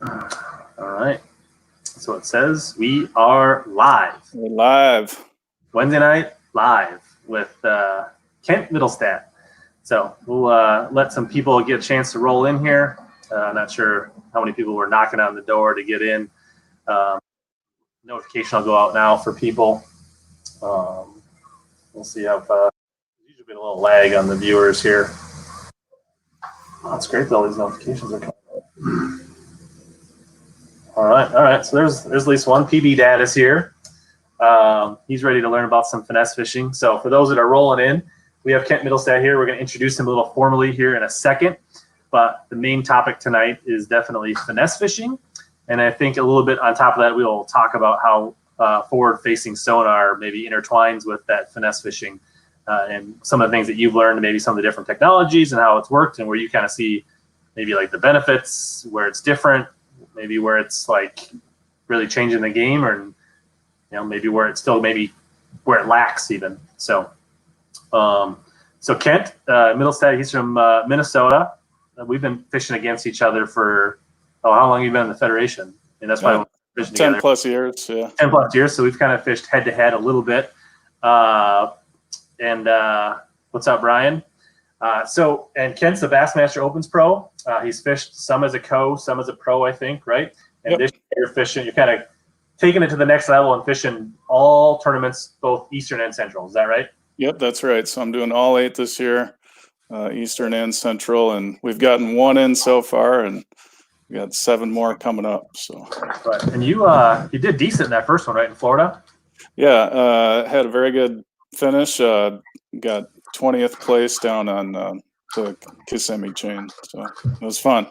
All right. So it says we are live. We're live. Wednesday night live with Kent Mittelstaedt. So we'll let some people get a chance to roll in here. Not sure how many people were knocking on the door to get in. Notification will go out now for people. We'll see how there's usually been a little lag on the viewers here. Oh, it's great that all these notifications are coming up. All right. So there's at least one. PB Dad is here. He's ready to learn about some finesse fishing. So for those that are rolling in, we have Kent Mittelstaedt here. We're going to introduce him a little formally here in a second. But the main topic tonight is definitely finesse fishing. And I think a little bit on top of that, we'll talk about how forward-facing sonar maybe intertwines with that finesse fishing and some of the things that you've learned, maybe some of the different technologies and how it's worked, and where you kind of see maybe like the benefits, where it's different, maybe where it's like really changing the game, or maybe where it's still maybe where it lacks even. So Kent Mittelstaedt, he's from Minnesota. We've been fishing against each other for how long have you been in the Federation? And that's why we're fishing 10 together. plus years, yeah. 10 plus years. So we've kind of fished head to head a little bit. What's up, Brian? And Kent's the Bassmaster Opens Pro. He's fished some as a co, some as a pro, I think, right? And this year you're kind of taking it to the next level and fishing all tournaments, both Eastern and Central. Is that right? Yep, that's right. So I'm doing all 8 this year, Eastern and Central, and we've gotten 1 in so far, and we got 7 more coming up. So. Right. And you did decent in that first one, right, in Florida? Yeah, had a very good finish. Got 20th place down on the Kissimmee chain, so it was fun.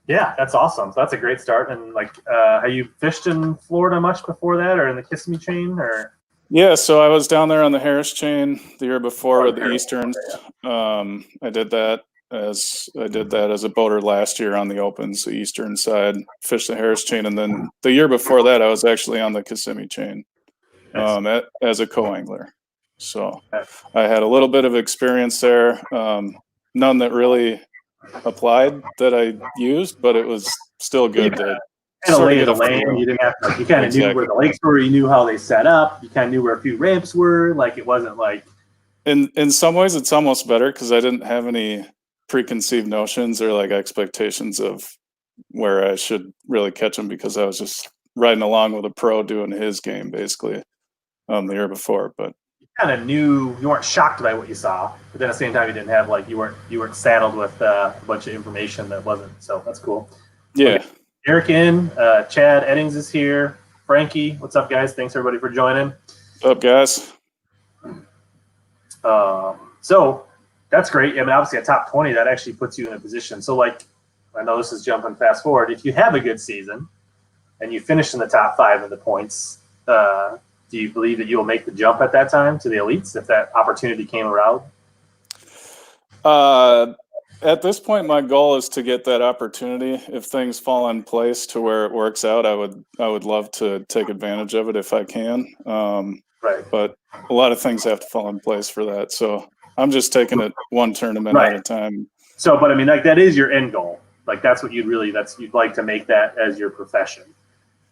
Yeah, that's awesome. So that's a great start. And have you fished in Florida much before that, or in the Kissimmee chain, or? Yeah, so I was down there on the Harris chain the year before with the Easterns. I did that as a boater last year on the Opens, the Eastern side, fished the Harris chain, and then the year before that I was actually on the Kissimmee chain as a co-angler. So I had a little bit of experience there, none that really applied that I used, but it was still good to sort of get a lane. You didn't have to, you kind of knew where the lakes were, you knew how they set up, you kind of knew where a few ramps were. Like, it wasn't like, in some ways it's almost better because I didn't have any preconceived notions or like expectations of where I should really catch them, because I was just riding along with a pro doing his game basically the year before. But you kind of knew, you weren't shocked by what you saw, but then at the same time you didn't have you weren't saddled with a bunch of information that wasn't. So that's cool. Yeah. Okay. Eric Chad Eddings is here. Frankie, what's up, guys? Thanks everybody for joining. What's up, guys? So that's great. I mean, obviously a top 20, that actually puts you in a position. So I know this is jumping fast forward. If you have a good season and you finish in the top 5 in the points, do you believe that you will make the jump at that time to the elites if that opportunity came around? At this point, my goal is to get that opportunity. If things fall in place to where it works out, I would love to take advantage of it if I can. Right. But a lot of things have to fall in place for that. So I'm just taking it one tournament at a time. So, but I mean, that is your end goal. That's what you'd like to make that as your profession.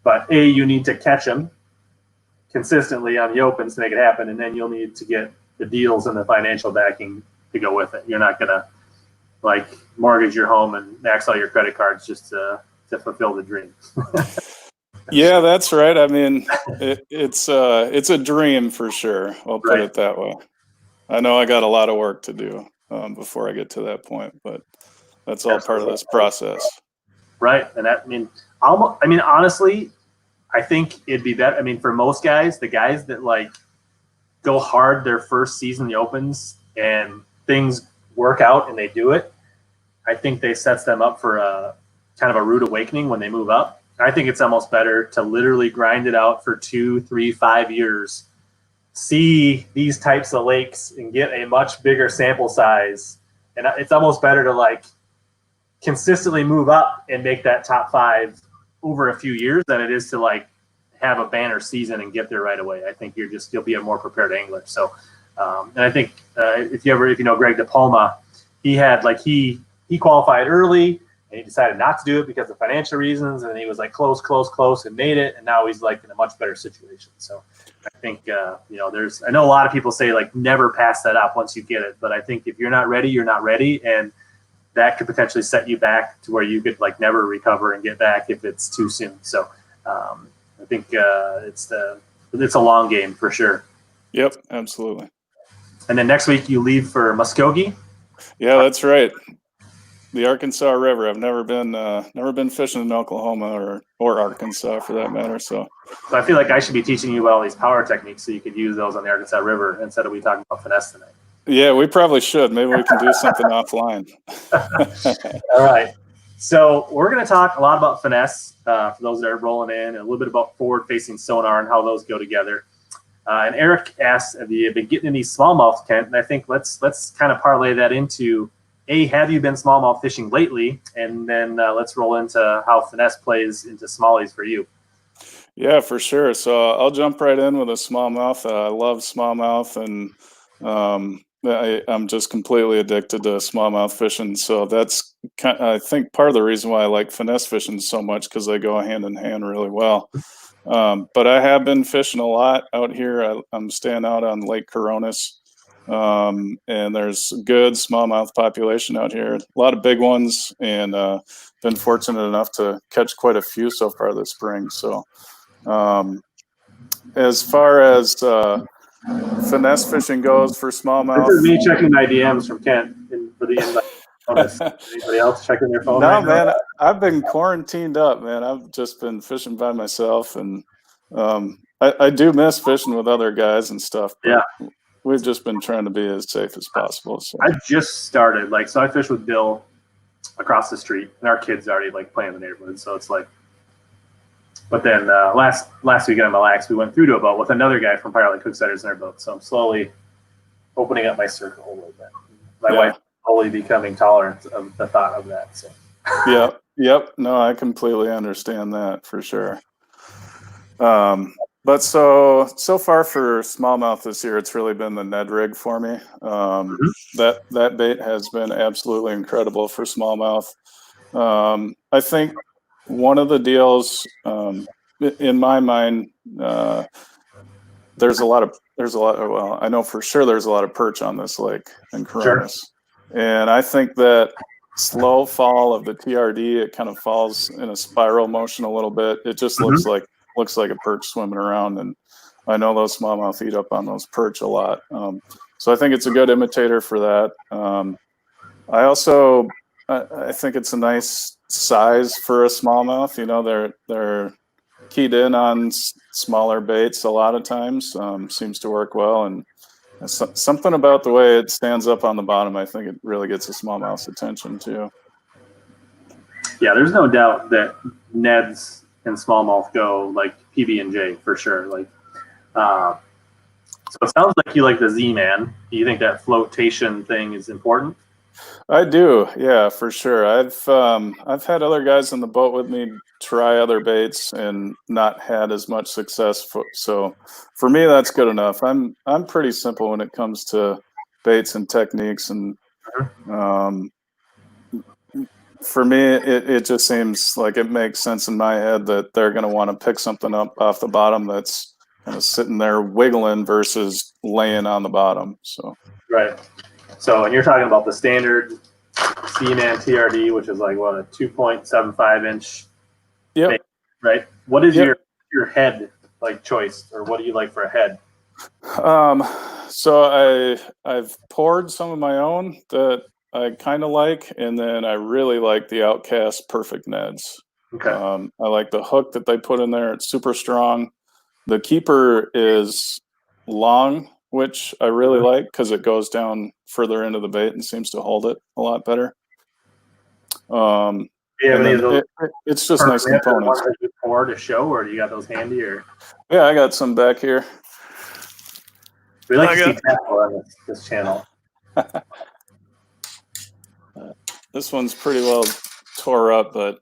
But you need to catch them consistently on the Opens to make it happen, and then you'll need to get the deals and the financial backing to go with it. You're not gonna mortgage your home and max out your credit cards just to fulfill the dream. Yeah, that's right. I mean, it's a dream for sure. I'll put it that way. I know I got a lot of work to do before I get to that point, but that's all part of this process. Right, and honestly, I think it'd be better. I mean, for most guys, the guys that go hard their first season in the Opens and things work out and they do it, I think they sets them up for a kind of a rude awakening when they move up. I think it's almost better to literally grind it out for 2, 3, 5 years, see these types of lakes and get a much bigger sample size. And it's almost better to consistently move up and make that top 5 over a few years than it is to have a banner season and get there right away. I think you'll be a more prepared angler. So, and I think if you know Greg DePalma, he had he qualified early And he decided not to do it because of financial reasons, and he was like close, and made it, and now he's like in a much better situation. So I think you know, I know a lot of people say like never pass that up once you get it, but I think if you're not ready, you're not ready, and that could potentially set you back to where you could like never recover and get back if it's too soon. So I think it's a long game for sure. Yep, absolutely. And then next week you leave for Muskogee. Yeah, that's right. The Arkansas River. I've never been fishing in Oklahoma or Arkansas for that matter. So I feel like I should be teaching you about all these power techniques so you could use those on the Arkansas River instead of we talking about finesse tonight. Yeah, we probably should. Maybe we can do something offline. All right. So we're going to talk a lot about finesse for those that are rolling in, and a little bit about forward-facing sonar and how those go together. And Eric asked, have you been getting any smallmouth, Kent? And I think let's kind of parlay that into, have you been smallmouth fishing lately? And then let's roll into how finesse plays into smallies for you. Yeah, for sure. So I'll jump right in with a smallmouth. I love smallmouth, and I'm just completely addicted to smallmouth fishing. So that's I think part of the reason why I like finesse fishing so much, because they go hand in hand really well. But I have been fishing a lot out here. I'm staying out on Lake Coronis. And there's a good smallmouth population out here, a lot of big ones, and been fortunate enough to catch quite a few so far this spring. So as far as finesse fishing goes for smallmouth, this is me checking my DMs from Kent for the invite. Anybody else checking their phone? No, right man, now? I've been quarantined up, man. I've just been fishing by myself, and I do miss fishing with other guys and stuff. But yeah, we've just been trying to be as safe as possible. So I just started, so I fish with Bill across the street, and our kids already like playing in the neighborhood. So it's like, but then last weekend on Mille Lacs, we went through to a boat with another guy from Pirate Lake Hooksetters in our boat. So I'm slowly opening up my circle a little bit. My wife is slowly becoming tolerant of the thought of that. So yep. No, I completely understand that for sure. But so far for smallmouth this year, it's really been the Ned Rig for me. That bait has been absolutely incredible for smallmouth. I think one of the deals, in my mind, there's a lot. Well, I know for sure there's a lot of perch on this lake in Coronis, and I think that slow fall of the TRD, it kind of falls in a spiral motion a little bit. It just looks like a perch swimming around, and I know those smallmouth eat up on those perch a lot. So I think it's a good imitator for that. I think it's a nice size for a smallmouth. You know, they're keyed in on smaller baits a lot of times. Seems to work well, and something about the way it stands up on the bottom, I think it really gets a smallmouth's attention too. Yeah, there's no doubt that Ned's and smallmouth go like PB&J for sure. Like, so it sounds like you like the Z-Man. Do you think that flotation thing is important? I do, yeah, for sure. I've had other guys in the boat with me try other baits and not had as much success. So for me, that's good enough. I'm pretty simple when it comes to baits and techniques, and for me, it just seems like it makes sense in my head that they're going to want to pick something up off the bottom that's kind of sitting there wiggling versus laying on the bottom. So right. So, and you're talking about the standard Z-Man TRD, which is like what, a 2.75 inch. Yep. Bait, right. What is your head like choice, or what do you like for a head? So I've poured some of my own that I kind of like, and then I really like the Outcast Perfect Neds. Okay. I like the hook that they put in there. It's super strong. The keeper is long, which I really like because it goes down further into the bait and seems to hold it a lot better. It's just nice components. That you pour to show, or do you got those handy? Or yeah, I got some back here. We like to see tackle on this channel. This one's pretty well tore up, but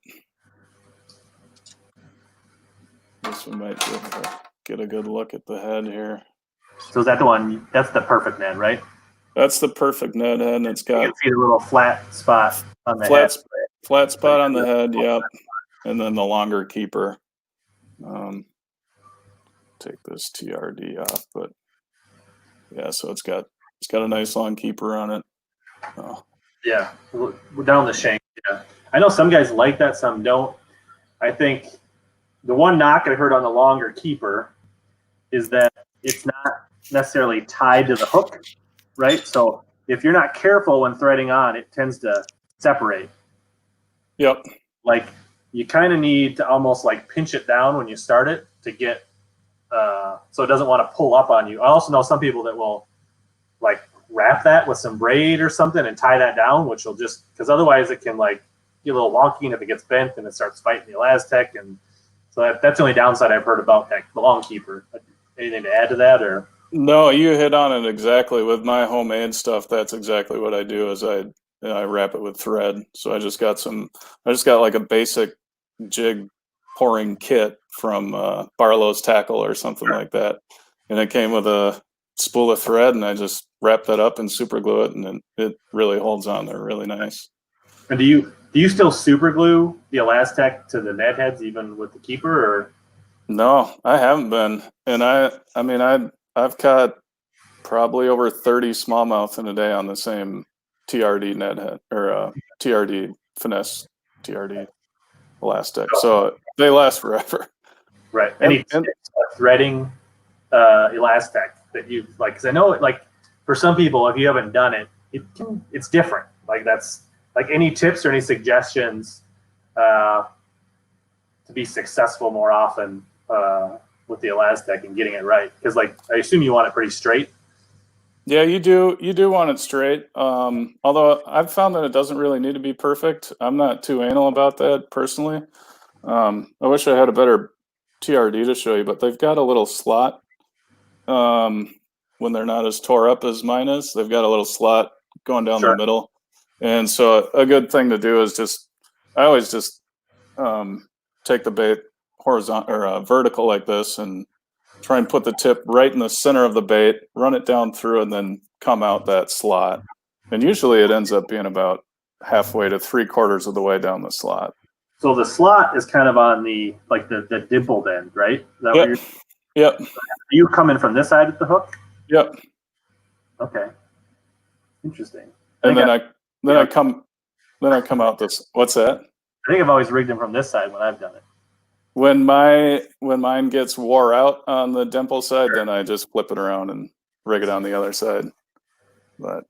this one might be able to get a good look at the head here. So is that the one? That's the Perfect Ned, right? That's the Perfect Ned head, and it's got, you can see the little flat spot on the head. Flat spot on the head, yep. And then the longer keeper. Take this TRD off, but yeah, so it's got a nice long keeper on it. Oh. Yeah, down the shank. Yeah, I know some guys like that, some don't. I think the one knock I heard on the longer keeper is that it's not necessarily tied to the hook, right? So if you're not careful when threading on, it tends to separate. Yep. Like you kind of need to almost like pinch it down when you start it to get so it doesn't want to pull up on you. I also know some people that will like wrap that with some braid or something and tie that down, which will just, because otherwise it can like get a little wonky, and if it gets bent and it starts fighting the Elastec. And so that's the only downside I've heard about that long keeper. Anything to add to that? Or no, you hit on it exactly. With my homemade stuff, that's exactly what I do. Is I wrap it with thread. So I just got like a basic jig pouring kit from Barlow's Tackle or something like that, and it came with a spool of thread, and I just wrap that up and super glue it, and it really holds on there really nice. And do you still super glue the Elastec to the Ned heads even with the keeper? Or no, I haven't been. And I've caught probably over 30 smallmouth in a day on the same TRD Ned head, or TRD Finesse TRD Elastec. So they last forever. Right. Any threading Elastec that you've like? Because I know like for some people, if you haven't done it, it's different. Like that's like any tips or any suggestions to be successful more often with the Elastec and getting it right? Because like I assume you want it pretty straight. Yeah, you do want it straight. Although I've found that it doesn't really need to be perfect. I'm not too anal about that personally. I wish I had a better TRD to show you, but they've got a little slot when they're not as tore up as mine is. They've got a little slot going down the middle. And so a good thing to do is I always just take the bait horizontal or vertical like this and try and put the tip right in the center of the bait, run it down through, and then come out that slot. And usually it ends up being about halfway to 3/4 of the way down the slot. So the slot is kind of on the like the dimpled end, right? Is that yep. What yep. Are you coming from this side of the hook? Yep. Okay. Interesting. And then I come out this. What's that? I think I've always rigged them from this side when I've done it. When mine gets wore out on the dimple side, then I just flip it around and rig it on the other side. But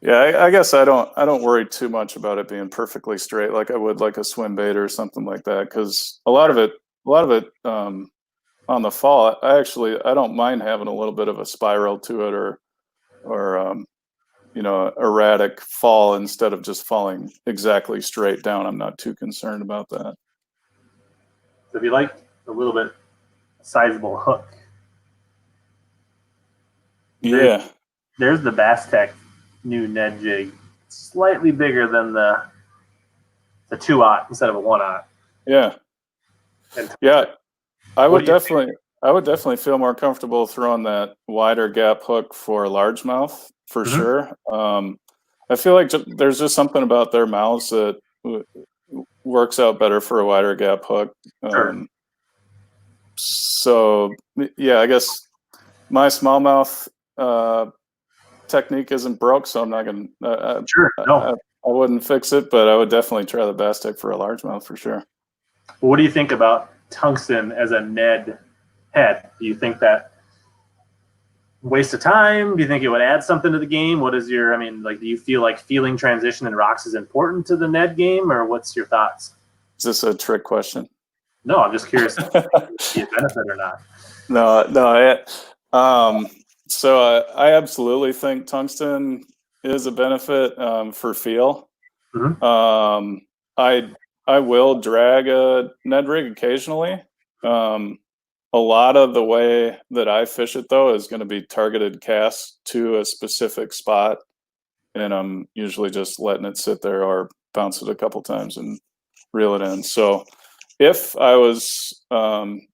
yeah, I guess I don't worry too much about it being perfectly straight like I would like a swim bait or something like that, because a lot of it on the fall, I don't mind having a little bit of a spiral to it or erratic fall instead of just falling exactly straight down. I'm not too concerned about that. So if you like a little bit sizable hook, there's the Basstech new Ned jig, slightly bigger than the 2/0 instead of a 1/0. Yeah. Yeah. I would definitely feel more comfortable throwing that wider gap hook for largemouth for sure. I feel like there's just something about their mouths that works out better for a wider gap hook. So yeah, I guess my smallmouth technique isn't broke, so I'm not gonna. I wouldn't fix it, but I would definitely try the Basstech for a largemouth for sure. Well, what do you think about tungsten as a Ned head? Do you think that waste of time? Do you think it would add something to the game? What is your, do you feel like feeling transition and rocks is important to the Ned game, or what's your thoughts? Is this a trick question? No, I'm just curious if it's a benefit or not. No. So I absolutely think tungsten is a benefit for feel. I will drag a Ned rig occasionally. A lot of the way that I fish it, though, is going to be targeted casts to a specific spot, and I'm usually just letting it sit there or bounce it a couple times and reel it in. So if I was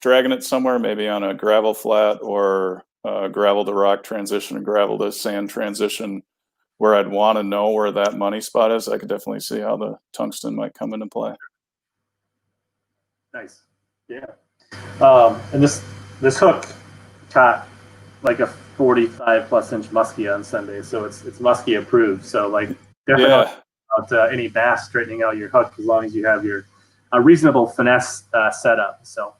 dragging it somewhere, maybe on a gravel flat or gravel to rock transition or gravel to sand transition, where I'd want to know where that money spot is, I could definitely see how the tungsten might come into play. Nice. Yeah. And this hook caught like a 45+ inch muskie on Sunday, so it's muskie approved. So like definitely about any bass straightening out your hook as long as you have your reasonable finesse setup. So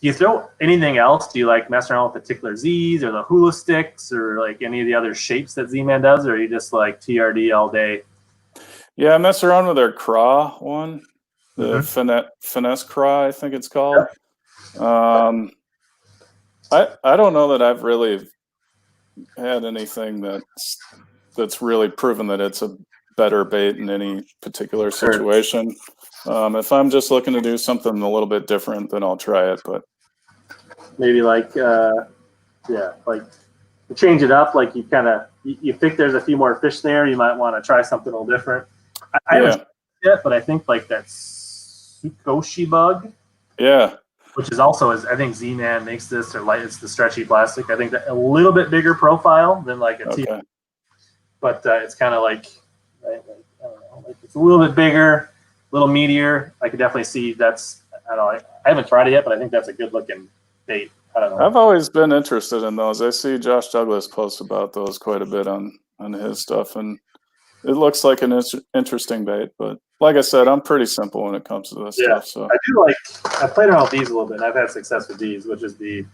do you throw anything else? Do you like mess around with the tickler Z's or the hula sticks or like any of the other shapes that Z-Man does, or are you just like TRD all day? Yeah, I mess around with their craw one, the finesse craw, I think it's called. I don't know that I've really had anything that's really proven that it's a better bait in any particular situation. If I'm just looking to do something a little bit different, then I'll try it. But maybe like like change it up. Like you kind of you think there's a few more fish there, you might want to try something a little different. I haven't tried it yet, but I think like that Tsukoshi bug. Yeah. Which is also, I think Z-Man makes this, or it's the stretchy plastic. I think that a little bit bigger profile than like a T, but it's kind of like, I don't know, like it's a little bit bigger, a little meatier. I could definitely see that's, I don't know, I haven't tried it yet, but I think that's a good looking bait. I don't know. I've always been interested in those. I see Josh Douglas posts about those quite a bit on his stuff, and it looks like an interesting bait, but like I said, I'm pretty simple when it comes to this stuff. So I do like, I played around with these a little bit, and I've had success with these, which is the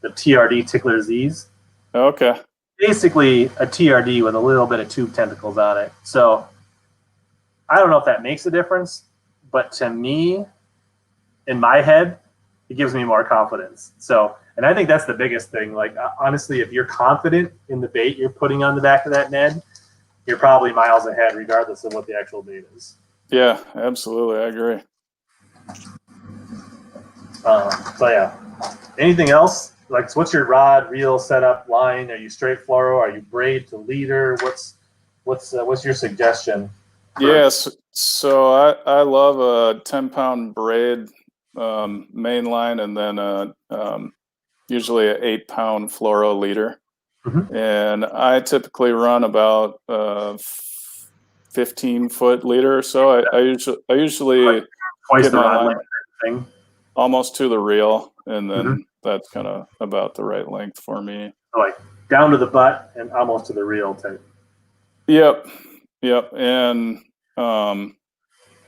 TRD Tickler Z's. Okay. Basically a TRD with a little bit of tube tentacles on it. So I don't know if that makes a difference, but to me, in my head, it gives me more confidence. So, and I think that's the biggest thing. Like, honestly, if you're confident in the bait you're putting on the back of that Ned, you're probably miles ahead regardless of what the actual bait is. Yeah, absolutely. I agree. So yeah, anything else? Like, what's your rod, reel, setup, line? Are you straight fluoro? Are you braid to leader? What's your suggestion? Yes, so I love a 10-pound braid main line, and then usually an 8-pound fluoro leader. And I typically run about 15-foot leader or so. I usually get my line almost to the reel, and then that's kind of about the right length for me. So like down to the butt and almost to the reel type. Yep, and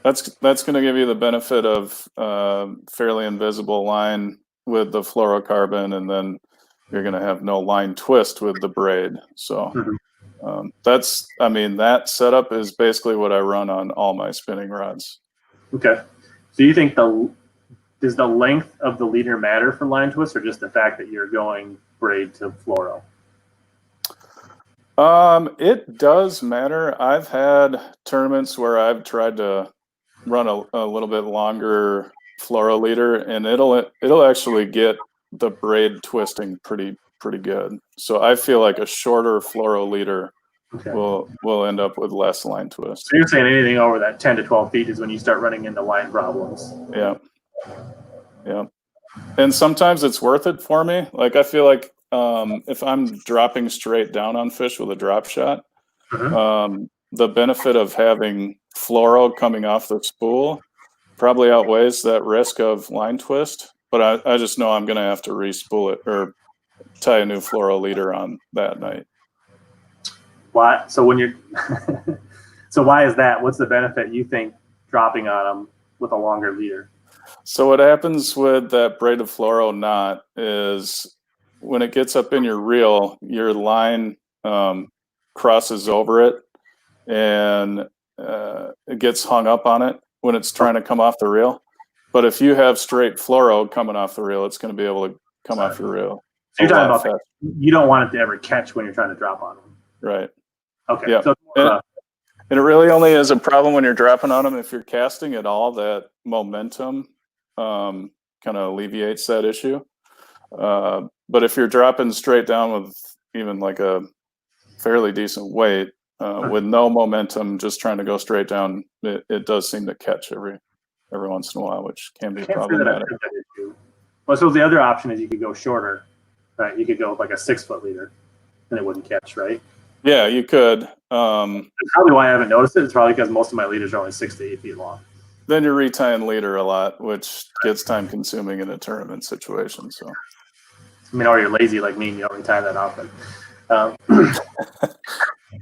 that's going to give you the benefit of fairly invisible line with the fluorocarbon, and then you're going to have no line twist with the braid. So that setup is basically what I run on all my spinning rods. Okay. So you think does the length of the leader matter for line twist, or just the fact that you're going braid to fluoro? It does matter. I've had tournaments where I've tried to run a little bit longer fluoro leader, and it'll actually get the braid twisting pretty good. So I feel like a shorter fluoro leader will end up with less line twist. So you're saying anything over that 10 to 12 feet is when you start running into line problems? Yeah. And sometimes it's worth it for me. Like, I feel like if I'm dropping straight down on fish with a drop shot, the benefit of having fluoro coming off the spool probably outweighs that risk of line twist. But I just know I'm going to have to re-spool it or tie a new fluoro leader on that night. Why? So when you're so why is that? What's the benefit you think dropping on them with a longer leader? So what happens with that braided fluoro knot is when it gets up in your reel, your line crosses over it, and it gets hung up on it when it's trying to come off the reel. But if you have straight fluoro coming off the reel, it's going to be able to come off your reel. So you're talking about you don't want it to ever catch when you're trying to drop on them. Right. Okay. Yeah. So and it really only is a problem when you're dropping on them. If you're casting at all, that momentum kind of alleviates that issue. But if you're dropping straight down with even like a fairly decent weight, with no momentum, just trying to go straight down, it does seem to catch every once in a while, which can be problematic. Well, so the other option is you could go shorter, right? You could go with like a 6-foot leader, and it wouldn't catch, right? Yeah, you could. That's probably why I haven't noticed it. It's probably because most of my leaders are only 6 to 8 feet long. Then you're retying leader a lot, which gets time consuming in a tournament situation. So, I mean, or you're lazy like me and you don't retie that often.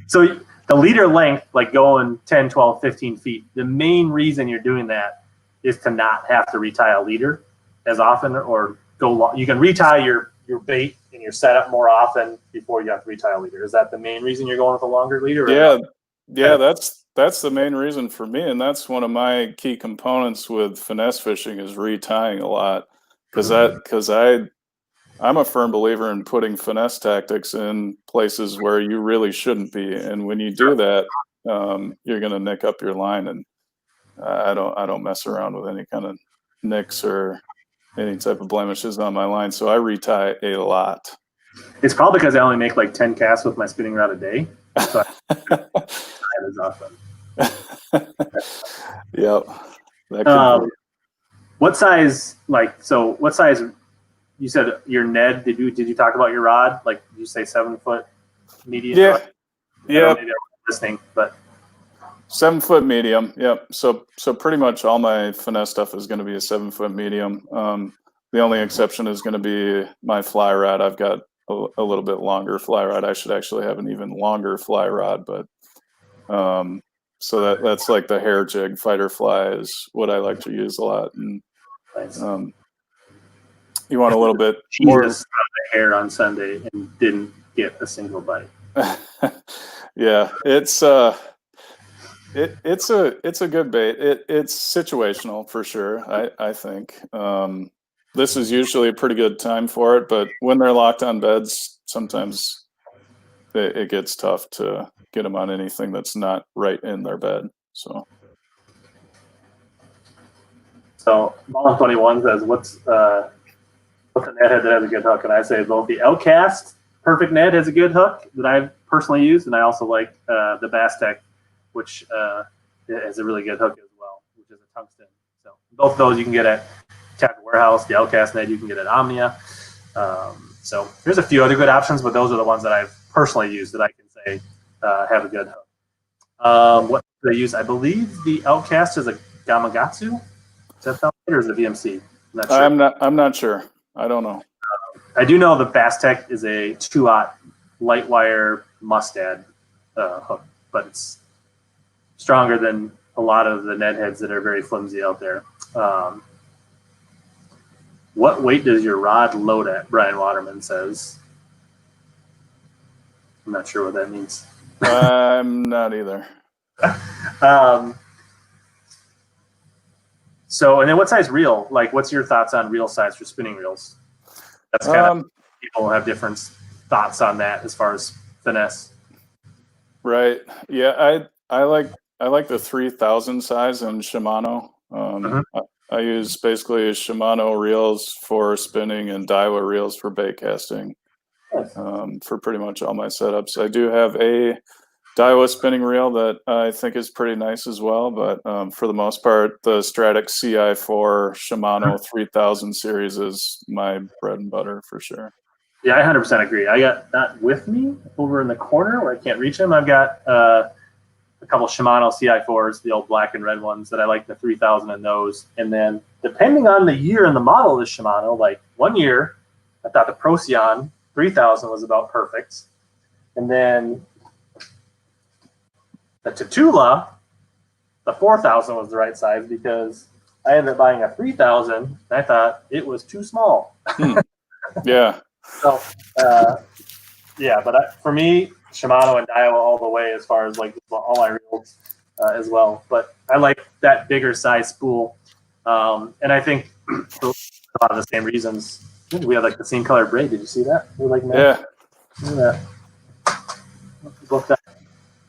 So the leader length, like going 10, 12, 15 feet, the main reason you're doing that is to not have to retie a leader as often or go long. You can retie your bait and your setup more often before you have to retie a leader. Is that the main reason you're going with a longer leader? Yeah, that's the main reason for me, and that's one of my key components with finesse fishing is retying a lot, because I'm a firm believer in putting finesse tactics in places where you really shouldn't be, and when you do that, you're going to nick up your line, and I don't mess around with any kind of nicks or any type of blemishes on my line, so I retie a lot. It's probably because I only make like 10 casts with my spinning rod a day. So that is awesome. Yep. That what size, what size, you said your Ned, did you talk about your rod? Like, did you say 7 foot medium? Yeah. Yeah. Maybe I was listening, but 7 foot medium. Yep. So pretty much all my finesse stuff is going to be a 7 foot medium. The only exception is going to be my fly rod. I've got a little bit longer fly rod. I should actually have an even longer fly rod, but so that's like the hair jig fighter fly is what I like to use a lot. And nice. You want a little bit more hair on Sunday and didn't get a single bite. Yeah, it's a good bait. It's situational for sure. I think this is usually a pretty good time for it, but when they're locked on beds, sometimes it gets tough to get them on anything that's not right in their bed. So Ball21 says, what's the Ned head that has a good hook? And I say both the Outcast Perfect Ned has a good hook that I've personally used, and I also like the Bass Tech, which has a really good hook as well, which is a tungsten. So both of those you can get at Tackle Warehouse. The Outcast Ned you can get at Omnia. So there's a few other good options, but those are the ones that I've personally used that I can say have a good hook. What do they use? I believe the Outcast is a Gamakatsu. Is that the or is it a VMC? I'm not sure. I don't know. I do know the Bass Tech is a 2-aught light wire mustad hook, but it's stronger than a lot of the Ned heads that are very flimsy out there. What weight does your rod load at? Brian Waterman says. I'm not sure what that means. I'm not either. So, and then what size reel? Like, what's your thoughts on reel size for spinning reels? That's kind of people have different thoughts on that as far as finesse. Right. Yeah. I like the 3000 size in Shimano. I use basically Shimano reels for spinning and Daiwa reels for bait casting. Nice. For pretty much all my setups. I do have a Daiwa spinning reel that I think is pretty nice as well, but for the most part, the Stratic CI4 Shimano 3000 series is my bread and butter for sure. Yeah, I 100% agree. I got that with me over in the corner where I can't reach them. I've got a couple Shimano CI4s, the old black and red ones that I like the 3000 in those. And then depending on the year and the model of the Shimano, like one year, I thought the Procyon 3000 was about perfect. And then the Tatula, the 4000 was the right size because I ended up buying a 3000 and I thought it was too small. Yeah. So, yeah, but for me, Shimano and Daiwa all the way as far as like all my reels as well. But I like that bigger size spool. And I think for a lot of the same reasons, we have like the same color braid. Did you see that? We're like, yeah.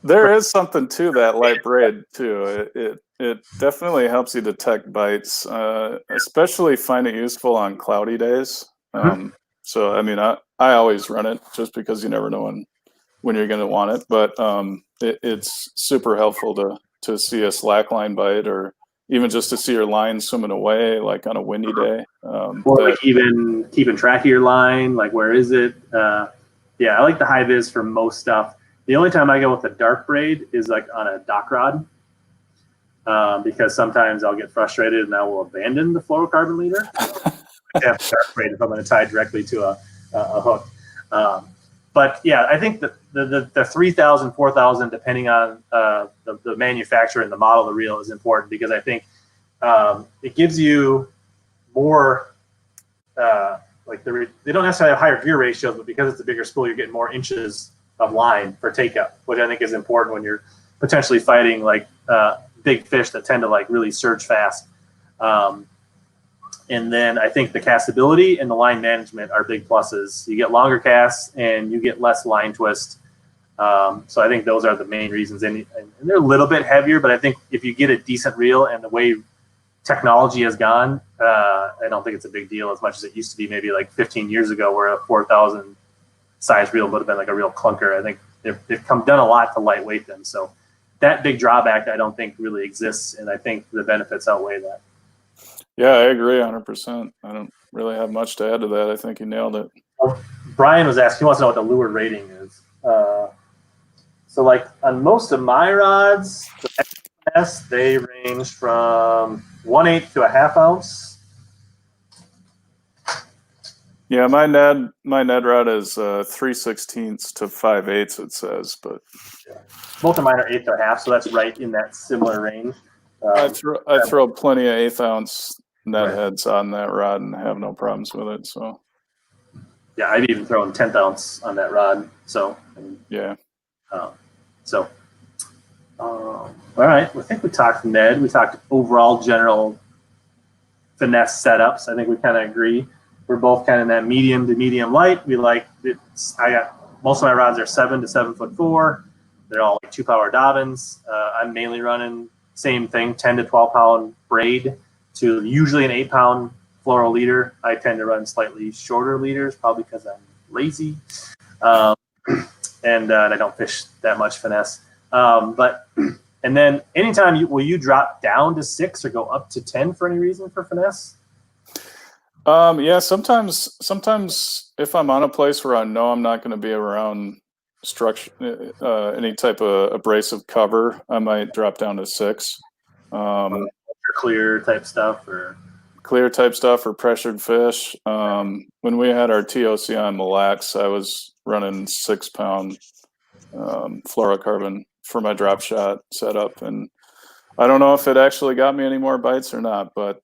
There is something to that light braid too. It definitely helps you detect bites, especially find it useful on cloudy days. So I mean, I always run it just because you never know when you're going to want it. But it's super helpful to see a slackline bite, or even just to see your line swimming away, like on a windy day. Or like even keeping track of your line, like where is it? Yeah, I like the high vis for most stuff. The only time I go with a dark braid is like on a dock rod, because sometimes I'll get frustrated and I will abandon the fluorocarbon leader. I have dark braid if I'm going to tie directly to a hook. But yeah, I think the 3,000, 4,000, depending on the manufacturer and the model of the reel, is important, because I think it gives you more, like they don't necessarily have higher gear ratios, but because it's a bigger spool, you're getting more inches of line for take-up, which I think is important when you're potentially fighting like big fish that tend to like really surge fast. And then I think the castability and the line management are big pluses. You get longer casts and you get less line twist. So I think those are the main reasons. And they're a little bit heavier, but I think if you get a decent reel and the way technology has gone, I don't think it's a big deal as much as it used to be maybe like 15 years ago, where a 4,000 size reel would have been like a real clunker. I think they've done a lot to lightweight them. So that big drawback I don't think really exists, and I think the benefits outweigh that. Yeah, I agree 100%. I don't really have much to add to that. I think you nailed it. Well, Brian was asking, he wants to know what the lure rating is. So like on most of my rods, the XS, they range from 1/8 to a 1/2 ounce. Yeah, my Ned rod is 3/16 to 5/8, it says, but yeah. Both of mine are 1/8 to a 1/2, so that's right in that similar range. I throw plenty of 1/8 ounce Ned heads on that rod and have no problems with it. So yeah, I've even thrown 1/10 ounce on that rod. So yeah. All right. I think we talked Ned. We talked overall general finesse setups. I think we kind of agree. We're both kind of in that medium to medium light. We like it. Most of my rods are 7 to 7'4". They're all like 2-power Dobbins. I'm mainly running same thing, 10 to 12 pound braid to usually an 8-pound fluoro leader. I tend to run slightly shorter leaders, probably because I'm lazy, and I don't fish that much finesse. And then anytime will you drop down to 6 or go up to 10 for any reason for finesse? Yeah, sometimes if I'm on a place where I know I'm not going to be around structure, any type of abrasive cover, I might drop down to 6. Clear type stuff or pressured fish. When we had our TOC on Mille Lacs, I was running 6-pound fluorocarbon for my drop shot setup, and I don't know if it actually got me any more bites or not, but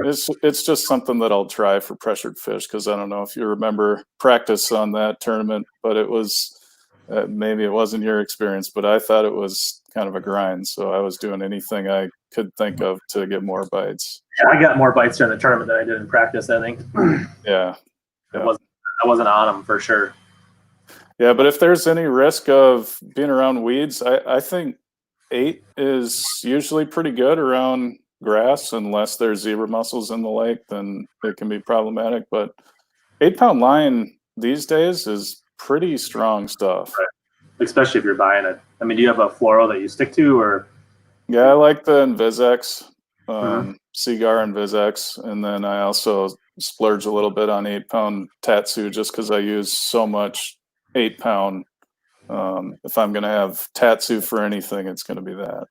it's just something that I'll try for pressured fish, because I don't know if you remember practice on that tournament, but it was maybe it wasn't your experience, but I thought it was kind of a grind, so I was doing anything I could think of to get more bites. Yeah, I got more bites during the tournament than I did in practice, I think. Yeah. I wasn't on them for sure. Yeah, but if there's any risk of being around weeds, I think 8 is usually pretty good around grass, unless there's zebra mussels in the lake, then it can be problematic. But 8-pound line these days is pretty strong stuff. Right. Especially if you're buying it. I mean, do you have a fluoro that you stick to, or? Yeah, I like the Invisex, Cigar Invisex, and then I also splurge a little bit on 8-pound Tatsu, just because I use so much 8-pound. If I'm going to have Tatsu for anything, it's going to be that.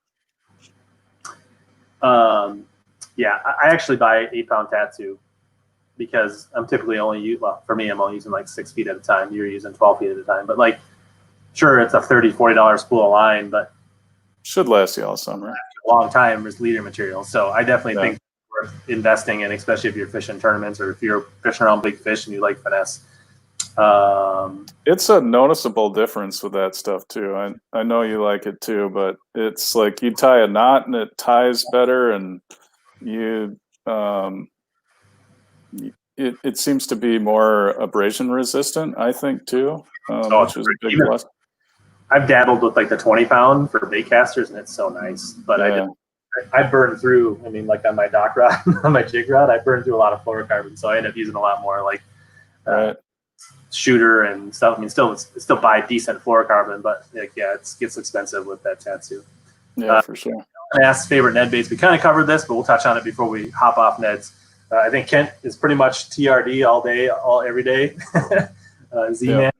Yeah, I actually buy 8-pound Tatsu because I'm typically only I'm only using like 6 feet at a time. You're using 12 feet at a time, but like, sure, it's a $30, $40 spool of line, but should last you all summer. A long time is leader material. So I definitely think it's worth investing in, especially if you're fishing tournaments or if you're fishing around big fish and you like finesse. It's a noticeable difference with that stuff too. I know you like it too, but it's like you tie a knot and it ties better, and it seems to be more abrasion resistant, I think too, which is a big plus. I've dabbled with like the 20-pound for bait casters, and it's so nice. But I burn through. I mean, like on my dock rod, on my jig rod, I burn through a lot of fluorocarbon, so I end up using a lot more like shooter and stuff. I mean, still buy decent fluorocarbon, but like, yeah, it gets expensive with that Tatsu. Yeah, for sure. I asked favorite Ned baits. We kind of covered this, but we'll touch on it before we hop off Ned's. I think Kent is pretty much TRD all day, every day. Z-Man.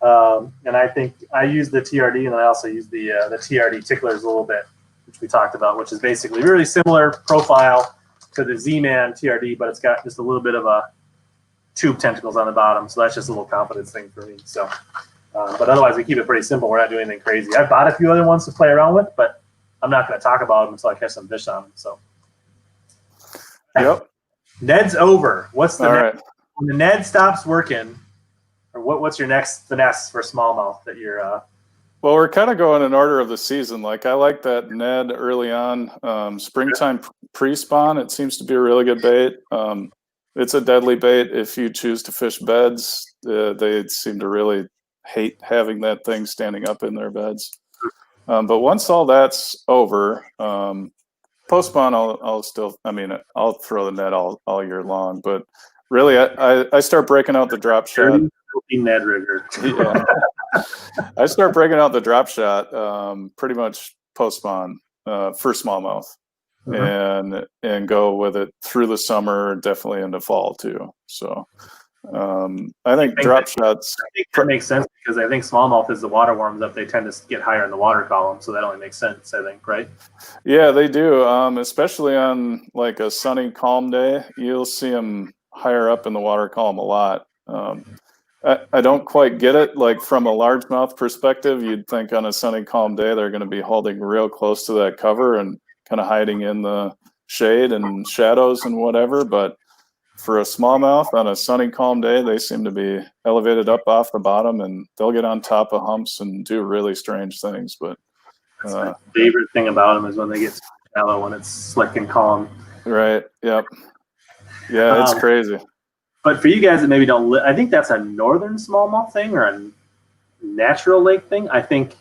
And I think I use the TRD, and I also use the TRD ticklers a little bit, which we talked about, which is basically really similar profile to the Z-Man TRD, but it's got just a little bit of a tube tentacles on the bottom. So that's just a little confidence thing for me. So, but otherwise we keep it pretty simple. We're not doing anything crazy. I bought a few other ones to play around with, but I'm not going to talk about them until I catch some fish on them. So, yep. Ned's over. What's the All next? right. When the Ned stops working, or what's your next finesse for smallmouth that you're? Well, we're kind of going in order of the season. Like I like that Ned early on. Springtime pre-spawn, it seems to be a really good bait. It's a deadly bait if you choose to fish beds. They seem to really hate having that thing standing up in their beds. But once all that's over, post-spawn, I'll still, I mean, I'll throw the net all year long. But really, I start breaking out the drop shot. Ned Rigger. Yeah. I start breaking out the drop shot pretty much post-spawn for smallmouth. And go with it through the summer, definitely into fall too. So I think drop shots. I think that makes sense because I think smallmouth, as the water warms up, they tend to get higher in the water column, so that only makes sense. I think, right? Yeah, they do. Especially on like a sunny, calm day, you'll see them higher up in the water column a lot. I don't quite get it. Like from a largemouth perspective, you'd think on a sunny, calm day they're going to be holding real close to that cover and kind of hiding in the shade and shadows and whatever. But for a smallmouth on a sunny, calm day, they seem to be elevated up off the bottom, and they'll get on top of humps and do really strange things. But that's my favorite thing about them is when they get shallow, when it's slick and calm. Right. Yep. Yeah, it's crazy. But for you guys that maybe don't, I think that's a northern smallmouth thing or a natural lake thing. I think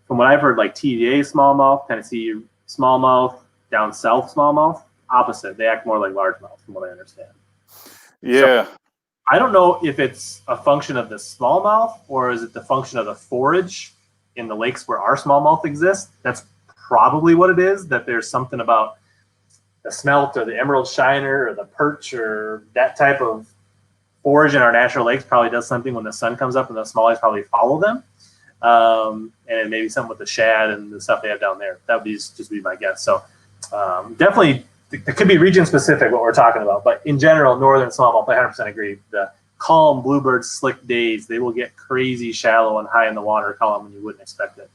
from what I've heard, like TDA smallmouth, Tennessee smallmouth, down south smallmouth, opposite. They act more like largemouth, from what I understand. Yeah. So, I don't know if it's a function of the smallmouth or is it the function of the forage in the lakes where our smallmouth exists. That's probably what it is, that there's something about the smelt or the emerald shiner or the perch or that type of forage in our natural lakes probably does something when the sun comes up, and the smallies probably follow them. And maybe something with the shad and the stuff they have down there. That would be just be my guess. So definitely, it could be region specific what we're talking about. But in general, northern smallmouth, I 100% agree. The calm bluebird slick days, they will get crazy shallow and high in the water column when you wouldn't expect it.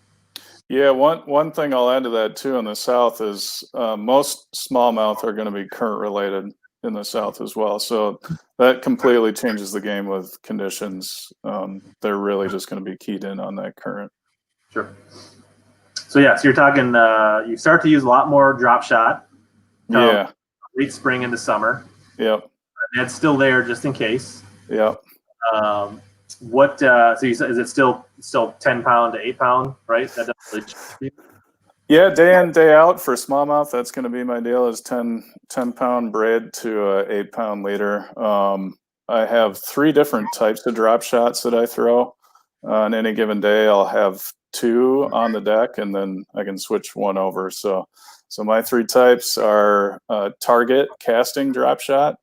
Yeah, one thing I'll add to that too in the south is most smallmouth are going to be current related in the south as well. So that completely changes the game with conditions. They're really just going to be keyed in on that current. Sure. So yeah, so you're talking, you start to use a lot more drop shot. Yeah. Late spring into summer. Yep. And it's still there just in case. Yep. What so you said, is it still 10 pound to 8 pound, right? That doesn't really. Yeah, day in, day out for smallmouth, that's going to be my deal, is 10 pound braid to 8 pound leader. I have 3 different types of drop shots that I throw. On any given day, I'll have 2 on the deck, and then I can switch 1 over. So my 3 types are target casting drop shot.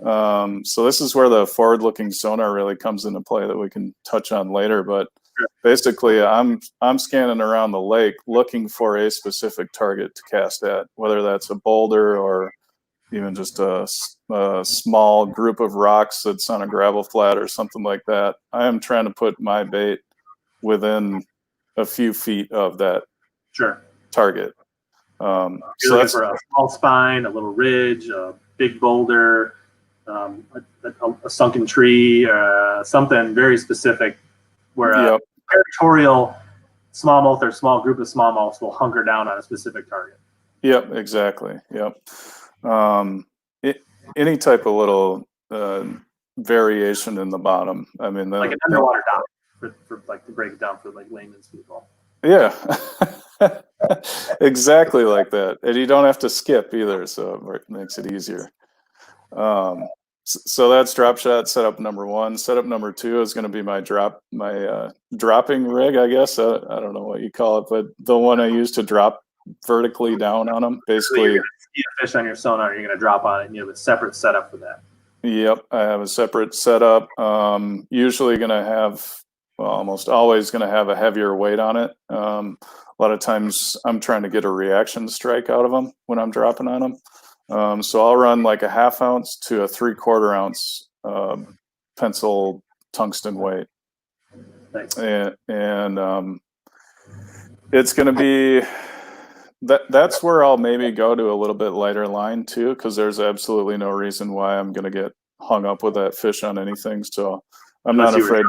So this is where the forward-looking sonar really comes into play that we can touch on later. But basically, I'm scanning around the lake looking for a specific target to cast at, whether that's a boulder or even just a small group of rocks that's on a gravel flat or something like that. I am trying to put my bait within a few feet of that target. You're looking for a small spine, a little ridge, a big boulder, a sunken tree, something very specific where a territorial smallmouth or small group of smallmouths will hunker down on a specific target. Yep, exactly. Yep. Any type of little variation in the bottom. I mean, like an underwater dock, for like to break it down for like layman's people. Yeah, exactly like that. And you don't have to skip either, so it makes it easier. So that's drop shot setup number 1. Setup number 2 is going to be my dropping rig, I guess. I don't know what you call it, but the one I use to drop vertically down on them. Basically, you're going to see a fish on your sonar, you're going to drop on it, and you have a separate setup for that. Yep, I have a separate setup. Usually going to have almost always going to have a heavier weight on it. A lot of times I'm trying to get a reaction strike out of them when I'm dropping on them. So I'll run like a 1/2 ounce to a 3/4 ounce pencil tungsten weight. Nice. And it's going to be that's where I'll maybe go to a little bit lighter line too, because there's absolutely no reason why I'm going to get hung up with that fish on anything. So I'm not afraid.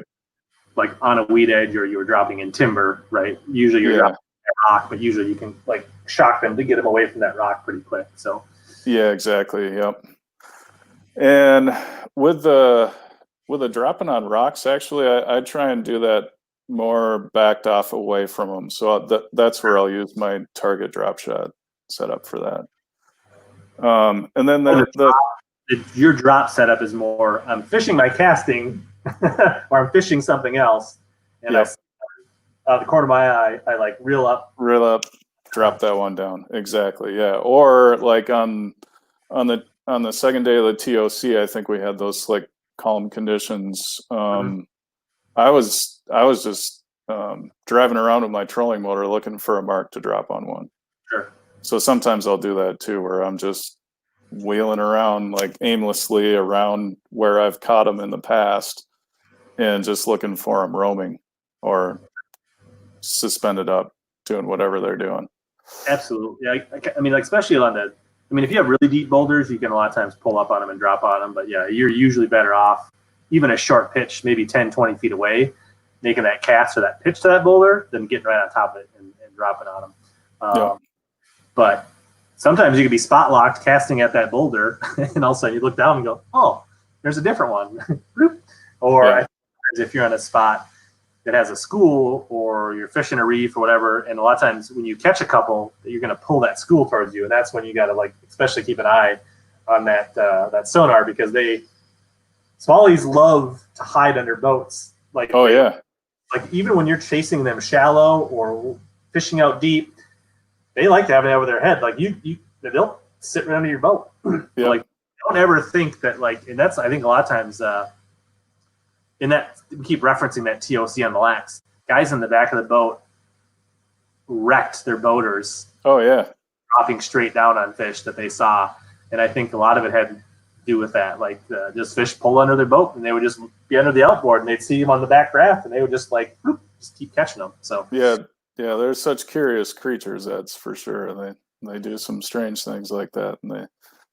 Like on a weed edge, or you were dropping in timber, right? Usually you're dropping a rock, but usually you can like shock them to get them away from that rock pretty quick. So yeah, exactly. Yep. And with the dropping on rocks, actually, I try and do that more backed off away from them. So that's where I'll use my target drop shot setup for that. And then your drop setup is more, I'm fishing my casting or I'm fishing something else. And yep. out of the corner of my eye, I like reel up, drop that one down. Exactly. Yeah. Or like on the second day of the TOC, I think we had those slick calm conditions. I was just driving around with my trolling motor looking for a mark to drop on one. Sure. So sometimes I'll do that too, where I'm just wheeling around like aimlessly around where I've caught them in the past and just looking for them roaming or suspended up doing whatever they're doing. Absolutely. I mean, like, especially on the, I mean, if you have really deep boulders, you can a lot of times pull up on them and drop on them. But yeah, you're usually better off, even a short pitch, maybe 10, 20 feet away, making that cast or that pitch to that boulder than getting right on top of it and dropping on them. But sometimes you could be spot locked casting at that boulder, and all of a sudden you look down and go, oh, there's a different one. Or if you're on a spot that has a school or you're fishing a reef or whatever, and a lot of times when you catch a couple, you're going to pull that school towards you, and that's when you got to like especially keep an eye on that that sonar, because smallies love to hide under boats. Like like even when you're chasing them shallow or fishing out deep, they like to have it over their head. Like they'll sit right under your boat. Yep. Like don't ever think that like, and that's I think a lot of times in that we keep referencing that TOC on the lax. Guys in the back of the boat wrecked their boaters. Oh yeah, dropping straight down on fish that they saw, and I think a lot of it had to do with that. Like just fish pull under their boat, and they would just be under the outboard, and they'd see them on the back raft, and they would just like whoop, just keep catching them. So yeah, they're such curious creatures. That's for sure. They do some strange things like that, and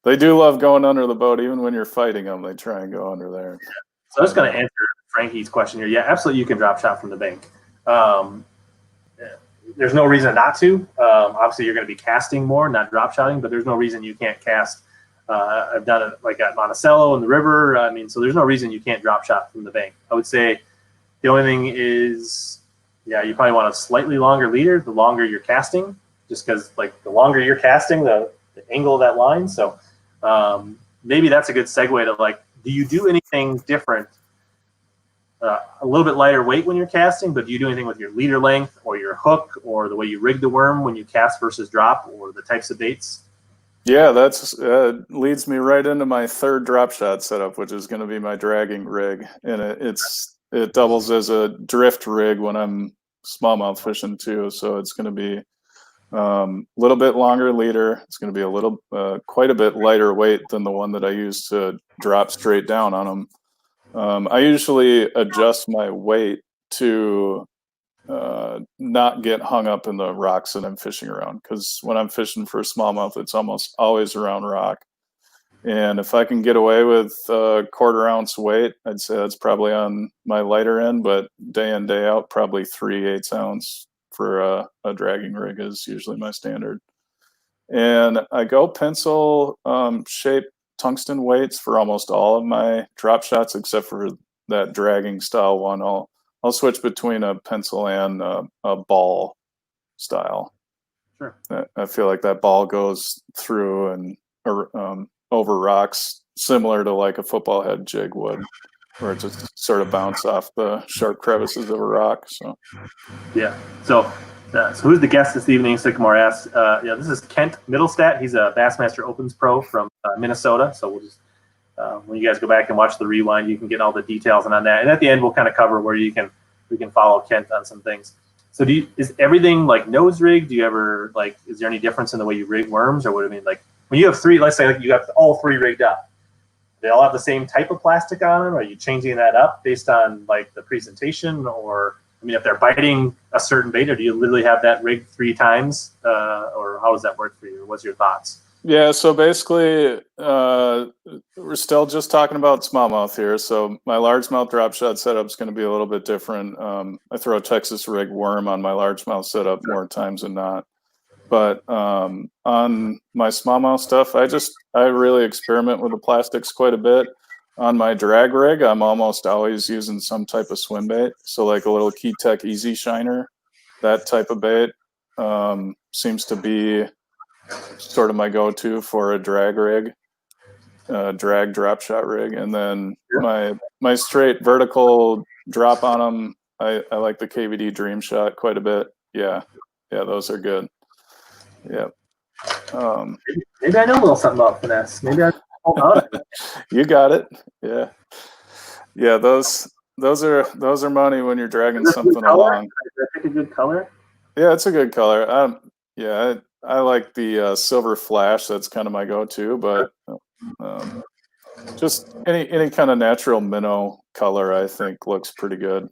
they do love going under the boat, even when you're fighting them. They try and go under there. So I was going to answer Frankie's question here. Yeah, absolutely, you can drop shot from the bank. There's no reason not to. Obviously, you're going to be casting more, not drop shotting, but there's no reason you can't cast. I've done it like at Monticello in the river. I mean, so there's no reason you can't drop shot from the bank. I would say the only thing is, you probably want a slightly longer leader the longer you're casting, just because like the longer you're casting, the angle of that line. So maybe that's a good segue to like, do you do anything different? A little bit lighter weight when you're casting, but do you do anything with your leader length or your hook or the way you rig the worm when you cast versus drop, or the types of baits? Yeah, that's leads me right into my third drop shot setup, which is going to be my dragging rig, and it doubles as a drift rig when I'm smallmouth fishing too. So it's going to be a little bit longer leader. It's going to be quite a bit lighter weight than the one that I use to drop straight down on them. I usually adjust my weight to not get hung up in the rocks that I'm fishing around, because when I'm fishing for smallmouth, it's almost always around rock. And if I can get away with a 1/4 ounce weight, I'd say that's probably on my lighter end, but day in, day out, probably 3/8 ounce for a dragging rig is usually my standard. And I go pencil shape tungsten weights for almost all of my drop shots, except for that dragging style one. I'll switch between a pencil and a ball style. Sure. I feel like that ball goes through and over rocks, similar to like a football head jig would, where it just sort of bounce off the sharp crevices of a rock. So yeah. So who's the guest this evening? Sycamore asks. This is Kent Mittelstaedt. He's a Bassmaster Opens pro from Minnesota. So we'll just when you guys go back and watch the rewind, you can get all the details on that. And at the end, we'll kind of cover where you can we can follow Kent on some things. So is everything like nose rig? Do you ever like, is there any difference in the way you rig worms, or what do you mean? Like when you have three, let's say like you have all three rigged up, they all have the same type of plastic on them? Are you changing that up based on like the presentation, or I mean, if they're biting a certain bait, or do you literally have that rigged 3 times, or how does that work for you? What's your thoughts? Yeah, so basically, we're still just talking about smallmouth here. So my largemouth drop shot setup is going to be a little bit different. I throw a Texas rig worm on my largemouth setup more times than not. But on my smallmouth stuff, I really experiment with the plastics quite a bit. On my drag rig, I'm almost always using some type of swim bait. So like a little Key Tech Easy Shiner, that type of bait seems to be sort of my go-to for a drag rig, drag drop shot rig. And then my straight vertical drop on them, I like the KVD Dream Shot quite a bit. Yeah, those are good. Yeah. Maybe I know a little something about Finesse. Maybe I You got it. Yeah. Yeah, those are money when you're dragging something along. Is that a good color? Yeah, it's a good color. Yeah, I like the silver flash. That's kind of my go-to, but just any kind of natural minnow color, I think, looks pretty good.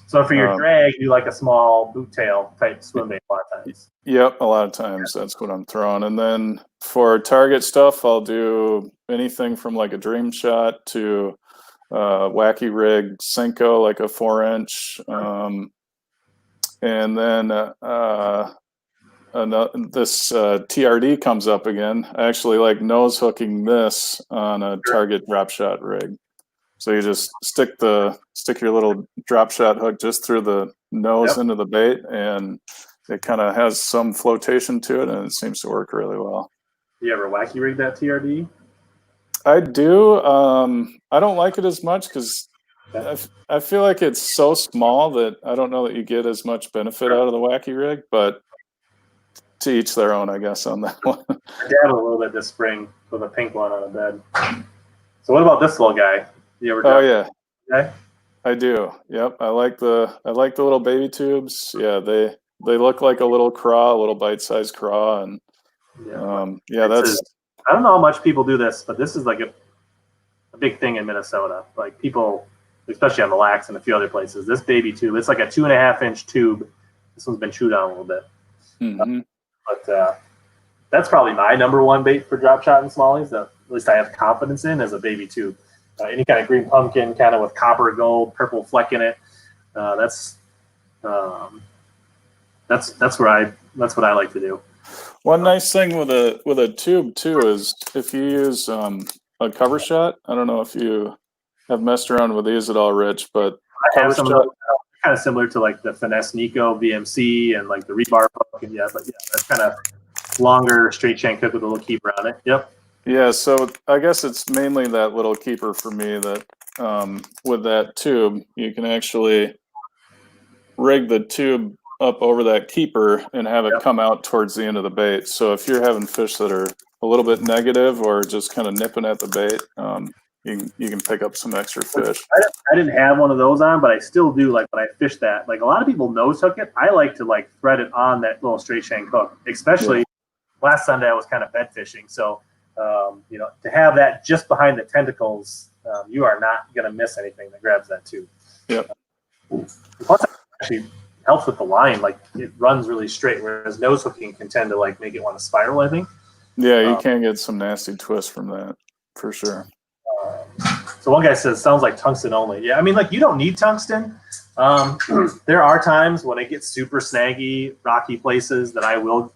So for your drag, you like a small boot tail type swim bait a lot of times. Yep, a lot of times that's what I'm throwing. And then for target stuff, I'll do anything from like a Dream Shot to wacky rig Senko, like a 4-inch. And then this TRD comes up again. I actually like nose hooking this on a target drop shot rig. So you just stick your little drop shot hook just through the nose into the bait, and it kind of has some flotation to it, and it seems to work really well. You ever wacky rig that TRD? I do. I don't like it as much because I feel like it's so small that I don't know that you get as much benefit out of the wacky rig, but to each their own, I guess, on that one. I dabbled a little bit this spring with a pink one on a bed. So what about this little guy? You ever? Oh yeah. Okay. I do. Yep. I like the little baby tubes. Yeah, they look like a little craw, a little bite-sized craw, and that's. I don't know how much people do this, but this is like a big thing in Minnesota. Like people, especially on the Lax and a few other places, this baby tube, it's like a 2.5-inch tube. This one's been chewed on a little bit. But that's probably my number one bait for drop shot and smallies that at least I have confidence in, as a baby tube. Any kind of green pumpkin, kind of with copper, gold, purple fleck in it. That's what I like to do. One nice thing with a tube too is if you use a cover shot. I don't know if you have messed around with these at all, Rich, but I have some of those, kind of similar to like the Finesse Neko VMC and like the rebar hook, and that's kind of longer straight shank hook with a little keeper on it. Yep. Yeah, so I guess it's mainly that little keeper for me that with that tube, you can actually rig the tube up over that keeper and have it come out towards the end of the bait. So if you're having fish that are a little bit negative or just kind of nipping at the bait, you can pick up some extra fish. I didn't have one of those on, but I still do. Like when I fish that, like a lot of people nose hook it. I like to like thread it on that little straight shank hook, especially last Sunday I was kind of bed fishing. So, to have that just behind the tentacles, you are not going to miss anything that grabs that tube. Yep. Plus, it actually helps with the line. Like it runs really straight, whereas nose hooking can tend to like make it want to spiral, I think. Yeah, you can get some nasty twists from that, for sure. So one guy says, sounds like tungsten only. Yeah, I mean, like you don't need tungsten. There are times when it gets super snaggy, rocky places that I will,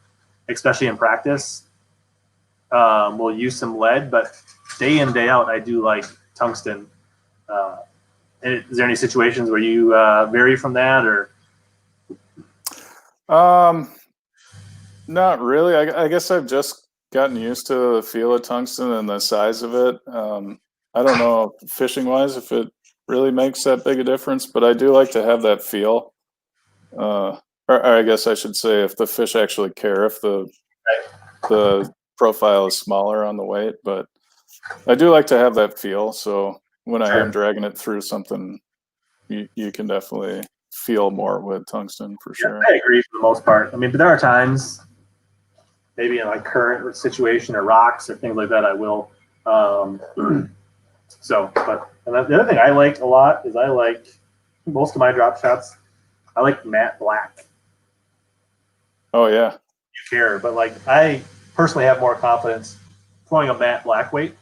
especially in practice, will use some lead, but day in, day out, I do like tungsten. Is there any situations where you vary from that, or? Not really. I guess I've just gotten used to the feel of tungsten and the size of it. I don't know fishing wise if it really makes that big a difference, but I do like to have that feel. Or I guess I should say if the fish actually care if the profile is smaller on the weight, but I do like to have that feel. So when I am dragging it through something, you can definitely feel more with tungsten for sure. I agree for the most part. I mean, but there are times, maybe in like current situation or rocks or things like that, I will. So, but the other thing I like a lot is I like most of my drop shots. I like matte black. Oh yeah. You care, but like I personally have more confidence throwing a matte black weight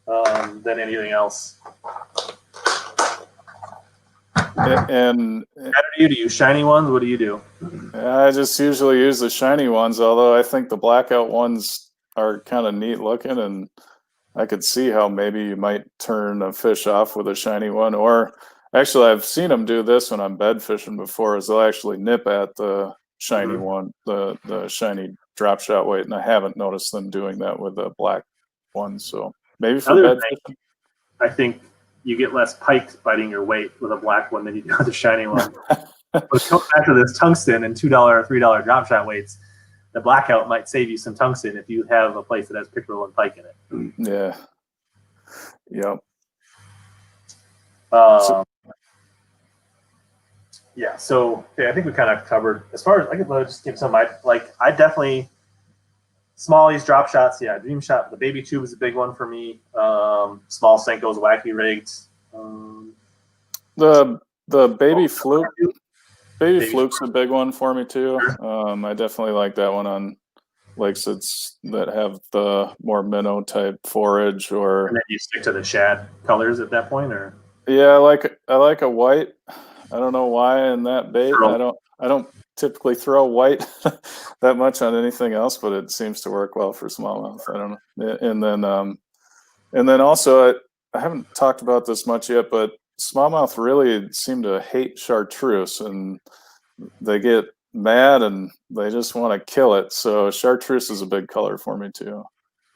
than anything else. And how do you use shiny ones? What do you do? I just usually use the shiny ones, although I think the blackout ones are kind of neat looking, and I could see how maybe you might turn a fish off with a shiny one. Or actually, I've seen them do this when I'm bed fishing before, is they'll actually nip at the shiny one, the shiny drop shot weight, and I haven't noticed them doing that with the black ones. So maybe for bed fishing. I think you get less pikes biting your weight with a black one than you do with a shiny one. But it comes back to this tungsten and $2 or $3 drop shot weights. The blackout might save you some tungsten if you have a place that has pickerel and pike in it. Yeah. Yep. Yeah. So I think we kind of covered as far as I could just give some. I definitely Smallies drop shots. Yeah, dream shot. The baby tube is a big one for me. Small Senkos, wacky rigged. The baby fluke. Baby Fluke's a big one for me too. I definitely like that one on lakes that have the more minnow type forage. Or and then you stick to the shad colors at that point, or yeah, I like a white. I don't know why in that bait. I don't typically throw white that much on anything else, but it seems to work well for smallmouth. I don't know. And then also I haven't talked about this much yet, but smallmouth really seem to hate chartreuse, and they get mad and they just want to kill it. So chartreuse is a big color for me too.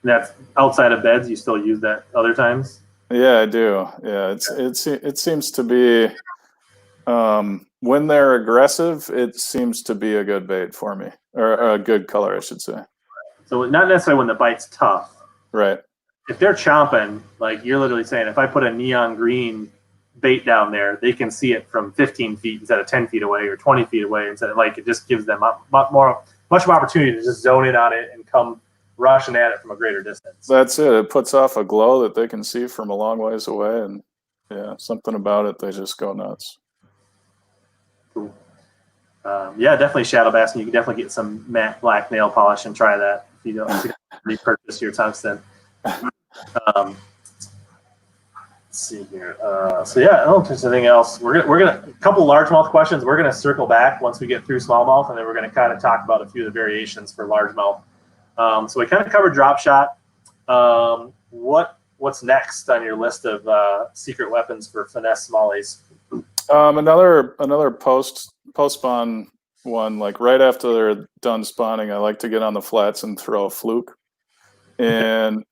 And that's outside of beds. You still use that other times? Yeah, I do. Yeah, it seems to be when they're aggressive, it seems to be a good bait for me, or a good color, I should say. So not necessarily when the bite's tough, right? If they're chomping, like you're literally saying, if I put a neon green bait down there, they can see it from 15 feet instead of 10 feet away or 20 feet away. Instead of, like, it just gives them much more opportunity to just zone in on it and come rushing at it from a greater distance. That's it. It puts off a glow that they can see from a long ways away, and yeah, something about it, they just go nuts. Cool. Yeah, definitely shadow bass, and you can definitely get some matte black nail polish and try that if you don't repurchase your tungsten. Let's see here. So yeah, I don't think there's anything else. We're gonna a couple largemouth questions. We're gonna circle back once we get through smallmouth, and then we're gonna kind of talk about a few of the variations for largemouth. So we kind of covered drop shot. What's next on your list of secret weapons for finesse smallies? Another post spawn one, like right after they're done spawning, I like to get on the flats and throw a fluke. And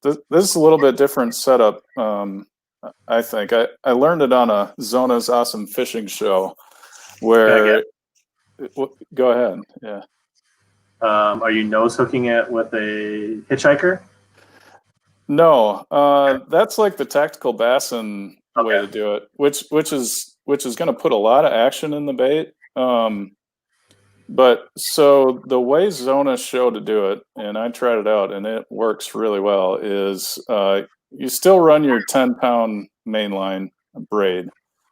this is a little bit different setup. I think I learned it on a Zona's Awesome Fishing show where go ahead. Yeah. Are you nose hooking it with a hitchhiker? No, that's like the tactical bassin way to do it, which is going to put a lot of action in the bait. But so the way Zona showed to do it, and I tried it out, and it works really well, is you still run your 10-pound mainline braid,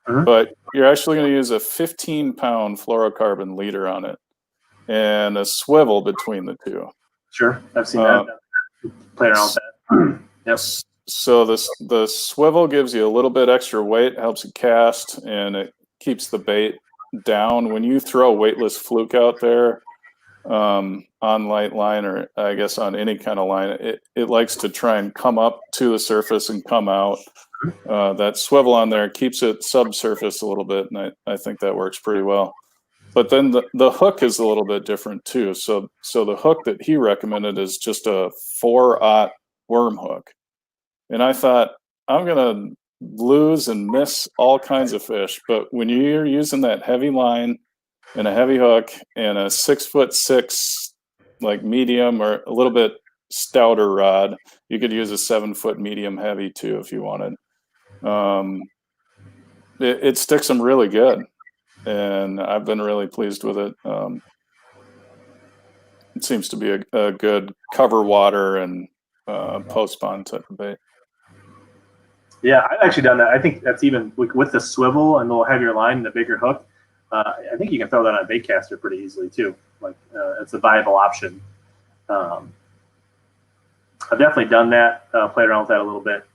but you're actually going to use a 15-pound fluorocarbon leader on it and a swivel between the two. Sure, I've seen that. Play around with that. Yep. So the swivel gives you a little bit extra weight, helps you cast, and it keeps the bait down. When you throw a weightless fluke out there on light line, or I guess on any kind of line, it likes to try and come up to the surface and come out. That swivel on there keeps it subsurface a little bit, and I think that works pretty well. But then the hook is a little bit different too. So the hook that he recommended is just a 4/0 worm hook. And I thought, I'm going to lose and miss all kinds of fish. But when you're using that heavy line and a heavy hook and a 6'6", like medium or a little bit stouter rod, you could use a 7-foot medium heavy too if you wanted. It sticks them really good. and I've been really pleased with it. It seems to be a good cover water and post spawn type of bait. Yeah, I've actually done that. I think that's even with the swivel and the heavier line and the bigger hook. I think you can throw that on a bait caster pretty easily too. Like it's a viable option. I've definitely done that. Played around with that a little bit.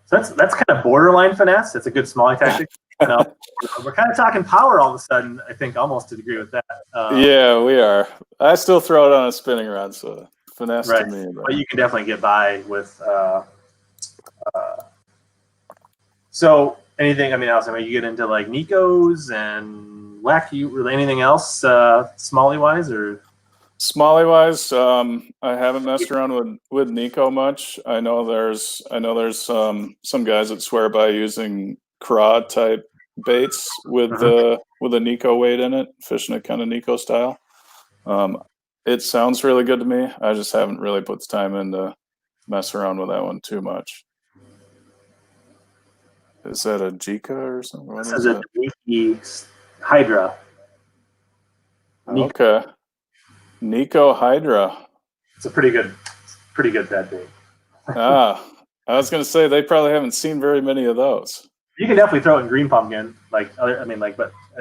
So that's kind of borderline finesse. It's a good smallie tactic. We're kind of talking power all of a sudden. I think almost to agree with that. Yeah, we are. I still throw it on a spinning rod, so finesse right. to me. But you can definitely get by with. So anything? I mean, else? I mean, you get into like Nekos and wacky. Really, anything else smallie wise or? Smallie wise, I haven't messed around with Neko much. I know there's some guys that swear by using craw type baits with a Neko weight in it, fishing it kind of Neko style. It sounds really good to me. I just haven't really put the time in to mess around with that one too much. Is that a Jika or something? What This is a Neko Hydra. Neko. Okay. Neko Hydra. It's a pretty good bed bait. I was gonna say they probably haven't seen very many of those. You can definitely throw it in green pumpkin, but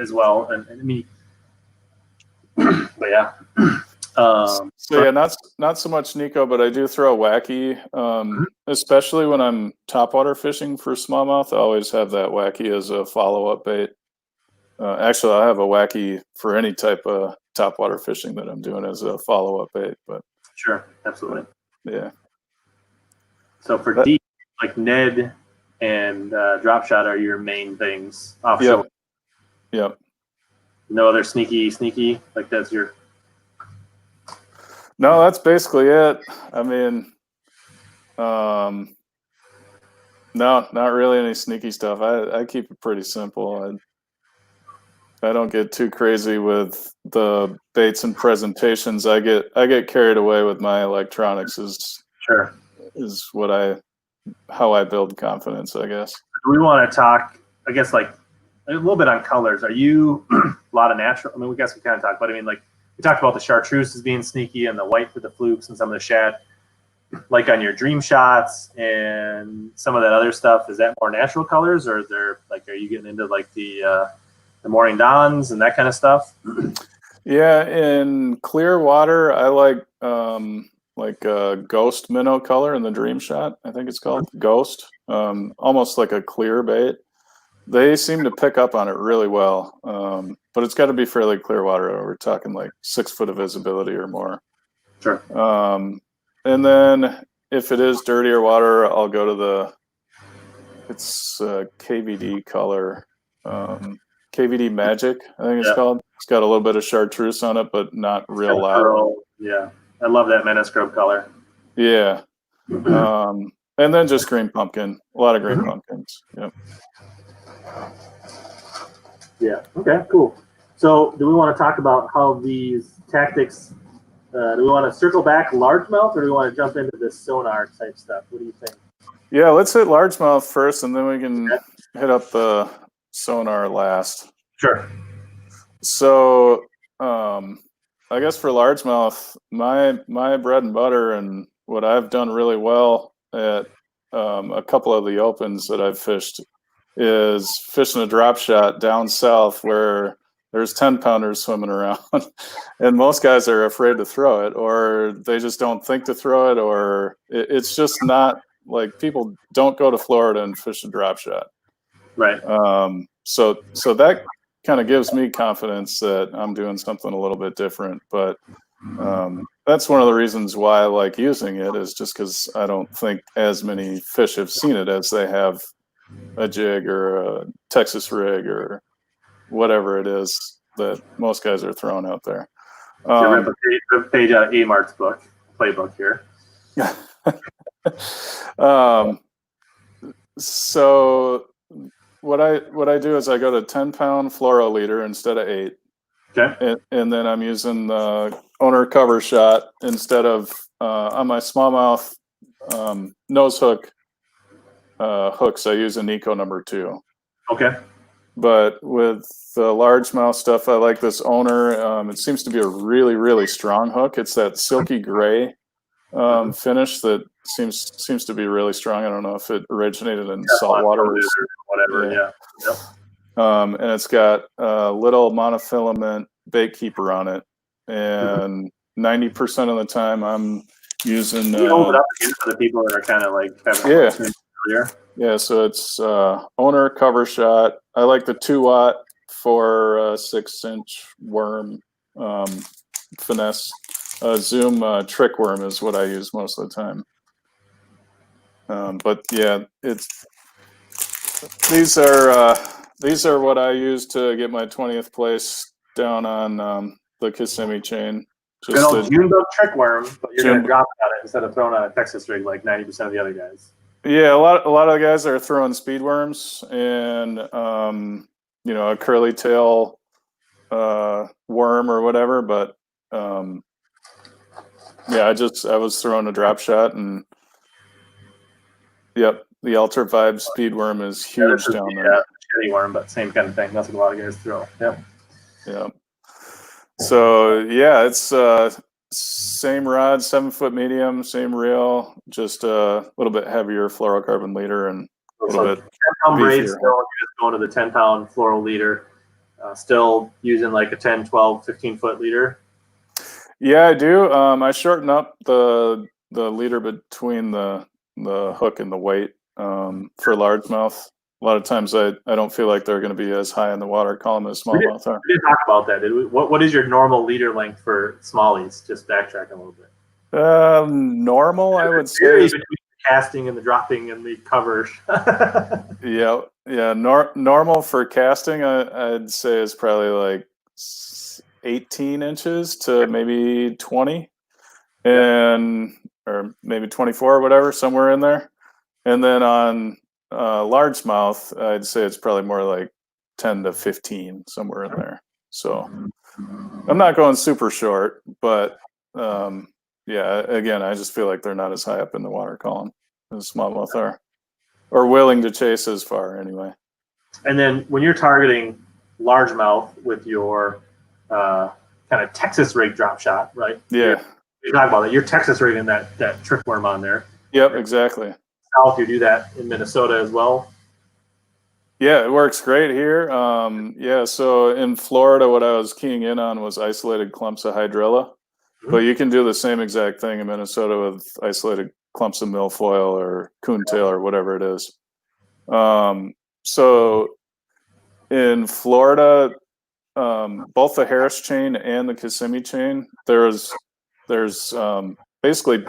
as well, and I mean, but yeah. So yeah, not so much Neko, but I do throw wacky, especially when I'm topwater fishing for smallmouth. I always have that wacky as a follow-up bait. Actually, I have a wacky for any type of topwater fishing that I'm doing as a follow-up bait. But sure, absolutely, yeah. So for deep, like Ned and drop shot are your main things offshore. Yep. No other sneaky like that's your. No, that's basically it. I mean, no, not really any sneaky stuff. I keep it pretty simple. I don't get too crazy with the baits and presentations. I get carried away with my electronics. Is how I build confidence, I guess. Do we want to talk? I guess like a little bit on colors. Are you a lot of natural? I mean, we guess we kind of talked, but I mean, like we talked about the chartreuse as being sneaky and the white for the flukes and some of the shad. Like on your dream shots and some of that other stuff, is that more natural colors, or are you getting into like the morning dawns and that kind of stuff? Yeah, in clear water, I like ghost minnow color in the dream shot. I think it's called ghost. Almost like a clear bait. They seem to pick up on it really well, but it's got to be fairly clear water. We're talking like 6 foot of visibility or more. Sure. And then if it is dirtier water, I'll go to it's KVD color, KVD Magic, I think it's called. It's got a little bit of chartreuse on it, but not real loud. Yeah, I love that Metascope color. Yeah. And then just green pumpkin, a lot of green pumpkins. Yep. Yeah. Okay. Cool. So, do we want to talk about how these tactics? Do we want to circle back largemouth, or do we want to jump into this sonar type stuff? What do you think? Yeah, let's hit largemouth first, and then we can hit up the sonar last. Sure. So, I guess for largemouth, my bread and butter and what I've done really well at a couple of the opens that I've fished is fishing a drop shot down south where there's 10-pounders swimming around, and most guys are afraid to throw it, or they just don't think to throw it, or it's just not like people don't go to Florida and fish a drop shot. Right. So that kind of gives me confidence that I'm doing something a little bit different. But that's one of the reasons why I like using it, is just because I don't think as many fish have seen it as they have a jig or a Texas rig or whatever it is that most guys are throwing out there. Rip a page out of Amart's playbook here. So what I do is I go to 10-pound fluoro leader instead of 8. Okay. And then I'm using the owner cover shot instead of on my smallmouth nose hook. hooks, I use a Neko #2. Okay. But with the largemouth stuff, I like this Owner. It seems to be a really, really strong hook. It's that silky gray finish that seems to be really strong. I don't know if it originated in saltwater or whatever. Yeah. Yep. And it's got a little monofilament bait keeper on it, and 90% of the time I'm using. Can you hold it up again for the people that are kind of like having earlier? Yeah, so it's Owner cover shot. I like the 2-watt for 6-inch worm. Finesse Zoom trick worm is what I use most of the time. But yeah, these are what I use to get my 20th place down on the Kissimmee chain. Good old June bug trick worm, but you're going to drop it on it instead of throwing on a Texas rig like 90% of the other guys. Yeah, a lot of the guys are throwing speed worms and a curly tail worm or whatever, but yeah, I was throwing a drop shot, and yep, the Ultra Vibe speed worm is huge down there. Yeah, shitty worm, but same kind of thing. That's what a lot of guys throw. Yep. Yeah. So yeah, it's same rod, 7-foot medium, same reel, just a little bit heavier fluorocarbon leader and a little bit 10-pound braid. Still, you're just going to the 10-pound fluoro leader. Still using like a 10, 12, 15-foot leader. Yeah, I do. I shorten up the leader between the hook and the weight for largemouth. A lot of times I don't feel like they're going to be as high in the water column as smallmouth are. We didn't talk about that, did we? What is your normal leader length for smallies? Just backtracking a little bit. Normal, I would say. Between the casting and the dropping and the covers. Yeah. Normal for casting, I'd say is probably like 18 inches to maybe 20, or maybe 24 or whatever, somewhere in there. And then on largemouth, I'd say it's probably more like 10 to 15, somewhere in there. So I'm not going super short, but yeah, again, I just feel like they're not as high up in the water column as smallmouth are, or willing to chase as far anyway. And then when you're targeting largemouth with your kind of Texas rig drop shot, right? Yeah. You talk about that. You're Texas rigging that trick worm on there. Yep, exactly. South, you do that in Minnesota as well? Yeah, it works great here. Yeah, so in Florida, what I was keying in on was isolated clumps of hydrilla. But you can do the same exact thing in Minnesota with isolated clumps of milfoil or coontail or whatever it is. So in Florida, both the Harris chain and the Kissimmee chain, there's basically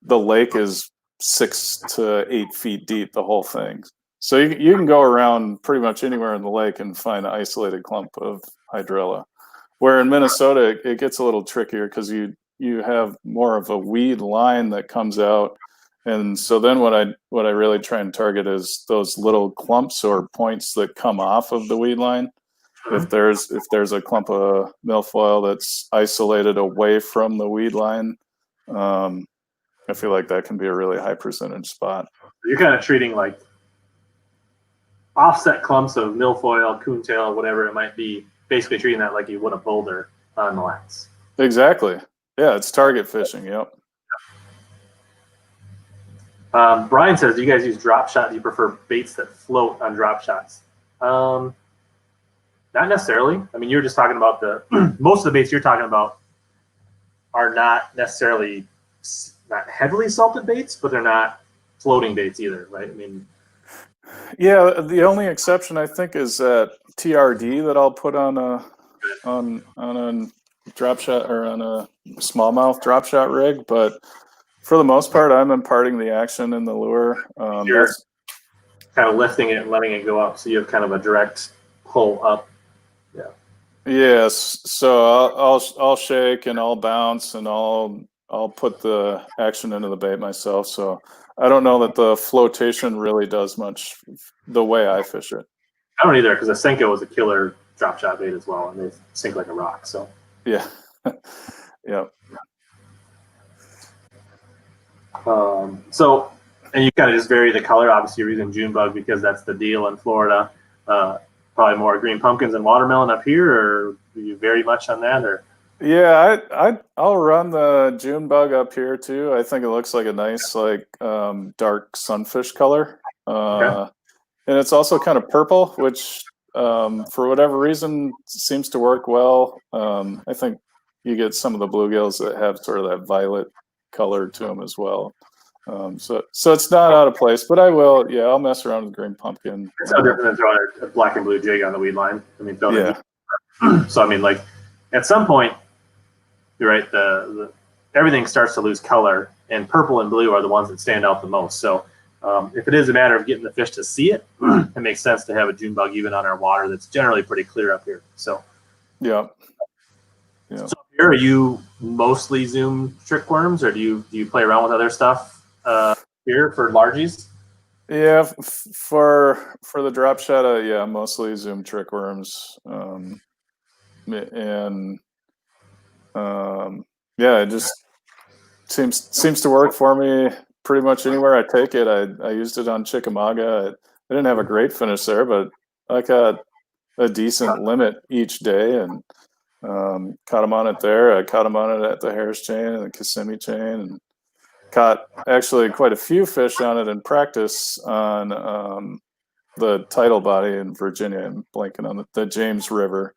the lake is 6 to 8 feet deep, the whole thing. So you can go around pretty much anywhere in the lake and find an isolated clump of hydrilla. Where in Minnesota, it gets a little trickier because you have more of a weed line that comes out. And so then what I really try and target is those little clumps or points that come off of the weed line. If there's a clump of milfoil that's isolated away from the weed line, I feel like that can be a really high percentage spot. You're kind of treating like offset clumps of milfoil, coontail, whatever it might be, basically treating that like you would a boulder on the lines. Exactly. Yeah, it's target fishing. Yep. Brian says, do you guys use drop shot? Do you prefer baits that float on drop shots? Not necessarily. I mean, you were just talking about most of the baits you're talking about are not necessarily not heavily salted baits, but they're not floating baits either, right? I mean, yeah, the only exception I think is that TRD that I'll put on a drop shot or on a smallmouth drop shot rig, but for the most part, I'm imparting the action in the lure. You're kind of lifting it and letting it go up, so you have kind of a direct pull up. Yeah. Yes. So I'll shake and I'll bounce and I'll put the action into the bait myself. So I don't know that the flotation really does much the way I fish it. I don't either, because a Senko is a killer drop shot bait as well, and they sink like a rock. So yeah, yeah. So And you kind of just vary the color. Obviously, you're using June bug because that's the deal in Florida. Probably more green pumpkins and watermelon up here, or do you vary much on that? Or Yeah, I'll run the June bug up here too. I think it looks like a nice like dark sunfish color. okay. And it's also kind of purple, which for whatever reason seems to work well. I think you get some of the bluegills that have sort of that violet color to them as well. So it's not out of place, but I'll mess around with green pumpkin. It's no different than throwing a black and blue jig on the weed line. I mean, Yeah. So I mean, like at some point, you're right. The everything starts to lose color, and purple and blue are the ones that stand out the most. So if it is a matter of getting the fish to see it, it makes sense to have a June bug even on our water that's generally pretty clear up here. So Yeah. So here, are you mostly zoom trick worms, or do you play around with other stuff here for largies? Yeah, for the drop shot, yeah, mostly zoom trick worms, and yeah, it just seems to work for me pretty much anywhere I take it. I used it on Chickamauga. I didn't have a great finish there, but I got a decent limit each day, and caught them on it there. I caught them on it at the Harris chain and the Kissimmee chain, and caught actually quite a few fish on it in practice on the tidal body in Virginia. I'm blanking on the James River.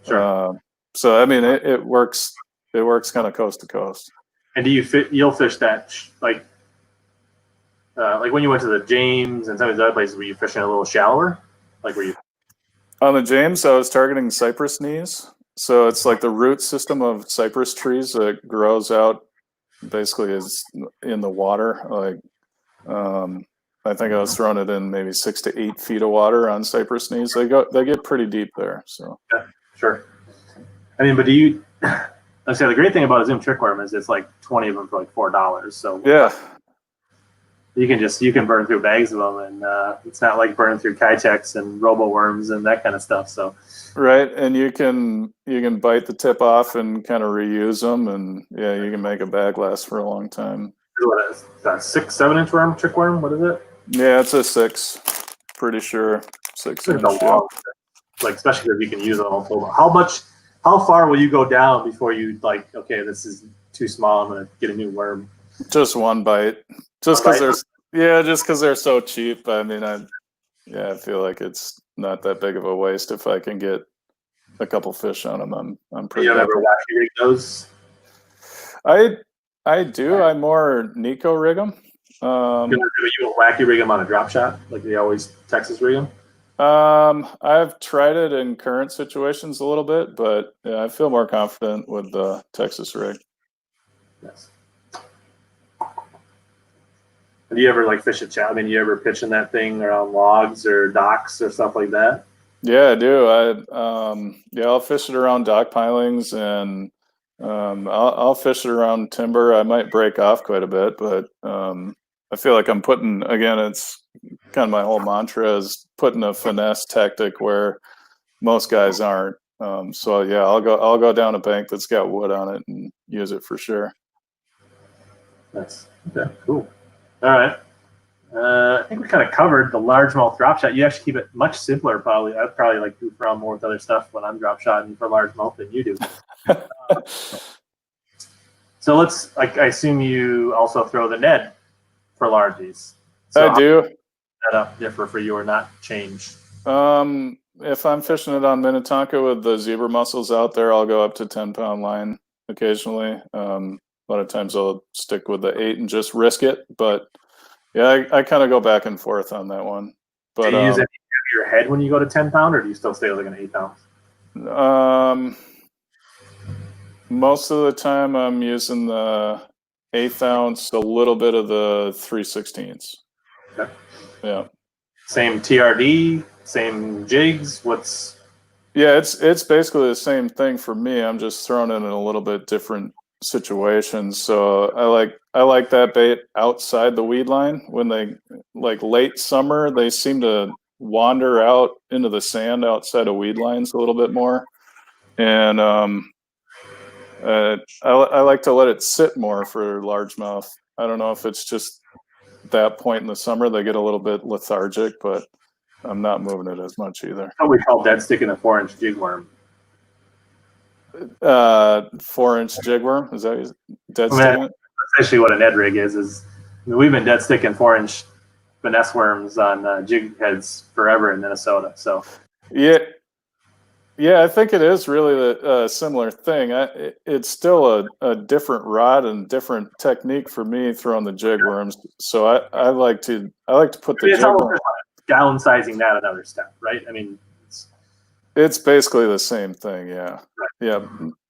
Sure. So I mean, it works. It works kind of coast to coast. And do you'll fish that like when you went to the James and some of these other places, were you fishing a little shallower? Like were you On the James, I was targeting cypress knees. So it's like the root system of cypress trees that grows out basically is in the water. Like I think I was throwing it in maybe 6 to 8 feet of water on cypress knees. They get pretty deep there. So yeah, sure. I mean, but do you? Let's say the great thing about a Zoom trick worm is it's like 20 of them for like $4. So yeah, you can burn through bags of them, and it's not like burning through Kitex and robo worms and that kind of stuff. So right. And you can bite the tip off and kind of reuse them, and yeah, you can make a bag last for a long time. what is that, 6-7 inch worm trick worm? What is it? Yeah, it's a 6. Pretty sure 6 It's inch. a long, like especially if you can use it all. How far will you go down before you like? Okay, this is too small. I'm gonna get a new worm. Just one bite. Just because they're so cheap. I mean, I feel like it's not that big of a waste if I can get a couple fish on them. I'm pretty. You don't ever wacky rig those? I do. I more Neko rig them. You wacky rig them on a drop shot like they always Texas rig them? I've tried it in current situations a little bit, but yeah, I feel more confident with the Texas rig. Yes. Do you ever like fish a chat? I mean, you ever pitching that thing around logs or docks or stuff like that? Yeah, I do. I'll fish it around dock pilings, and I'll fish it around timber. I might break off quite a bit, but I feel like I'm putting, again, it's kind of my whole mantra is putting a finesse tactic where most guys aren't. So yeah, I'll go down a bank that's got wood on it and use it for sure. That's okay, cool. All right. I think we kind of covered the largemouth drop shot. You actually keep it much simpler, probably. I'd probably like goof around more with other stuff when I'm drop shotting for largemouth than you do. So I assume you also throw the Ned for largies. So I do. That up differ for you or not change? If I'm fishing it on Minnetonka with the zebra mussels out there, I'll go up to 10-pound line occasionally. A lot of times I'll stick with the 8 and just risk it, but yeah, I kind of go back and forth on that one. But do you use any of your head when you go to 10-pound, or do you still stay like an 8-pound? Most of the time I'm using the 1/8 ounce, a little bit of the 3/16. Okay. Yeah. Same TRD, same jigs. Yeah, it's basically the same thing for me. I'm just throwing it in a little bit different situations. So I like that bait outside the weed line. When they like late summer, they seem to wander out into the sand outside of weed lines a little bit more. And I like to let it sit more for largemouth. I don't know if it's just that point in the summer, they get a little bit lethargic, but I'm not moving it as much either. What we call dead stick in a 4-inch jig worm. 4-inch jig worm, is that dead sticking it? That's actually what a Ned rig is. I mean, we've been dead sticking 4-inch finesse worms on jig heads forever in Minnesota. So yeah, I think it is really a similar thing. It's still a different rod and different technique for me throwing the jig worms. So I like to put the jig worm. Downsizing that another step, right? I mean, it's basically the same thing. Yeah, right.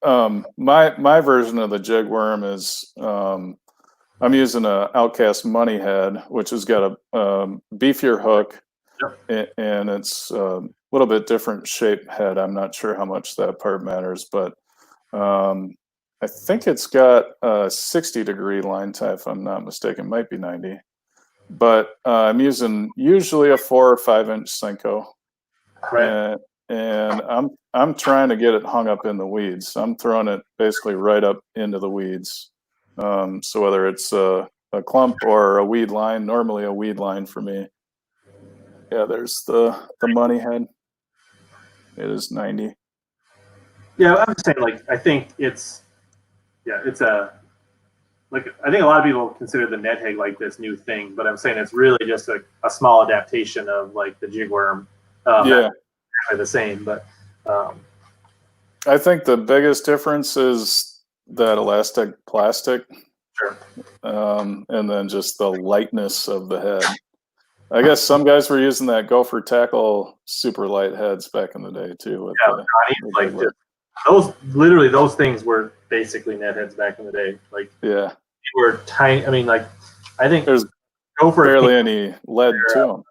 yeah. My version of the jig worm is I'm using a Outcast Money Head, which has got a beefier hook, and it's a little bit different shape head. I'm not sure how much that part matters, but I think it's got a 60-degree line tie, if I'm not mistaken. Might be 90. But I'm using usually a 4 or 5-inch Senko, right. and I'm trying to get it hung up in the weeds. I'm throwing it basically right up into the weeds. So whether it's a clump or a weed line, normally a weed line for me. Yeah, there's the money head. It is 90. Yeah, I'm just saying, like, I think it's like, I think a lot of people consider the Ned Rig like this new thing, but I'm saying it's really just a small adaptation of like the jig worm. Yeah, not exactly the same, but I think the biggest difference is that elastic plastic. Sure. And then just the lightness of the head. I guess some guys were using that Gopher Tackle super light heads back in the day too. Like those things were basically Ned heads back in the day. Like, yeah, they were tiny. I mean, like, I think there's Gopher barely any lead to them.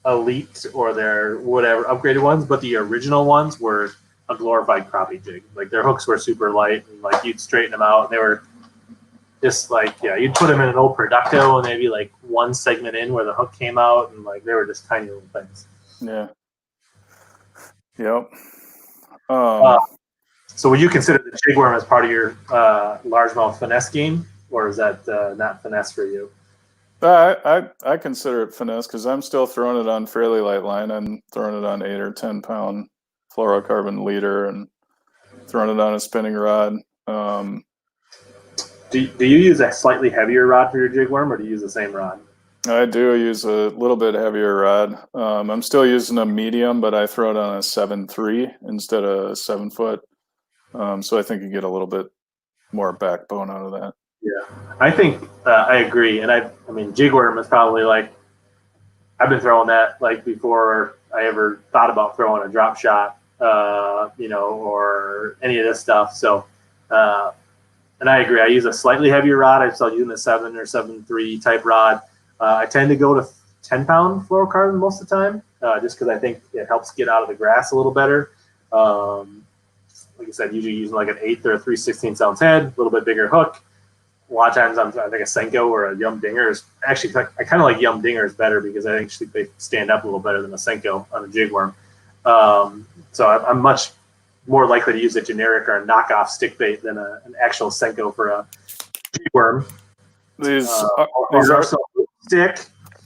Elite or their whatever upgraded ones, but the original ones were a glorified crappie jig. Like, their hooks were super light, and like you'd straighten them out, and they were just like, yeah, you'd put them in an old Producto, and maybe like one segment in where the hook came out, and like they were just tiny little things. Yeah. Yep. So would you consider the jig worm as part of your largemouth finesse game, or is that not finesse for you? I consider it finesse because I'm still throwing it on fairly light line. I'm throwing it on 8 or 10 pound fluorocarbon leader and throwing it on a spinning rod. Do you use a slightly heavier rod for your jig worm, or do you use the same rod? I do use a little bit heavier rod. I'm still using a medium, but I throw it on a 7.3 instead of a 7 foot. So I think you get a little bit more backbone out of that. Yeah, I think I agree. And I mean, jig worm is probably like, I've been throwing that like before I ever thought about throwing a drop shot, or any of this stuff. So, and I agree. I use a slightly heavier rod. I'm still using the 7 or 7.3 type rod. I tend to go to 10 pound fluorocarbon most of the time, just because I think it helps get out of the grass a little better. Like I said, usually using like an 1/8 or a 3/16 ounce head, a little bit bigger hook. A lot of times I think a Senko or a Yum Dinger is actually, I kind of like Yum Dingers better because I think they stand up a little better than a Senko on a jig worm. So I'm much more likely to use a generic or a knockoff stick bait than an actual Senko for a jig worm. These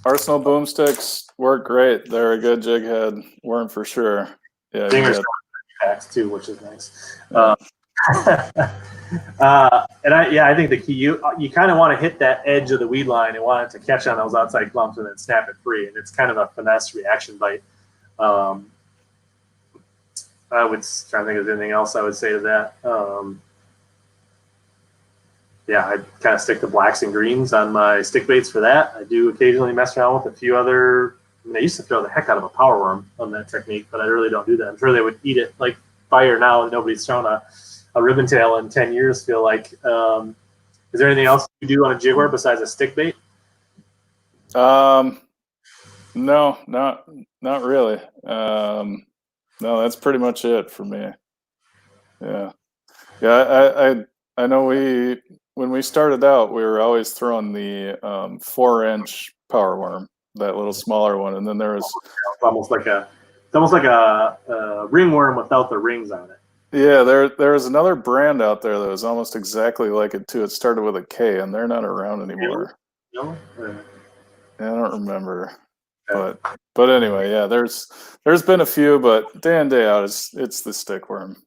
Arsenal boomsticks work great. They're a good jig head worm for sure. Yeah, Dingers packs too, which is nice. Yeah. And I think the key, you kind of want to hit that edge of the weed line and want it to catch on those outside clumps and then snap it free. And it's kind of a finesse reaction bite. I would try to think of anything else I would say to that. I kind of stick to blacks and greens on my stick baits for that. I do occasionally mess around with a few other. I mean, I used to throw the heck out of a power worm on that technique, but I really don't do that. I'm sure they would eat it like fire now. Nobody's thrown a ribbon tail in 10 years, feel like. Is there anything else you do on a jig worm besides a stick bait? No, not really. No, that's pretty much it for me. Yeah. I know when we started out, we were always throwing the 4-inch power worm, that little smaller one, and then there was almost like a ringworm without the rings on it. Yeah, there was another brand out there that was almost exactly like it too. It started with a K, and they're not around anymore. No? I don't remember, but anyway, yeah. There's been a few, but day in day out, it's the stickworm.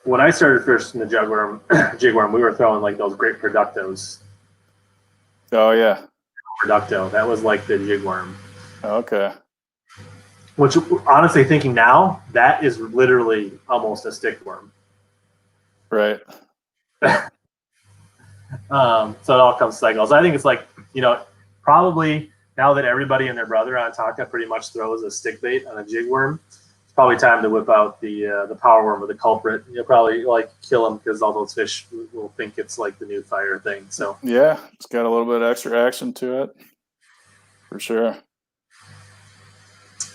When I started fishing the jigworm, we were throwing like those great productos. Oh yeah, Producto. That was like the jigworm. Okay. Which, honestly, thinking now, that is literally almost a stickworm. Right. So it all comes cycles. I think it's like, probably now that everybody and their brother on Taka pretty much throws a stick bait on a jigworm, it's probably time to whip out the power worm or the culprit. You'll probably like kill them because all those fish will think it's like the new fire thing. So yeah, it's got a little bit of extra action to it, for sure.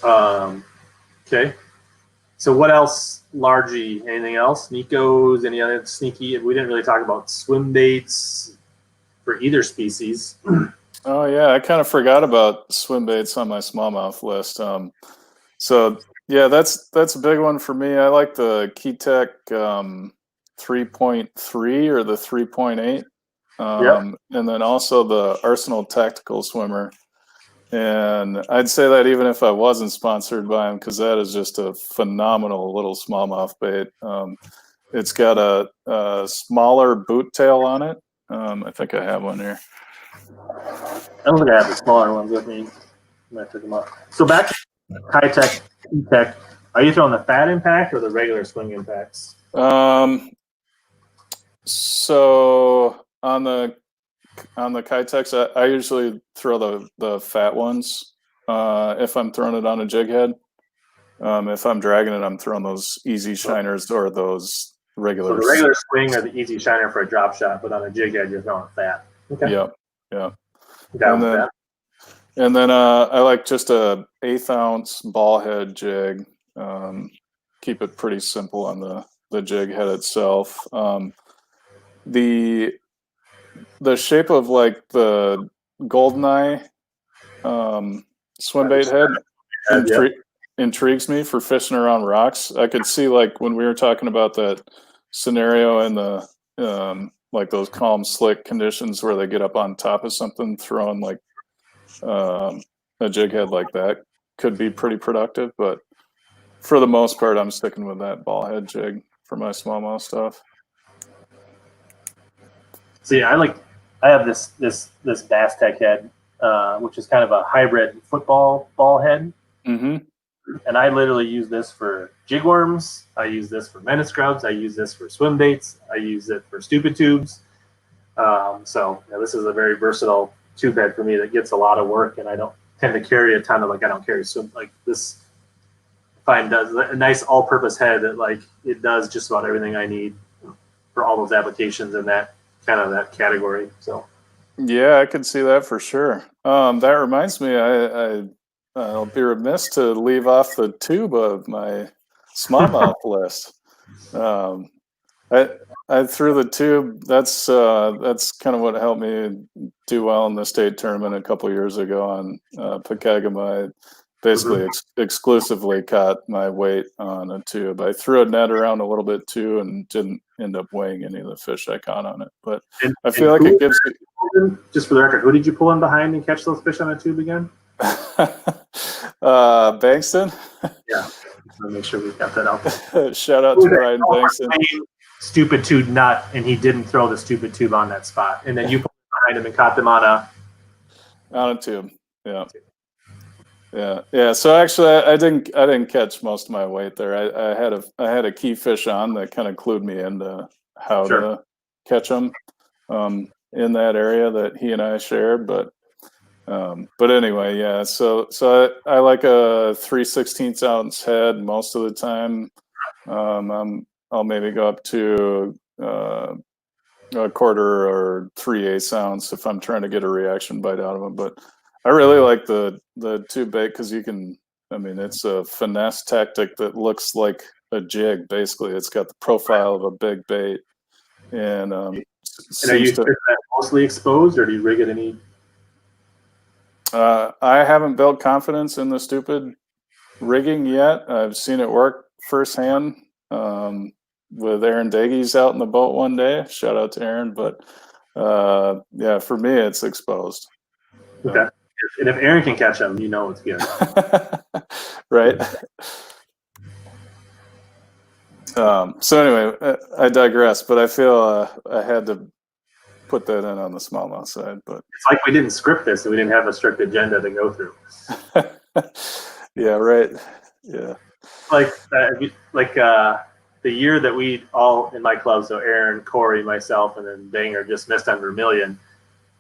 Okay. So what else? Largie? Anything else? Neko's? Any other sneaky? We didn't really talk about swim baits for either species. Oh yeah, I kind of forgot about swim baits on my smallmouth list. So yeah, that's a big one for me. I like the Keitech 3.3 or the 3.8, and then also the Arsenal Tactical Swimmer. And I'd say that even if I wasn't sponsored by them, because that is just a phenomenal little smallmouth bait. It's got a smaller boot tail on it. I think I have one here. I don't think I have the smaller ones with me. I took them up. So back to high-tech, tech. Are you throwing the fat impact or the regular swing impacts? So on the Kitex, I usually throw the fat ones if I'm throwing it on a jig head. If I'm dragging it, I'm throwing those easy shiners or those regular. So the regular swing or the easy shiner for a drop shot, but on a jig head, you're throwing fat. Okay. Yep. And then I like just a 1/8 ounce ball head jig. Keep it pretty simple on the jig head itself. The shape of like the Goldeneye swim bait head intrigues me for fishing around rocks. I could see like when we were talking about that scenario in the like those calm, slick conditions where they get up on top of something, throwing like a jig head like that could be pretty productive. But for the most part, I'm sticking with that ball head jig for my smallmouth stuff. See, I have this Bass Tech head, which is kind of a hybrid football ball head. Mm-hmm. And I literally use this for jigworms. I use this for menace grubs. I use this for swim baits. I use it for stupid tubes. So this is a very versatile tube head for me that gets a lot of work, and I don't tend to carry a ton of I don't carry swim like this. Find does a nice all-purpose head that it does just about everything I need for all those applications in that kind of that category. So yeah, I could see that for sure. That reminds me, I'll be remiss to leave off the tube of my smallmouth list. I threw the tube. That's kind of what helped me do well in the state tournament a couple years ago on Pekagama. I basically exclusively caught my weight on a tube. I threw a net around a little bit too and didn't end up weighing any of the fish I caught on it. But I feel like it gives you... Just for the record, who did you pull in behind and catch those fish on a tube again? Bankston. Yeah, so make sure we've got that out there. Shout out to Brian Bankston. Stupid tube nut, and he didn't throw the stupid tube on that spot, and then you pulled behind him and caught them on a tube. Yeah. So actually, I didn't catch most of my weight there. I had a key fish on that kind of clued me into how to catch them in that area that he and I shared. But anyway, yeah. So I like a 3/16 ounce head most of the time. I'll maybe go up to a 1/4 or 3/8 ounce if I'm trying to get a reaction bite out of them. But I really like the tube bait because you can. I mean, it's a finesse tactic that looks like a jig. Basically, it's got the profile of a big bait. And are you mostly exposed, or do you rig it any? I haven't built confidence in the stupid rigging yet. I've seen it work firsthand with Aaron Dagies out in the boat one day. Shout out to Aaron. But yeah, for me, it's exposed. Okay. And if Aaron can catch them, you know it's good. Right. So anyway, I digress, but I feel I had to put that in on the smallmouth side. But it's like we didn't script this and we didn't have a strict agenda to go through. Yeah, right. Yeah. Like the year that we all in my club, so Aaron, Corey, myself, and then Banger just missed on Vermilion.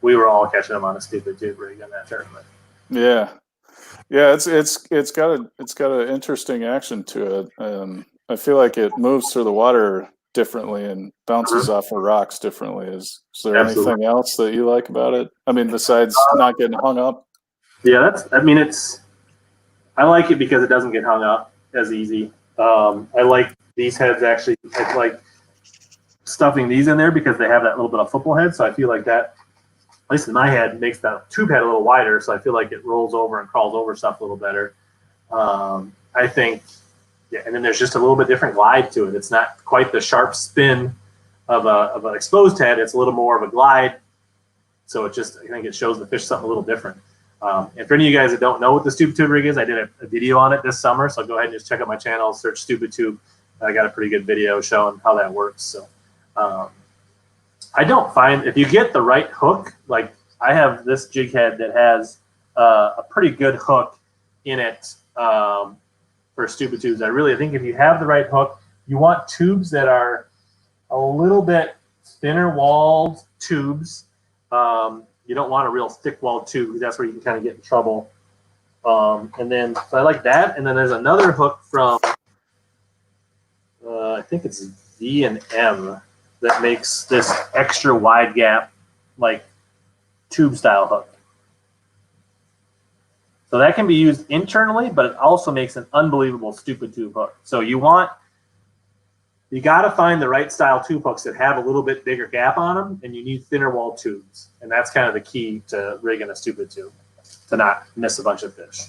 We were all catching them on a stupid tube rig in that tournament. Yeah, yeah. It's got an interesting action to it. I feel like it moves through the water differently and bounces off of rocks differently. Is there anything else that you like about it? I mean, besides not getting hung up? Yeah, I like it because it doesn't get hung up as easy. I like these heads actually. I like stuffing these in there because they have that little bit of football head. So I feel like that, at least in my head, makes that tube head a little wider. So I feel like it rolls over and crawls over stuff a little better. I think, yeah, and then there's just a little bit different glide to it. It's not quite the sharp spin of an exposed head. It's a little more of a glide. So I think it shows the fish something a little different. And for any of you guys that don't know what the stupid tube rig is, I did a video on it this summer. So go ahead and just check out my channel, search stupid tube. I got a pretty good video showing how that works. So I don't find, if you get the right hook, like I have this jig head that has a pretty good hook in it for stupid tubes. I think if you have the right hook, you want tubes that are a little bit thinner walled tubes. You don't want a real thick walled tube because that's where you can kind of get in trouble. And then so I like that. And then there's another hook from I think it's V&M that makes this extra wide gap like tube style hook. So that can be used internally, but it also makes an unbelievable stupid tube hook. So you got to find the right style tube hooks that have a little bit bigger gap on them, and you need thinner walled tubes. And that's kind of the key to rigging a stupid tube, to not miss a bunch of fish.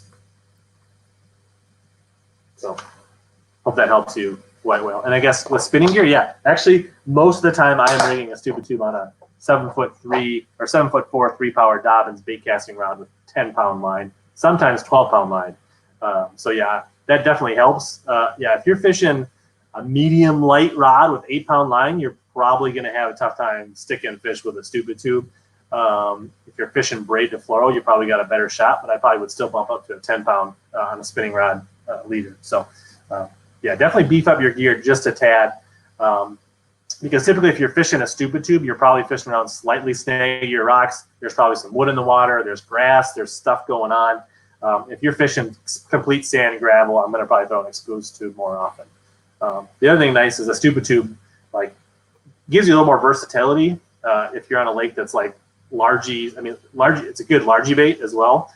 So hope that helps you white whale. And I guess with spinning gear, yeah, actually most of the time I am rigging a stupid tube on a 7'3" or 7'4" 3-power Dobbins bait casting rod with 10-pound line, sometimes 12-pound line. So yeah, that definitely helps. Yeah, if you're fishing a medium light rod with 8-pound line, you're probably going to have a tough time sticking fish with a stupid tube. If you're fishing braid to fluoro, you probably got a better shot, but I probably would still bump up to a 10-pound on a spinning rod leader. So yeah, definitely beef up your gear just a tad. Because typically if you're fishing a stupid tube, you're probably fishing around slightly snaggier rocks. There's probably some wood in the water. There's grass. There's stuff going on. If you're fishing complete sand and gravel, I'm going to probably throw an exposed tube more often. The other thing nice is a stupid tube like gives you a little more versatility. If you're on a lake that's like Largies, I mean, Largie, it's a good Largie bait as well.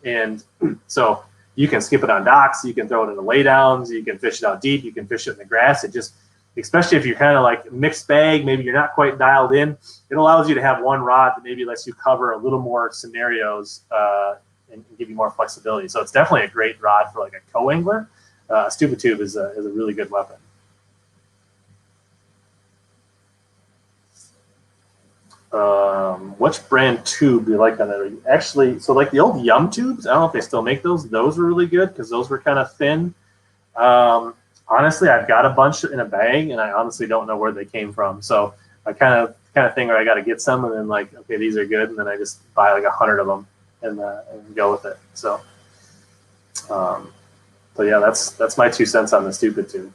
And so you can skip it on docks, you can throw it in the laydowns, you can fish it out deep, you can fish it in the grass. It just, especially if you're kind of like mixed bag, maybe you're not quite dialed in, it allows you to have one rod that maybe lets you cover a little more scenarios and give you more flexibility. So it's definitely a great rod for like a co-angler. Stupid tube is a really good weapon. Which brand tube do you like on that? Actually, so like the old Yum tubes, I don't know if they still make those. Those were really good because those were kind of thin. Honestly, I've got a bunch in a bag, and I honestly don't know where they came from. So I kind of thing where I got to get some, and then like, okay, these are good, and then I just buy like 100 of them and go with it. So, so yeah, that's my 2 cents on the stupid tube.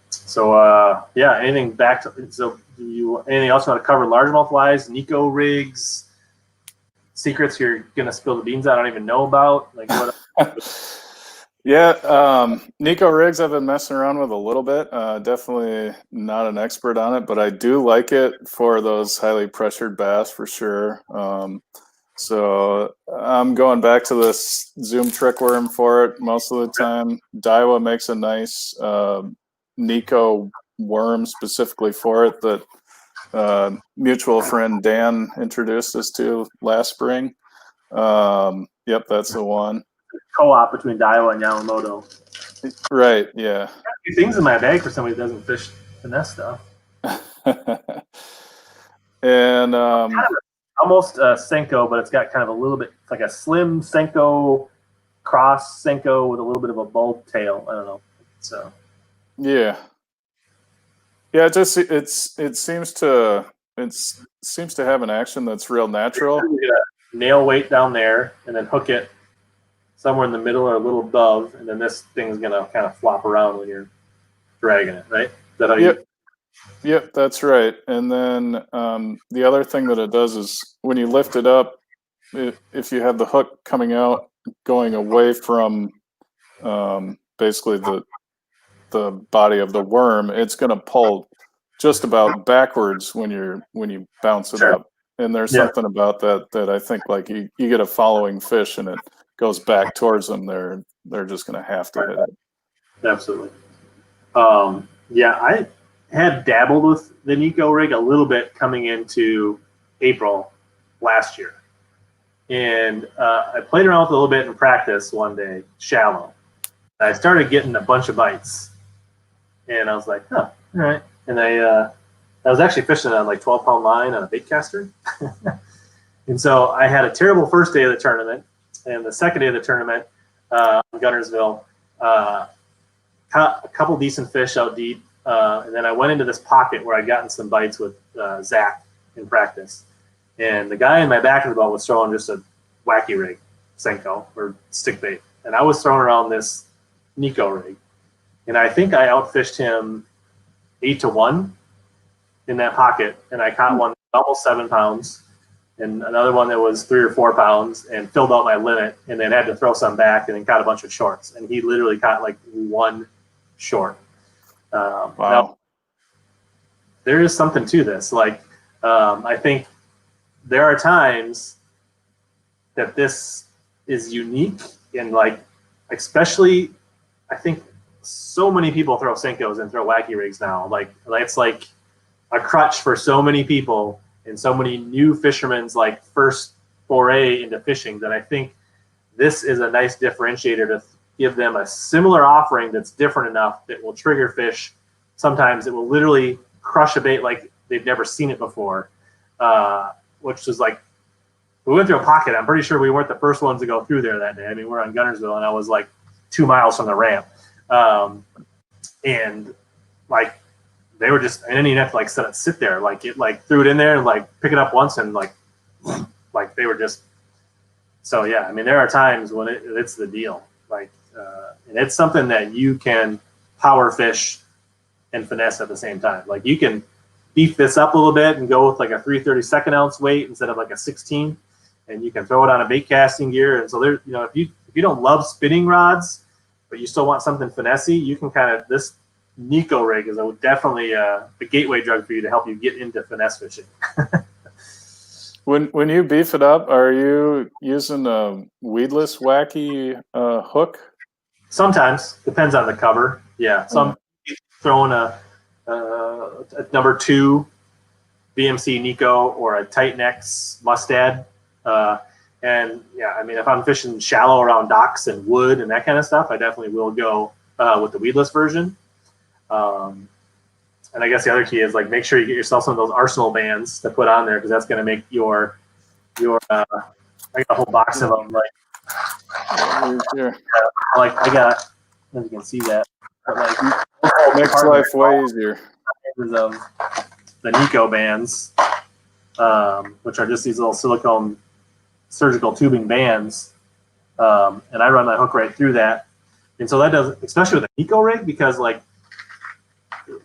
So yeah, anything back to, so do you, anything else you want to cover largemouth wise? Neko rigs, secrets you're gonna spill the beans I don't even know about, like what? Yeah, Neko rigs I've been messing around with a little bit. Definitely not an expert on it, but I do like it for those highly pressured bass for sure. So I'm going back to this Zoom trick worm for it most of the time. Daiwa makes a nice Neko worm specifically for it that mutual friend Dan introduced us to last spring. Yep, that's the one. Co-op between Daiwa and Yamamoto. Right, yeah. I've got a few things in my bag for somebody that doesn't fish finesse stuff. And almost a Senko, but it's got kind of a little bit like a slim Senko cross Senko with a little bit of a bulb tail. I don't know. So yeah, it seems to have an action that's real natural. Nail weight down there, and then hook it somewhere in the middle or a little above, and then this thing's gonna kind of flop around when you're dragging it, right? Is that how Yep, that's right. And then the other thing that it does is when you lift it up, if you have the hook coming out, going away from basically the body of the worm, it's going to pull just about backwards when you bounce it up. And there's something about that I think like you get a following fish and it goes back towards them. They're just going to have to hit it. Absolutely. Yeah, I had dabbled with the Neko rig a little bit coming into April last year. And I played around with it a little bit in practice one day, shallow. I started getting a bunch of bites. And I was like, huh, all right. And I was actually fishing on like 12-pound line on a bait caster. And so I had a terrible first day of the tournament. And the second day of the tournament in Gunnersville, caught a couple decent fish out deep. And then I went into this pocket where I'd gotten some bites with Zach in practice. And the guy in my back of the boat was throwing just a wacky rig, Senko, or stick bait. And I was throwing around this Neko rig. And I think I outfished him 8-1 in that pocket. And I caught one almost 7 pounds and another one that was 3 or 4 pounds and filled out my limit and then had to throw some back and then caught a bunch of shorts. And he literally caught like 1 short. Wow. Now, there is something to this. Like, I think there are times that this is unique and like, especially, I think so many people throw Senkos and throw wacky rigs now. Like it's like a crutch for so many people and so many new fishermen's like first foray into fishing that I think this is a nice differentiator to give them a similar offering that's different enough that will trigger fish. Sometimes it will literally crush a bait like they've never seen it before, which is like, we went through a pocket. I'm pretty sure we weren't the first ones to go through there that day. I mean, we're on Gunnersville and I was like 2 miles from the ramp. And like, they were just, and then you have to like sit there, like it like threw it in there and like pick it up once and like they were just, so yeah, I mean, there are times when it's the deal. Like, and it's something that you can power fish and finesse at the same time. Like you can beef this up a little bit and go with like a 3/32 ounce weight instead of like a 16, and you can throw it on a bait casting gear. And so there, you know, if you don't love spinning rods, but you still want something finessey, you can kind of, this Neko rig is definitely a gateway drug for you to help you get into finesse fishing. When you beef it up, are you using a weedless wacky hook? Sometimes, depends on the cover. Yeah, some throwing a number 2 BMC Neko or a Titan X Mustad. And yeah, I mean, if I'm fishing shallow around docks and wood and that kind of stuff, I definitely will go with the weedless version. And I guess the other key is like make sure you get yourself some of those Arsenal bands to put on there because that's going to make your I got a whole box of them. Like I got, I don't know if you can see that, but like makes life way easier. Of the Neko bands, which are just these little silicone surgical tubing bands, and I run my hook right through that, and so that does, especially with a Neko rig, because like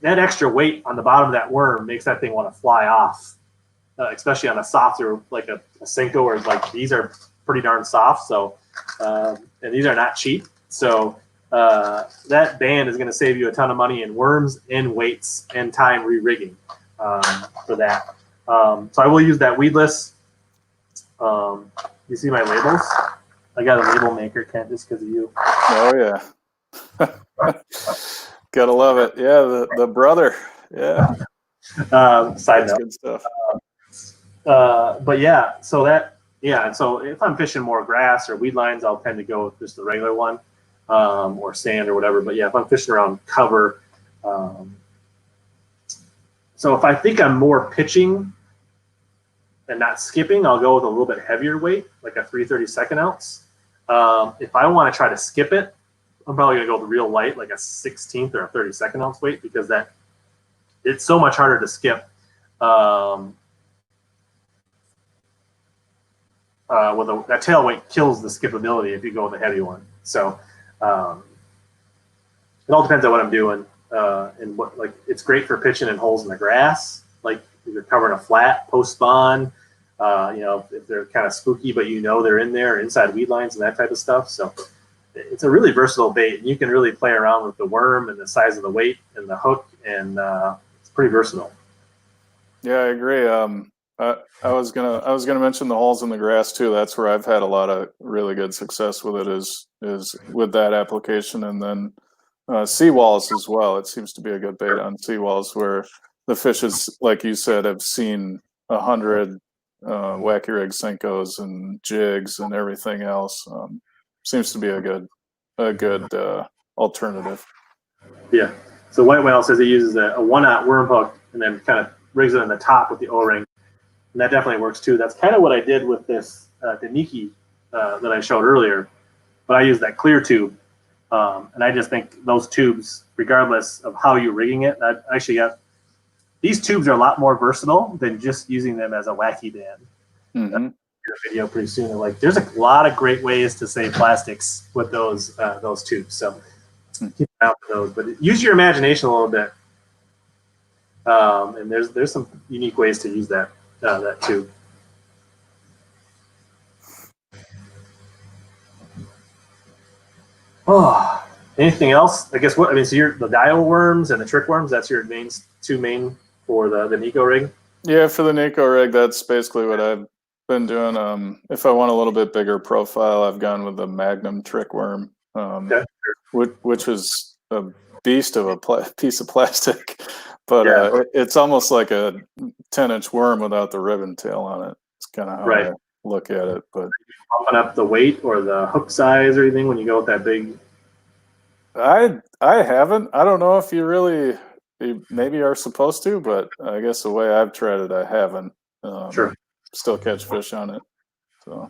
that extra weight on the bottom of that worm makes that thing want to fly off, especially on a softer like a Senko, where it's like these are pretty darn soft. So and these are not cheap, so that band is going to save you a ton of money in worms and weights and time re-rigging for that. So I will use that weedless. You see my labels? I got a label maker, Kent, just because of you. Oh yeah. Gotta love it. Yeah, the brother. Yeah. Side note. Good stuff. But yeah, so that, yeah, and so if I'm fishing more grass or weed lines, I'll tend to go with just the regular one, or sand or whatever. But yeah, if I'm fishing around cover, So if I think I'm more pitching and not skipping, I'll go with a little bit heavier weight, like a 3/32 ounce. If I want to try to skip it, I'm probably going to go with real light, like a 16th or a 32nd ounce weight, because it's so much harder to skip. That tail weight kills the skippability if you go with a heavy one. So it all depends on what I'm doing. And what, like, it's great for pitching in holes in the grass, like if you're covering a flat post spawn. If they're kind of spooky, but they're in there, inside weed lines and that type of stuff. So it's a really versatile bait, and you can really play around with the worm and the size of the weight and the hook, and it's pretty versatile. Yeah, I agree. I was gonna mention the holes in the grass too. That's where I've had a lot of really good success with it. Is with that application, and then seawalls as well. It seems to be a good bait on seawalls where the fishes, like you said, have seen 100 wacky rig Senkos and jigs and everything else. Seems to be a good alternative. Yeah. So White Whale says he uses a 1/0 worm hook and then kind of rigs it on the top with the O-ring, and that definitely works too. That's kind of what I did with this Deniki that I showed earlier, but I used that clear tube, and I just think those tubes, regardless of how you're rigging it, I actually got these tubes are a lot more versatile than just using them as a wacky band. Mm-hmm. A video pretty soon. Like, there's a lot of great ways to save plastics with those tubes. So keep an eye out for those, but use your imagination a little bit. And there's some unique ways to use that tube. Oh, anything else? I guess so the dial worms and the trick worms, that's your two main for the Neko rig? Yeah, for the Neko rig, that's basically what I've been doing. If I want a little bit bigger profile, I've gone with the Magnum trick worm, Okay. which is a beast of a piece of plastic, but Yeah. it's almost like a 10-inch worm without the ribbon tail on it. It's kind of how I look at it. But bumping up the weight or the hook size or anything when you go with that big? I haven't. I don't know if you maybe are supposed to, but I guess the way I've tried it, I haven't. Sure. Still catch fish on it. So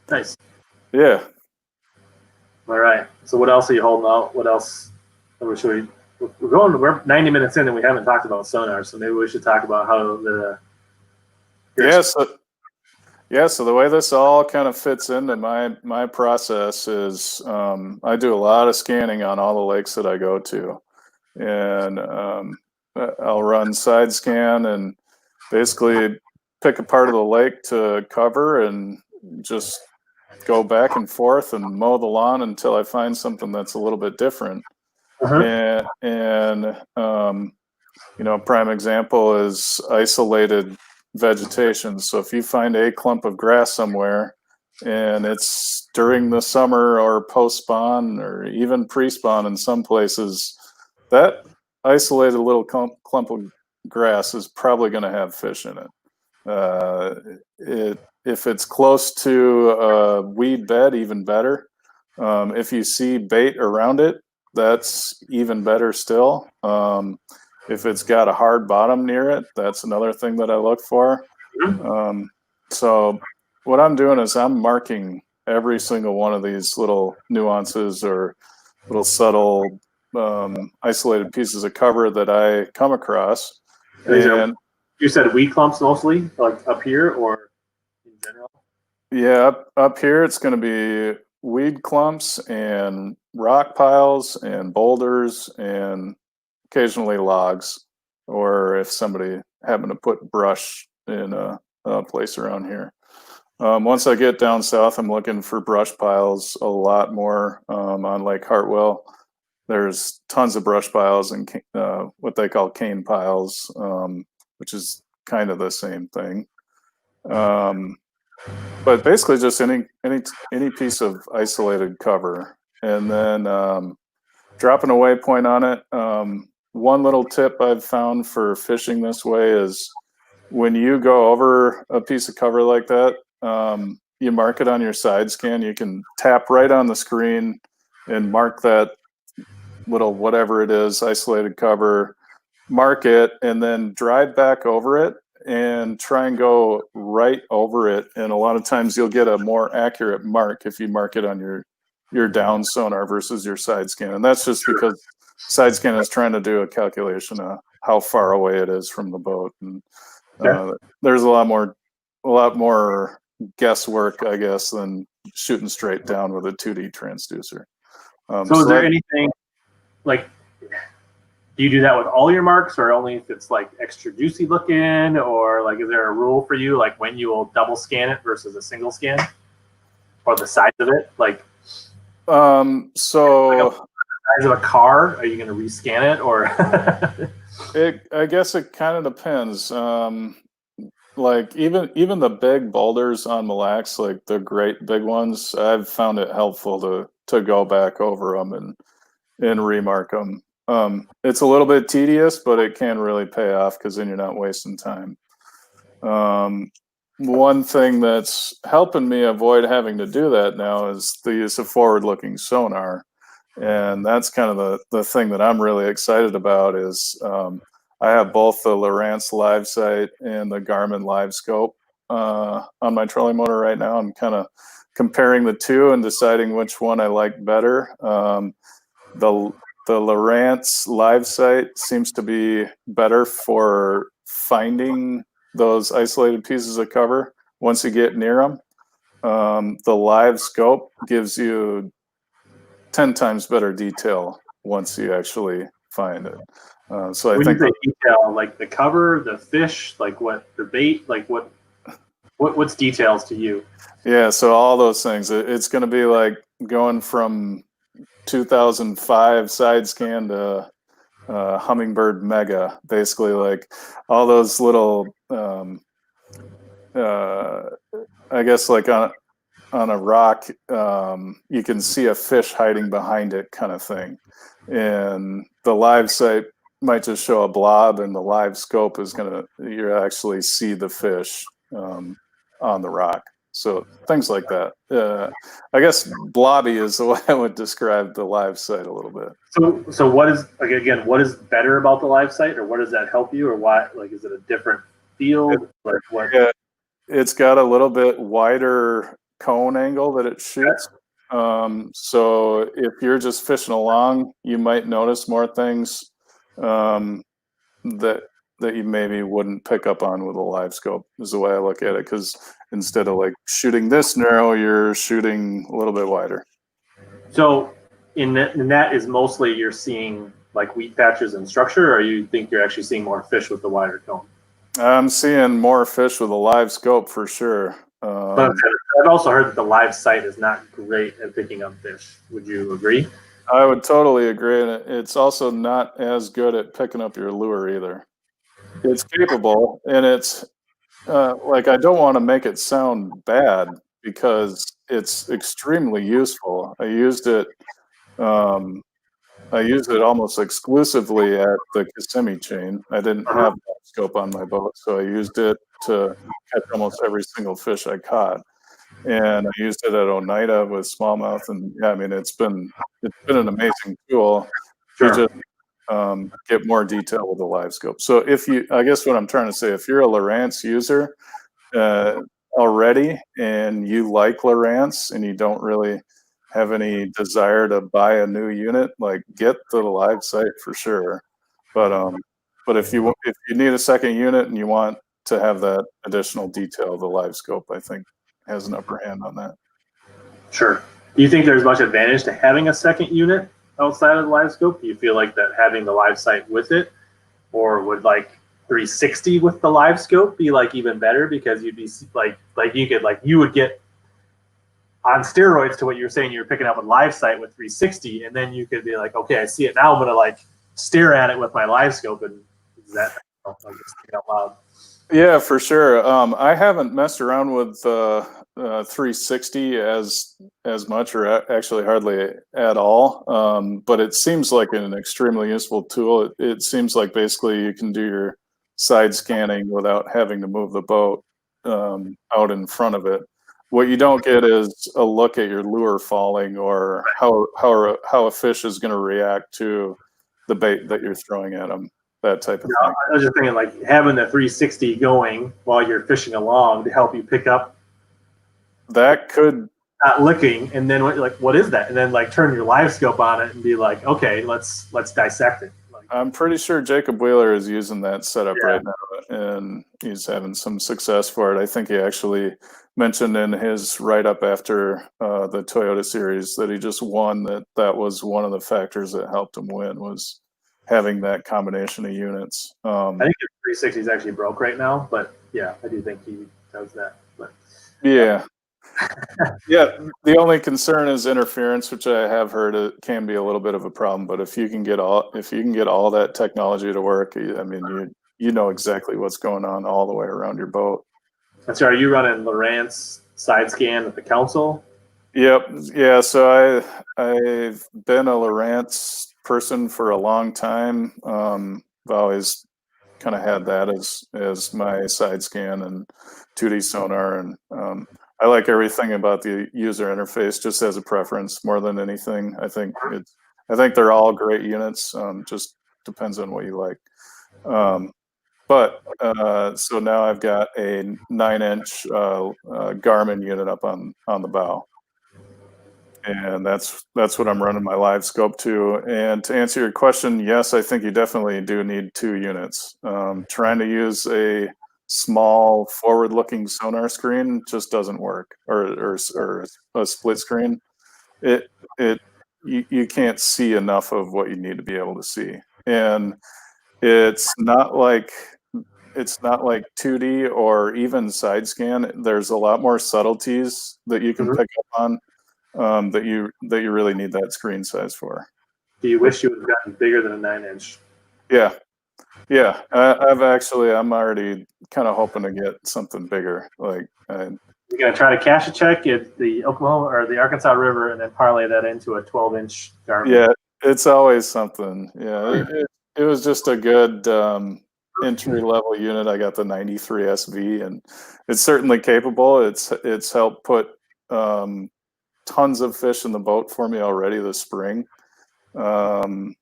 Nice. Yeah. All right. So what else are you holding out? What else? We're 90 minutes in and we haven't talked about Sonar, so maybe we should talk about how So the way this all kind of fits into my process is I do a lot of scanning on all the lakes that I go to, and I'll run side scan and basically pick a part of the lake to cover and just go back and forth and mow the lawn until I find something that's a little bit different. Uh-huh. And prime example is isolated vegetation. So if you find a clump of grass somewhere and it's during the summer or post-spawn or even pre-spawn in some places, that isolated little clump of grass is probably going to have fish in it. If it's close to a weed bed, even better. If you see bait around it, that's even better still. If it's got a hard bottom near it, that's another thing that I look for. So what I'm doing is I'm marking every single one of these little nuances or little subtle isolated pieces of cover that I come across. And you said weed clumps mostly, like up here or in general? Yeah, up here it's going to be weed clumps and rock piles and boulders and occasionally logs, or if somebody happened to put brush in a place around here. Once I get down south, I'm looking for brush piles a lot more on Lake Hartwell. There's tons of brush piles and what they call cane piles, which is kind of the same thing. But basically just any piece of isolated cover, and then dropping a waypoint on it. One little tip I've found for fishing this way is when you go over a piece of cover like that, you mark it on your side scan. You can tap right on the screen and mark that little whatever it is, isolated cover, mark it, and then drive back over it and try and go right over it. And a lot of times you'll get a more accurate mark if you mark it on your down sonar versus your side scan. And that's just because side scan is trying to do a calculation of how far away it is from the boat. And there's a lot more guesswork, I guess, than shooting straight down with a 2D transducer. So is there anything like, do you do that with all your marks, or only if it's like extra juicy looking, or like, is there a rule for you, like when you will double scan it versus a single scan, or the size of it? Like, so like the size of a car, are you going to rescan it, or? I guess it kind of depends. Like even the big boulders on Mille Lacs, like the great big ones, I've found it helpful to go back over them and remark them. It's a little bit tedious, but it can really pay off because then you're not wasting time. One thing that's helping me avoid having to do that now is the use of forward-looking sonar. And that's kind of the thing that I'm really excited about is I have both the Lowrance LiveSight and the Garmin LiveScope on my trolling motor right now. I'm kind of comparing the two and deciding which one I like better. The Lowrance LiveSight seems to be better for finding those isolated pieces of cover once you get near them. The LiveScope gives you 10 times better detail once you actually find it. So when you say detail, like the cover, the fish, like what the bait, like what's details to you? Yeah, so all those things. It's going to be like going from 2005 side scan to Hummingbird Mega, basically, like all those little I guess like on a rock you can see a fish hiding behind it kind of thing, and the LiveSight might just show a blob, and the LiveScope is gonna you actually see the fish on the rock. So things like that. I guess blobby is the way I would describe the LiveSight a little bit. So what is, like, again, what is better about the LiveSight, or what does that help you, or why? Like, is it a different field? Like what? Yeah, it's got a little bit wider cone angle that it shoots. So if you're just fishing along, you might notice more things that you maybe wouldn't pick up on with a LiveScope, is the way I look at it. Because instead of like shooting this narrow, you're shooting a little bit wider. So in that is mostly you're seeing like wheat patches and structure, or you think you're actually seeing more fish with the wider cone? I'm seeing more fish with a LiveScope for sure. But I've also heard that the LiveSight is not great at picking up fish. Would you agree? I would totally agree, and it's also not as good at picking up your lure either. It's capable, and it's like, I don't want to make it sound bad because it's extremely useful. I used it almost exclusively at the Kissimmee chain. I didn't have a scope on my boat, so I used it to catch almost every single fish I caught. And I used it at Oneida with smallmouth, and yeah, I mean, it's been an amazing tool to just get more detail with the LiveScope. So I guess what I'm trying to say, if you're a Lowrance user already and you like Lowrance and you don't really have any desire to buy a new unit, like, get the LiveSight for sure. But if you need a second unit and you want to have that additional detail, the LiveScope, I think, has an upper hand on that. Sure. Do you think there's much advantage to having a second unit outside of the LiveScope? Do you feel like that having the LiveSight with it, or would like 360 with the LiveScope be like even better, because you'd be you would get on steroids to what you're saying you're picking up with LiveSight with 360, and then you could be like, okay, I see it now, I'm gonna like stare at it with my LiveScope, and is that, I'm just thinking out loud. Yeah, for sure. I haven't messed around with 360 as much, or actually hardly at all. But it seems like an extremely useful tool. It seems like basically you can do your side scanning without having to move the boat out in front of it. What you don't get is a look at your lure falling, or how a fish is going to react to the bait that you're throwing at them. that type of thing. I was just thinking, like, having the 360 going while you're fishing along to help you pick up. That could not licking, and then what is that? And then like turn your LiveScope on it and be like, okay, let's dissect it. Like, I'm pretty sure Jacob Wheeler is using that setup Yeah. right now, and he's having some success for it. I think he actually mentioned in his write-up after the Toyota series that he just won, that was one of the factors that helped him win, was having that combination of units. I think his 360 is actually broke right now, but yeah, I do think he does that. But Yeah. Yeah, the only concern is interference, which I have heard it can be a little bit of a problem. But if you can get all that technology to work, I mean, you know exactly what's going on all the way around your boat. And so, are you running Lowrance side scan at the council? Yep. Yeah. So I've been a Lowrance person for a long time. I've always kind of had that as my side scan and 2D sonar, and I like everything about the user interface just as a preference more than anything. I think they're all great units. Just depends on what you like. So now I've got a 9-inch Garmin unit up on the bow, and that's what I'm running my LiveScope to. And to answer your question, yes, I think you definitely do need 2 units. Trying to use a small forward-looking sonar screen just doesn't work, or a split screen. You can't see enough of what you need to be able to see, and it's not like 2D or even side scan. There's a lot more subtleties that you can pick up on that you really need that screen size for. Do you wish you would have gotten bigger than a 9-inch? Yeah. I'm already kind of hoping to get something bigger. Like, you're gonna try to cash a check at the Oklahoma or the Arkansas River, and then parlay that into a 12-inch Garmin. Yeah, it's always something. Yeah, it was just a good entry level unit. I got the 93 SV, and it's certainly capable. It's helped put tons of fish in the boat for me already this spring, and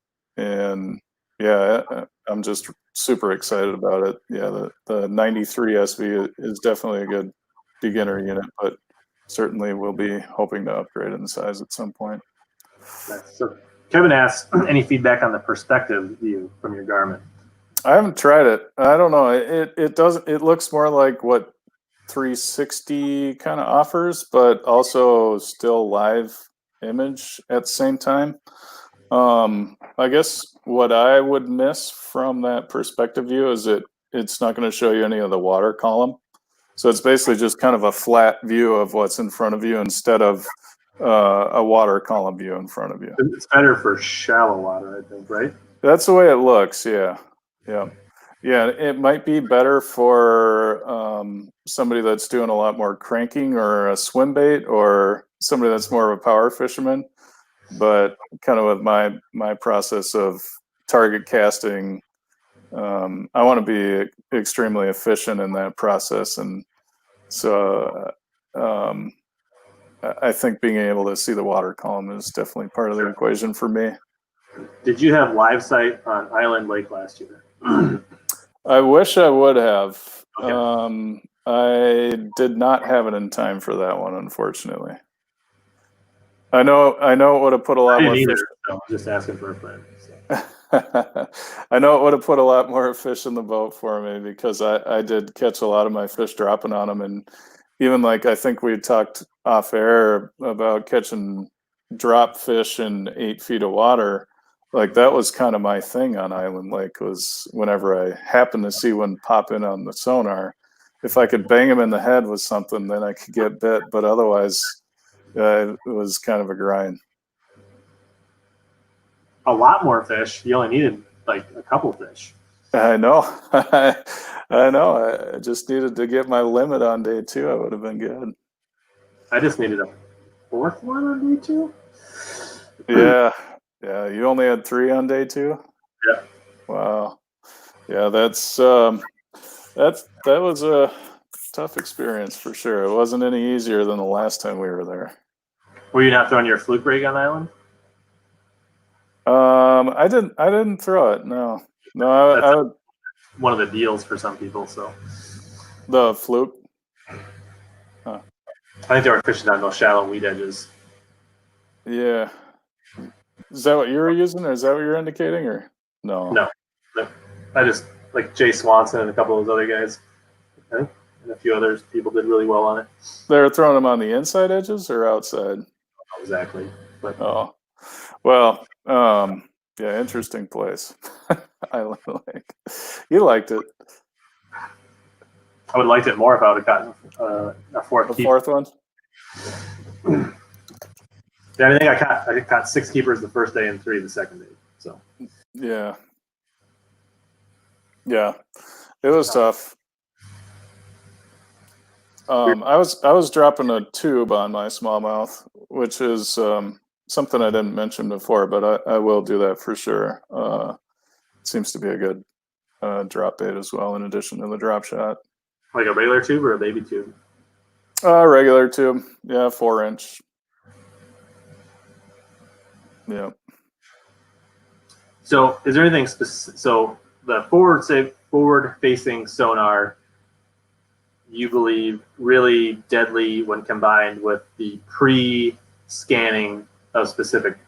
yeah, I'm just super excited about it. Yeah, the 93 SV is definitely a good beginner unit, but certainly we'll be hoping to upgrade in size at some point. So Kevin asks, any feedback on the perspective view from your Garmin? I haven't tried it. I don't know. It doesn't. It looks more like what 360 kind of offers, but also still live image at the same time. I guess what I would miss from that perspective view is it's not going to show you any of the water column. So it's basically just kind of a flat view of what's in front of you instead of a water column view in front of you. It's better for shallow water, I think, right? That's the way it looks. Yeah. It might be better for somebody that's doing a lot more cranking or a swim bait, or somebody that's more of a power fisherman. But kind of with my process of target casting, I want to be extremely efficient in that process, and so I think being able to see the water column is definitely part of the equation for me. Did you have LiveSight on Island Lake last year? I wish I would have. Okay. I did not have it in time for that one, unfortunately. I know it would have put a lot more fish. So I'm just asking for a friend. So. I know it would have put a lot more fish in the boat for me, because I did catch a lot of my fish dropping on them, and even like I think we talked off air about catching drop fish in 8 feet of water. Like that was kind of my thing on Island Lake, was whenever I happened to see one pop in on the sonar, if I could bang him in the head with something, then I could get bit. But otherwise, it was kind of a grind. A lot more fish. You only needed like a couple fish. I know. I know. I just needed to get my limit on day 2. I would have been good. I just needed a 4th one on day 2. Yeah. You only had 3 on day 2. Yeah. Wow. Yeah, that was a tough experience for sure. It wasn't any easier than the last time we were there. Were you not throwing your fluke rig on Island? I didn't throw it. No. I would, one of the deals for some people. So the fluke. I think they were fishing on those shallow weed edges. Yeah. Is that what you were using, or is that what you're indicating, or no? No. I just like Jay Swanson and a couple of those other guys. I think, and a few others. People did really well on it. They were throwing them on the inside edges or outside? Not exactly. But Oh, well, yeah, interesting place. I like. You liked it. I would have liked it more if I would have gotten a fourth The keeper. fourth one. Yeah, I think I caught 6 keepers the first day and 3 the second day. So Yeah, it was tough. I was dropping a tube on my smallmouth, which is something I didn't mention before, but I will do that for sure. It seems to be a good drop bait as well, in addition to the drop shot. like a regular tube or a baby tube? Regular tube, yeah, 4-inch. Yeah. So is there anything specific? So the forward-facing sonar, you believe really deadly when combined with the pre-scanning of specific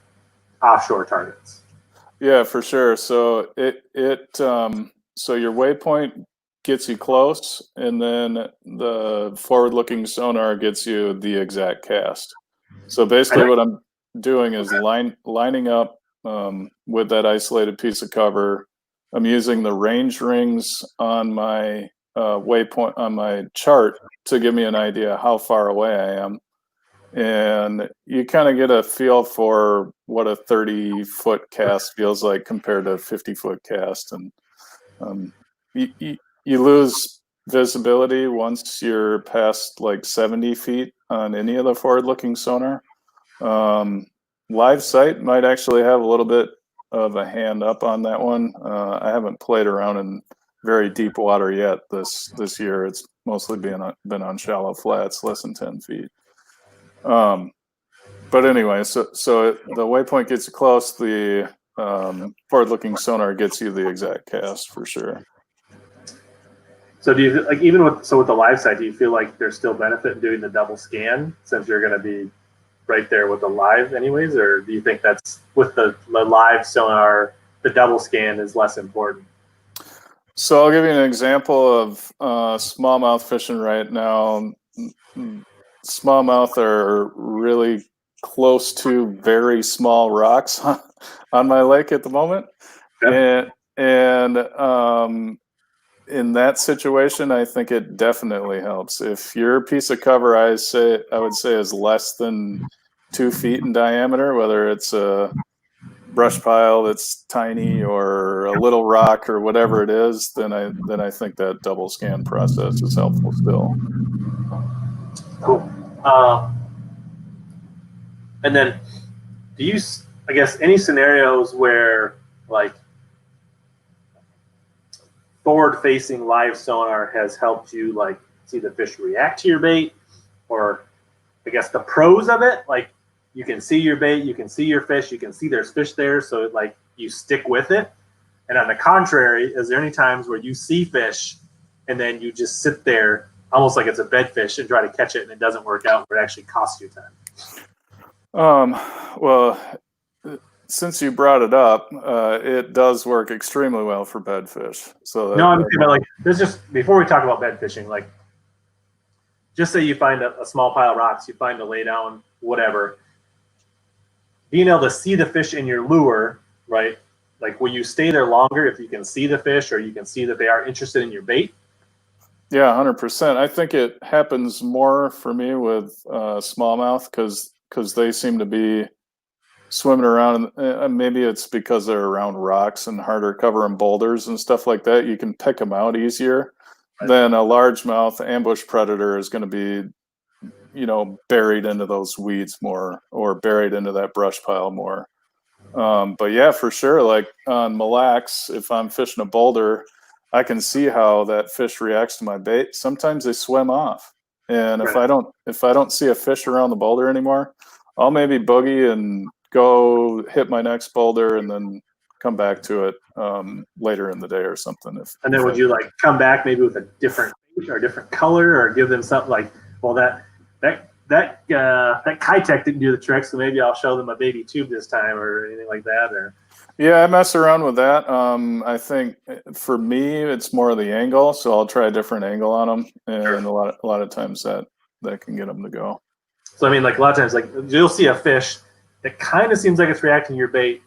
offshore targets. Yeah, for sure. So so your waypoint gets you close, and then the forward-looking sonar gets you the exact cast. So basically, what I'm doing is lining up with that isolated piece of cover. I'm using the range rings on my waypoint on my chart to give me an idea how far away I am. And you kind of get a feel for what a 30-foot cast feels like compared to a 50-foot cast. And you lose visibility once you're past like 70 feet on any of the forward-looking sonar. LiveSight might actually have a little bit of a hand up on that one. I haven't played around in very deep water yet this year. It's mostly been on shallow flats, less than 10 feet. But anyway, so the waypoint gets you close. The forward-looking sonar gets you the exact cast for sure. So do you like even with the LiveSight, do you feel like there's still benefit in doing the double scan since you're going to be right there with the live anyways, or do you think that's with the live sonar, the double scan is less important? So I'll give you an example of smallmouth fishing right now. Smallmouth are really close to very small rocks on my lake at the moment. Yeah. And in that situation, I think it definitely helps. If your piece of cover, I would say is less than 2 feet in diameter, whether it's a brush pile that's tiny or a little rock or whatever it is, then I think that double scan process is helpful still. Cool. And then do you, I guess, any scenarios where like forward-facing live sonar has helped you like see the fish react to your bait, or I guess the pros of it, like you can see your bait, you can see your fish, you can see there's fish there, so like you stick with it. And on the contrary, is there any times where you see fish and then you just sit there almost like it's a bed fish and try to catch it and it doesn't work out, but it actually costs you time? Well, since you brought it up, it does work extremely well for bedfish. So no, I'm thinking about like this. Just before we talk about bed fishing, like just say you find a small pile of rocks, you find a lay down, whatever. Being able to see the fish in your lure, right? Like, will you stay there longer if you can see the fish or you can see that they are interested in your bait? Yeah, 100%. I think it happens more for me with smallmouth because they seem to be swimming around. And maybe it's because they're around rocks and harder cover and boulders and stuff like that. You can pick them out easier than a largemouth ambush predator is going to be, buried into those weeds more or buried into that brush pile more. But yeah, for sure. Like on Mille Lacs, if I'm fishing a boulder, I can see how that fish reacts to my bait. Sometimes they swim off, and if I don't see a fish around the boulder anymore, I'll maybe boogie and go hit my next boulder and then come back to it later in the day or something. And then would you like come back maybe with a different or a different color, or give them something like, well, that Kitech didn't do the trick, so maybe I'll show them a baby tube this time, or anything like that? Or yeah, I mess around with that. I think for me, it's more of the angle, so I'll try a different angle on them, and a lot of times that can get them to go. So I mean, like a lot of times, like you'll see a fish that kind of seems like it's reacting to your bait,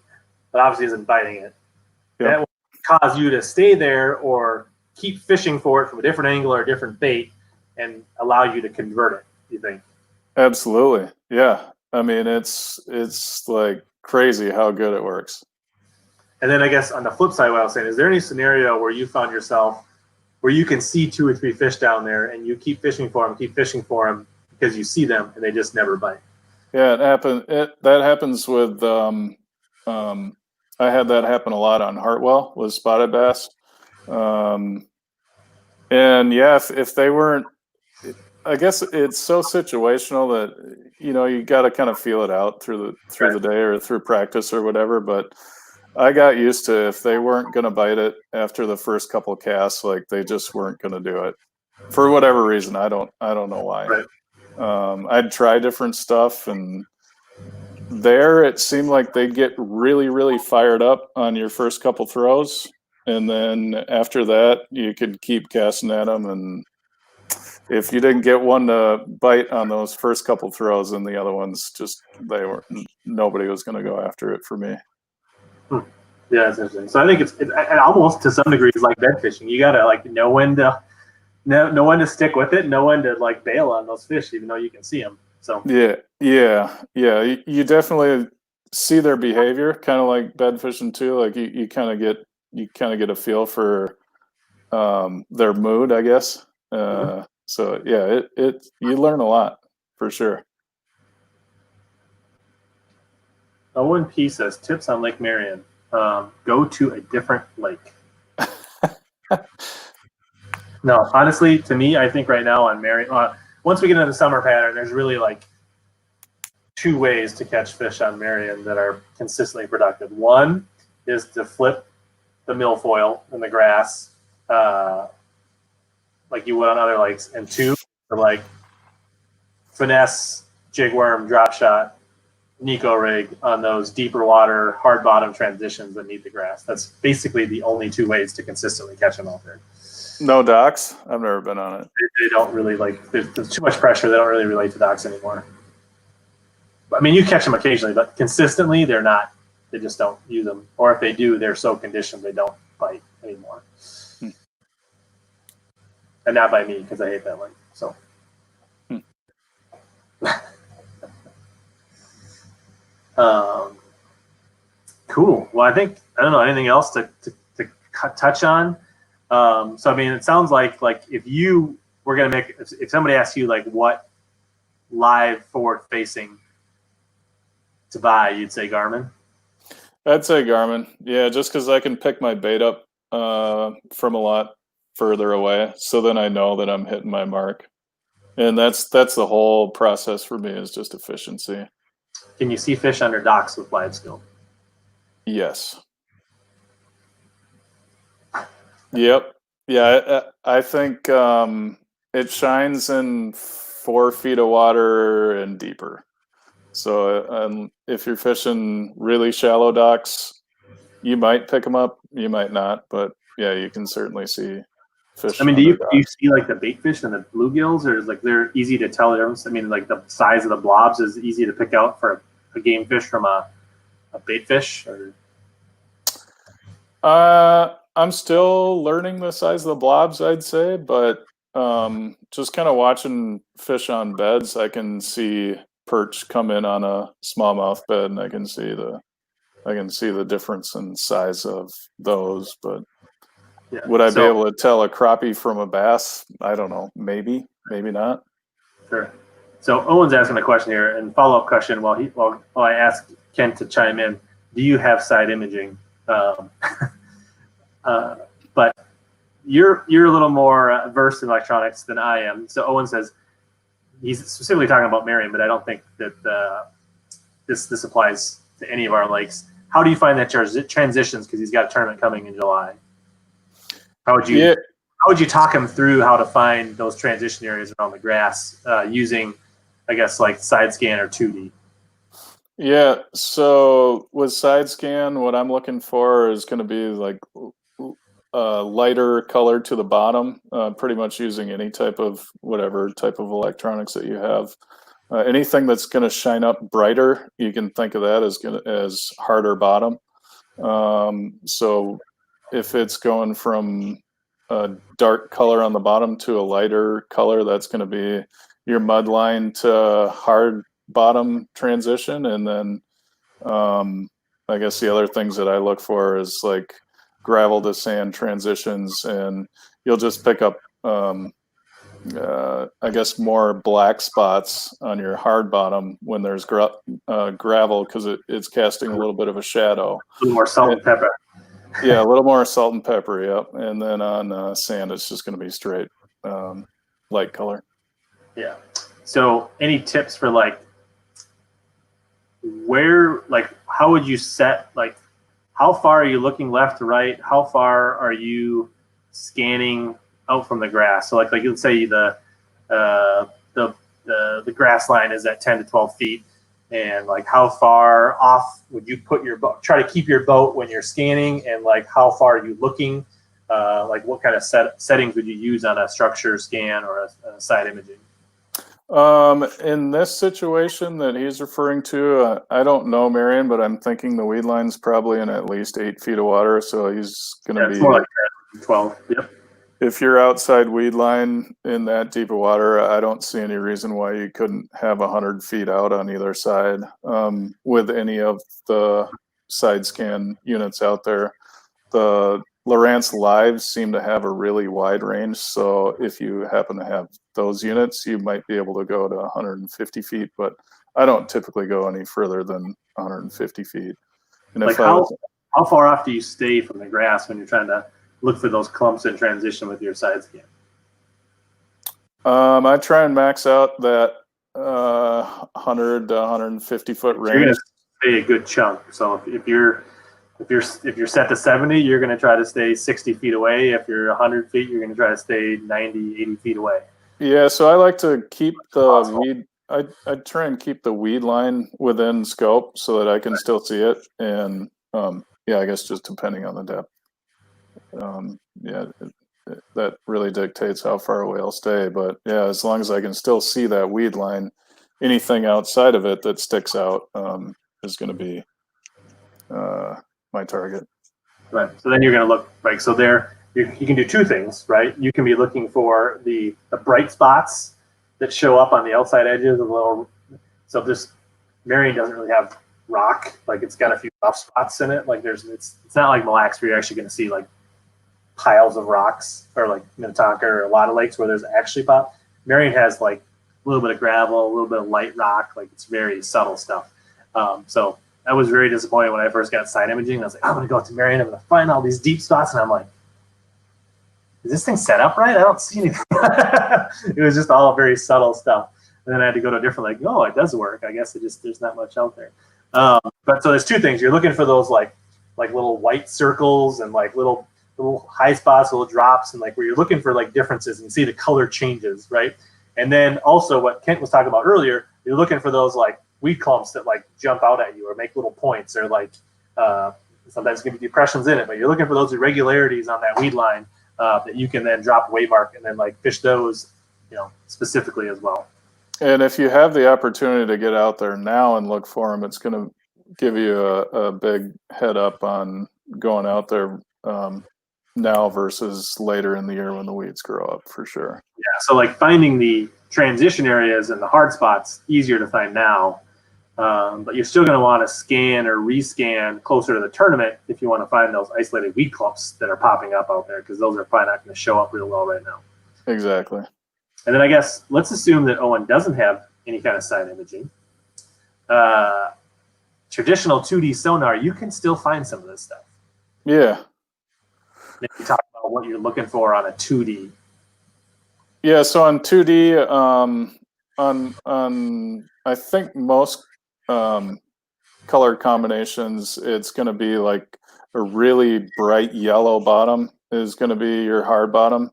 but obviously isn't biting it. Yep. That will cause you to stay there or keep fishing for it from a different angle or a different bait, and allow you to convert it. You think? Absolutely, yeah. I mean, it's like crazy how good it works. And then I guess on the flip side, what I was saying, is there any scenario where you found yourself where you can see 2 or 3 fish down there, and you keep fishing for them because you see them and they just never bite? Yeah, that happens with. I had that happen a lot on Hartwell with spotted bass, and yeah, if they weren't, I guess it's so situational that you got to kind of feel it out through the day or through practice or whatever. But I got used to, if they weren't going to bite it after the first couple casts, like they just weren't going to do it for whatever reason. I don't know why. Right. I'd try different stuff, and there it seemed like they'd get really, really fired up on your first couple throws, and then after that you could keep casting at them, and if you didn't get one to bite on those first couple throws, then the other ones nobody was going to go after it for me. Yeah, that's interesting. So I think it's almost to some degree it's like bed fishing. You gotta like know when to stick with it, know when to like bail on those fish, even though you can see them. So yeah. You definitely see their behavior, kind of like bed fishing too. Like you kind of get a feel for their mood, I guess. So yeah, you learn a lot for sure. Owen P says tips on Lake Marion. Go to a different lake. No, honestly, to me, I think right now on Marion, once we get into the summer pattern, there's really like 2 ways to catch fish on Marion that are consistently productive. One is to flip the milfoil in the grass, like you would on other lakes, and 2 are like finesse, jig worm, drop shot, Neko rig on those deeper water, hard bottom transitions that need the grass. That's basically the only 2 ways to consistently catch them out there. No docks? I've never been on it. They don't really like. There's too much pressure. They don't really relate to docks anymore. I mean, you catch them occasionally, but consistently, they're not. They just don't use them, or if they do, they're so conditioned they don't bite anymore. And not by me, because I hate that lake. So. Cool. Well, I think I don't know anything else to touch on. So I mean, it sounds like if you were gonna make, if somebody asked you like what live forward facing to buy, you'd say Garmin. I'd say Garmin. Yeah, just because I can pick my bait up from a lot further away, so then I know that I'm hitting my mark, and that's the whole process for me, is just efficiency. Can you see fish under docks with LiveScope? Yes. Yep. Yeah, I think it shines in 4 feet of water and deeper. So if you're fishing really shallow docks, you might pick them up, you might not, but yeah, you can certainly see fish. I mean, do you see like the bait fish and the bluegills, or is like they're easy to tell the difference? I mean, like the size of the blobs is easy to pick out for a game fish from a bait fish, or? I'm still learning the size of the blobs, I'd say, but just kind of watching fish on beds, I can see perch come in on a smallmouth bed, and I can see the difference in size of those. But yeah. Would I be able to tell a crappie from a bass? I don't know. Maybe not. Sure. So Owen's asking a question here, and follow-up question while I ask Ken to chime in. Do you have side imaging? But you're a little more versed in electronics than I am. So Owen says he's specifically talking about Marion, but I don't think that this applies to any of our lakes. How do you find that transitions? Because he's got a tournament coming in July. How would you talk him through how to find those transition areas around the grass using, I guess, like side scan or 2D? Yeah, so with side scan, what I'm looking for is going to be like lighter color to the bottom, pretty much using any type of whatever type of electronics that you have. Anything that's going to shine up brighter, you can think of that as harder bottom. So if it's going from a dark color on the bottom to a lighter color, that's going to be your mud line to hard bottom transition. And then I guess the other things that I look for is like gravel to sand transitions, and you'll just pick up I guess more black spots on your hard bottom when there's gravel, because it's casting a little bit of a shadow. A little more salt and pepper. Yeah, a little more salt and pepper, yep. And then on sand, it's just going to be straight light color. Yeah. So any tips for like where, like how would you set, like how far are you looking left to right? How far are you scanning out from the grass? So like let's say the grass line is at 10 to 12 feet, and like how far off would you put your boat, try to keep your boat when you're scanning, and like how far are you looking? Like what kind of settings would you use on a structure scan or a side imaging? In this situation that he's referring to, I don't know, Marion, but I'm thinking the weed line's probably in at least 8 feet of water, so he's going to be more like 12. Yep. If you're outside weed line in that deep of water, I don't see any reason why you couldn't have 100 feet out on either side with any of the side scan units out there. The Lowrance Lives seem to have a really wide range, so if you happen to have those units, you might be able to go to 150 feet, but I don't typically go any further than 150 feet. And like how far off do you stay from the grass when you're trying to look for those clumps in transition with your side scan? I try and max out that 100 to 150 foot range. You're going to stay a good chunk. So if you're set to 70, you're going to try to stay 60 feet away. If you're 100 feet, you're going to try to stay 90, 80 feet away. Yeah, so I like to keep the weed. I try and keep the weed line within scope so that I can still see it. And yeah, I guess just depending on the depth. Yeah, that really dictates how far away I'll stay. But yeah, as long as I can still see that weed line, anything outside of it that sticks out is going to be my target. Right. So then you're going to look like, so there you can do two things, right? You can be looking for the bright spots that show up on the outside edges of the little. So this Marion doesn't really have rock, like it's got a few rough spots in it. Like it's not like Mille Lacs where you're actually going to see like piles of rocks, or like Minnetonka or a lot of lakes where there's actually pop. Marion has like a little bit of gravel, a little bit of light rock, like it's very subtle stuff. So I was very disappointed when I first got side imaging. I was like, I'm going to go out to Marion, I'm going to find all these deep spots, and I'm like, is this thing set up right? I don't see anything. It was just all very subtle stuff. And then I had to go to a different, like, oh, it does work. I guess there's not much out there. But so there's two things. You're looking for those like little white circles and like little high spots, little drops, and like where you're looking for like differences and see the color changes, right? And then also what Kent was talking about earlier, you're looking for those like weed clumps that like jump out at you or make little points, or like sometimes it can be depressions in it, but you're looking for those irregularities on that weed line that you can then drop a waymark and then like fish those, specifically as well. And if you have the opportunity to get out there now and look for them, it's going to give you a big head up on going out there now versus later in the year when the weeds grow up, for sure. Yeah, so like finding the transition areas and the hard spots, easier to find now, but you're still going to want to scan or rescan closer to the tournament if you want to find those isolated weed clumps that are popping up out there, because those are probably not going to show up real well right now. Exactly. And then I guess let's assume that Owen doesn't have any kind of side imaging. Traditional 2D sonar, you can still find some of this stuff. Yeah. Maybe talk about what you're looking for on a 2D. Yeah, so on 2D, on I think most color combinations, it's going to be like a really bright yellow bottom is going to be your hard bottom,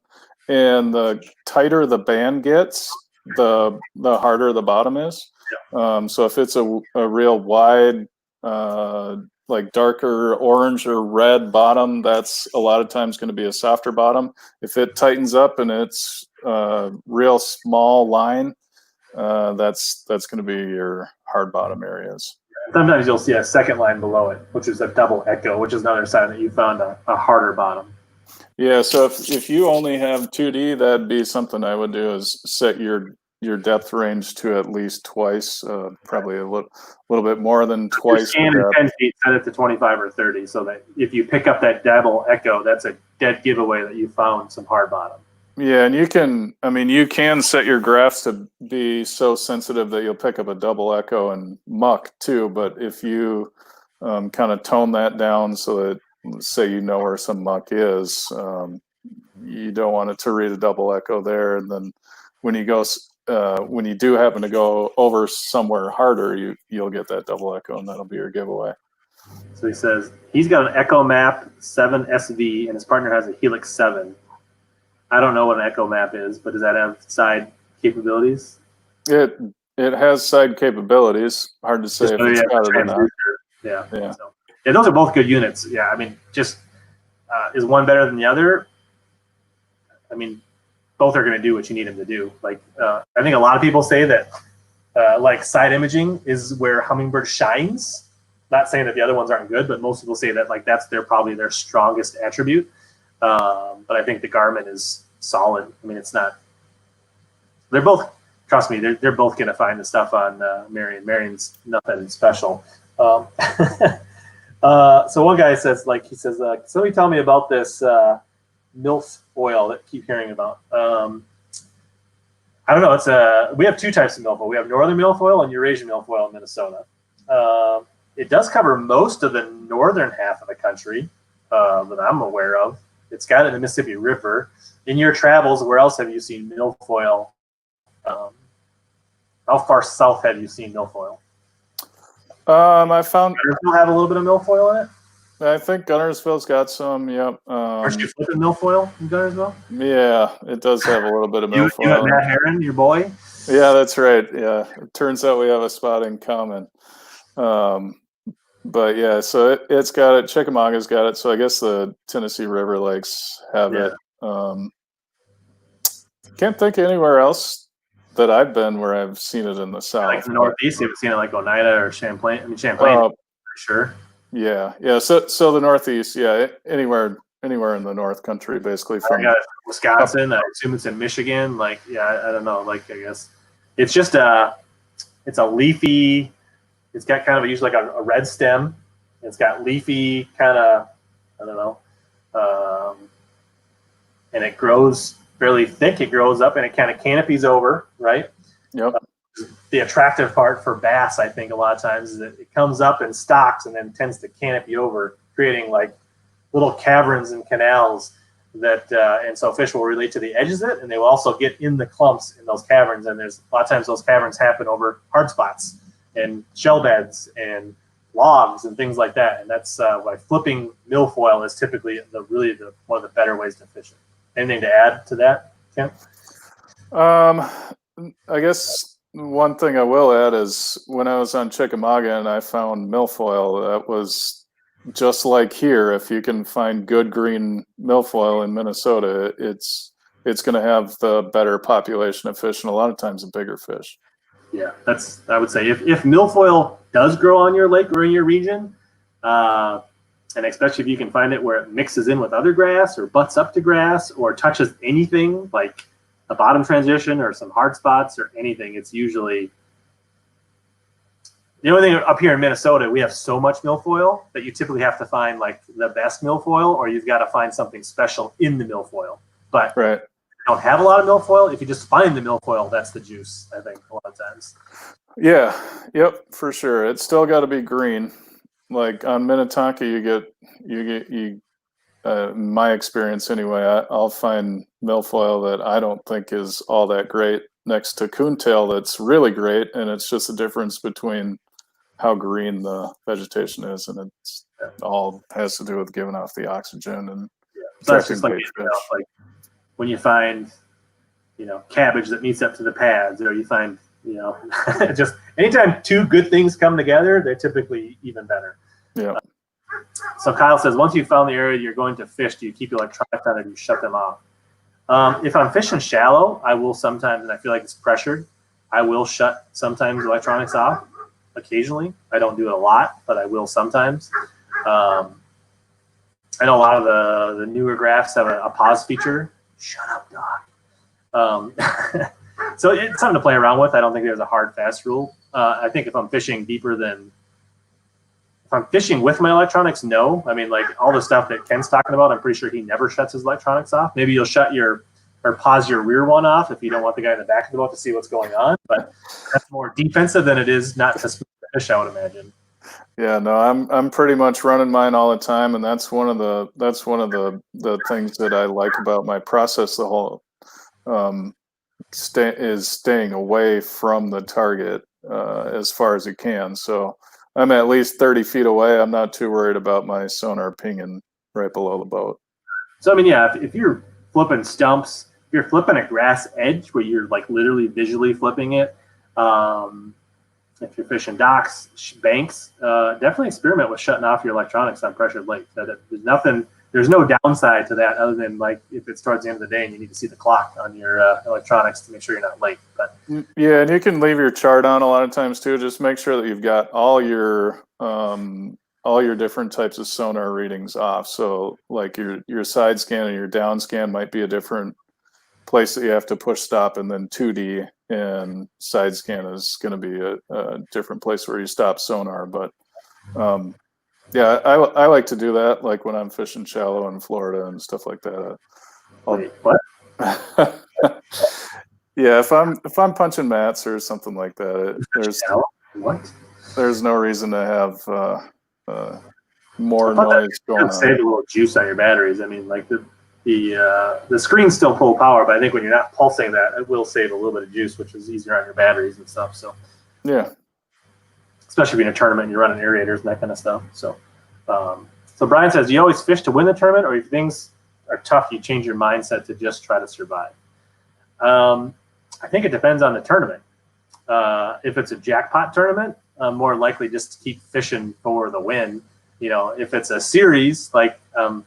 and the tighter the band gets, the harder the bottom is. So if it's a real wide, like darker orange or red bottom, that's a lot of times going to be a softer bottom. If it tightens up and it's a real small line, that's going to be your hard bottom areas. Sometimes you'll see a second line below it, which is a double echo, which is another sign that you found a harder bottom. Yeah, so if you only have 2D, that'd be something I would do, is set your depth range to at least twice, probably a little bit more than twice. Scan in 10 feet, set it to 25 or 30, so that if you pick up that double echo, that's a dead giveaway that you found some hard bottom. Yeah, and you can set your graphs to be so sensitive that you'll pick up a double echo and muck too. But if you kind of tone that down so that, say, you know where some muck is, you don't want it to read a double echo there. And then when you do happen to go over somewhere harder, you'll get that double echo, and that'll be your giveaway. So he says he's got an Echo Map 7 SV, and his partner has a Helix 7. I don't know what an Echo Map is, but does that have side capabilities? It has side capabilities. Hard to say if it's got it or not. Yeah. So, yeah, those are both good units. Yeah, I mean, just is one better than the other? I mean, both are going to do what you need them to do. Like, I think a lot of people say that like side imaging is where Humminbird shines. Not saying that the other ones aren't good, but most people say that like that's probably their strongest attribute. But I think the Garmin is solid. I mean, it's not. They're both. Trust me, they're both going to find the stuff on Marion. Marion's nothing special. So one guy says, somebody tell me about this MILF oil that I keep hearing about. I don't know. We have two types of MILF oil. We have Northern MILF oil and Eurasian MILF oil in Minnesota. It does cover most of the northern half of the country that I'm aware of. It's got it in the Mississippi River. In your travels, where else have you seen MILF oil? How far south have you seen MILF oil? I found. Gunnersville have a little bit of MILF oil in it? I think Gunnersville's got some, yep. Aren't you flipping MILF oil in Gunnersville? Yeah, it does have a little bit of MILF oil. You and Matt Heron, your boy? Yeah, that's right. Yeah, it turns out we have a spot in common. But yeah, so it's got it. Chickamauga's got it. So I guess the Tennessee River Lakes have it. Can't think of anywhere else that I've been where I've seen it in the south. Like the Northeast, you've seen it like Oneida or Champlain. I mean, Champlain, for sure. Yeah. So the Northeast, yeah, anywhere in the North Country, basically. From Wisconsin, I assume it's in Michigan. Like, yeah, I don't know. Like, I guess it's just it's a leafy. It's got kind of usually like a red stem. It's got leafy kind of, I don't know, and it grows fairly thick. It grows up and it kind of canopies over, right? Yep. The attractive part for bass, I think, a lot of times is that it comes up in stocks and then tends to canopy over, creating like little caverns and canals that, and so fish will relate to the edges of it, and they will also get in the clumps in those caverns. And there's a lot of times those caverns happen over hard spots and shell beds and logs and things like that. And that's why flipping milfoil is typically one of the better ways to fish it. Anything to add to that, Tim? I guess one thing I will add is when I was on Chickamauga and I found milfoil, that was just like here. If you can find good green milfoil in Minnesota, it's going to have the better population of fish and a lot of times a bigger fish. Yeah, I would say if milfoil does grow on your lake or in your region, and especially if you can find it where it mixes in with other grass or butts up to grass or touches anything like a bottom transition or some hard spots or anything, it's usually the only thing up here in Minnesota. We have so much milfoil that you typically have to find like the best milfoil, or you've got to find something special in the milfoil. But right. Don't have a lot of milfoil. If you just find the milfoil, that's the juice, I think, a lot of times. Yeah, yep, for sure. It's still got to be green. Like on Minnetonka, you get my experience anyway, I'll find milfoil that I don't think is all that great next to coontail that's really great, and it's just a difference between how green the vegetation is, and it's all has to do with giving off the oxygen and so that's attracting just like, bait fish. like when you find, cabbage that meets up to the pads, or you find, just anytime two good things come together, they're typically even better. Yeah. So Kyle says, once you've found the area you're going to fish, do you keep your electronics on or do you shut them off? If I'm fishing shallow, I will sometimes, and I feel like it's pressured, I will shut sometimes electronics off occasionally. I don't do it a lot, but I will sometimes. I know a lot of the newer graphs have a pause feature. Shut up, dog. So it's something to play around with. I don't think there's a hard, fast rule. I think if I'm fishing deeper than, if I'm fishing with my electronics, no. I mean, like all the stuff that Ken's talking about, I'm pretty sure he never shuts his electronics off. Maybe you'll shut your, or pause your rear one off if you don't want the guy in the back of the boat to see what's going on. But that's more defensive than it is not to smooth the fish, I would imagine. Yeah, no, I'm pretty much running mine all the time, and that's one of the things that I like about my process. The whole staying away from the target as far as it can. So I'm at least 30 feet away. I'm not too worried about my sonar pinging right below the boat. So I mean, yeah, if you're flipping stumps, if you're flipping a grass edge where you're like literally visually flipping it. If you're fishing docks, banks, definitely experiment with shutting off your electronics on pressured lakes. There's no downside to that other than like if it's towards the end of the day and you need to see the clock on your electronics to make sure you're not late. But yeah, and you can leave your chart on a lot of times too. Just make sure that you've got all your different types of sonar readings off. So like your side scan and your down scan might be a different place that you have to push stop, and then 2D and side scan is going to be a different place where you stop sonar. But yeah, I like to do that, like when I'm fishing shallow in Florida and stuff like that. wait, what? Yeah, if I'm punching mats or something like that, there's no reason to have more noise going on. Save a little juice on your batteries. I mean, like the screen's still full power, but I think when you're not pulsing that, it will save a little bit of juice, which is easier on your batteries and stuff. So yeah, especially if you're in a tournament and you're running aerators and that kind of stuff. So so Brian says, do you always fish to win the tournament, or if things are tough, you change your mindset to just try to survive? I think it depends on the tournament. If it's a jackpot tournament, I'm more likely just to keep fishing for the win. If it's a series, like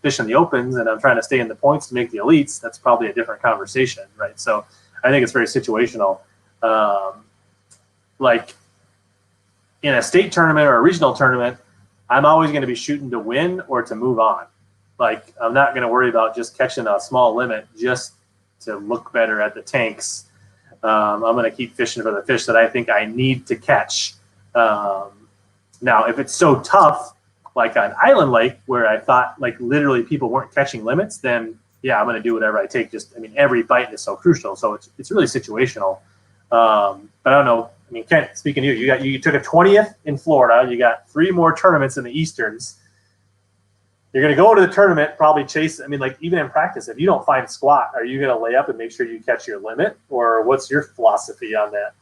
fishing the opens and I'm trying to stay in the points to make the elites, that's probably a different conversation, right? So I think it's very situational. Like in a state tournament or a regional tournament, I'm always going to be shooting to win or to move on. Like I'm not going to worry about just catching a small limit just to look better at the tanks. I'm going to keep fishing for the fish that I think I need to catch. Now, if it's so tough, like on Island Lake, where I thought like literally people weren't catching limits, then yeah, I'm going to do whatever I take. Every bite is so crucial. So it's really situational. But I don't know. I mean, Kent, speaking to you, you took a 20th in Florida. You got 3 more tournaments in the Easterns. You're going to go to the tournament, probably chase. I mean, like even in practice, if you don't find squat, are you going to lay up and make sure you catch your limit? Or what's your philosophy on that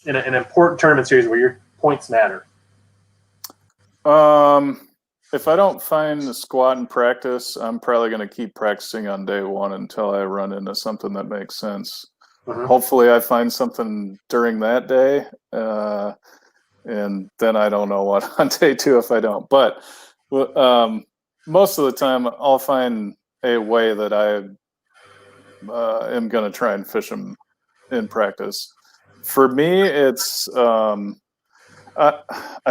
in an important tournament series where your points matter? If I don't find the squat in practice, I'm probably going to keep practicing on day one until I run into something that makes sense. Mm-hmm. Hopefully I find something during that day. And then I don't know what on day 2 if I don't. But most of the time I'll find a way that I am going to try and fish them in practice. For me, it's I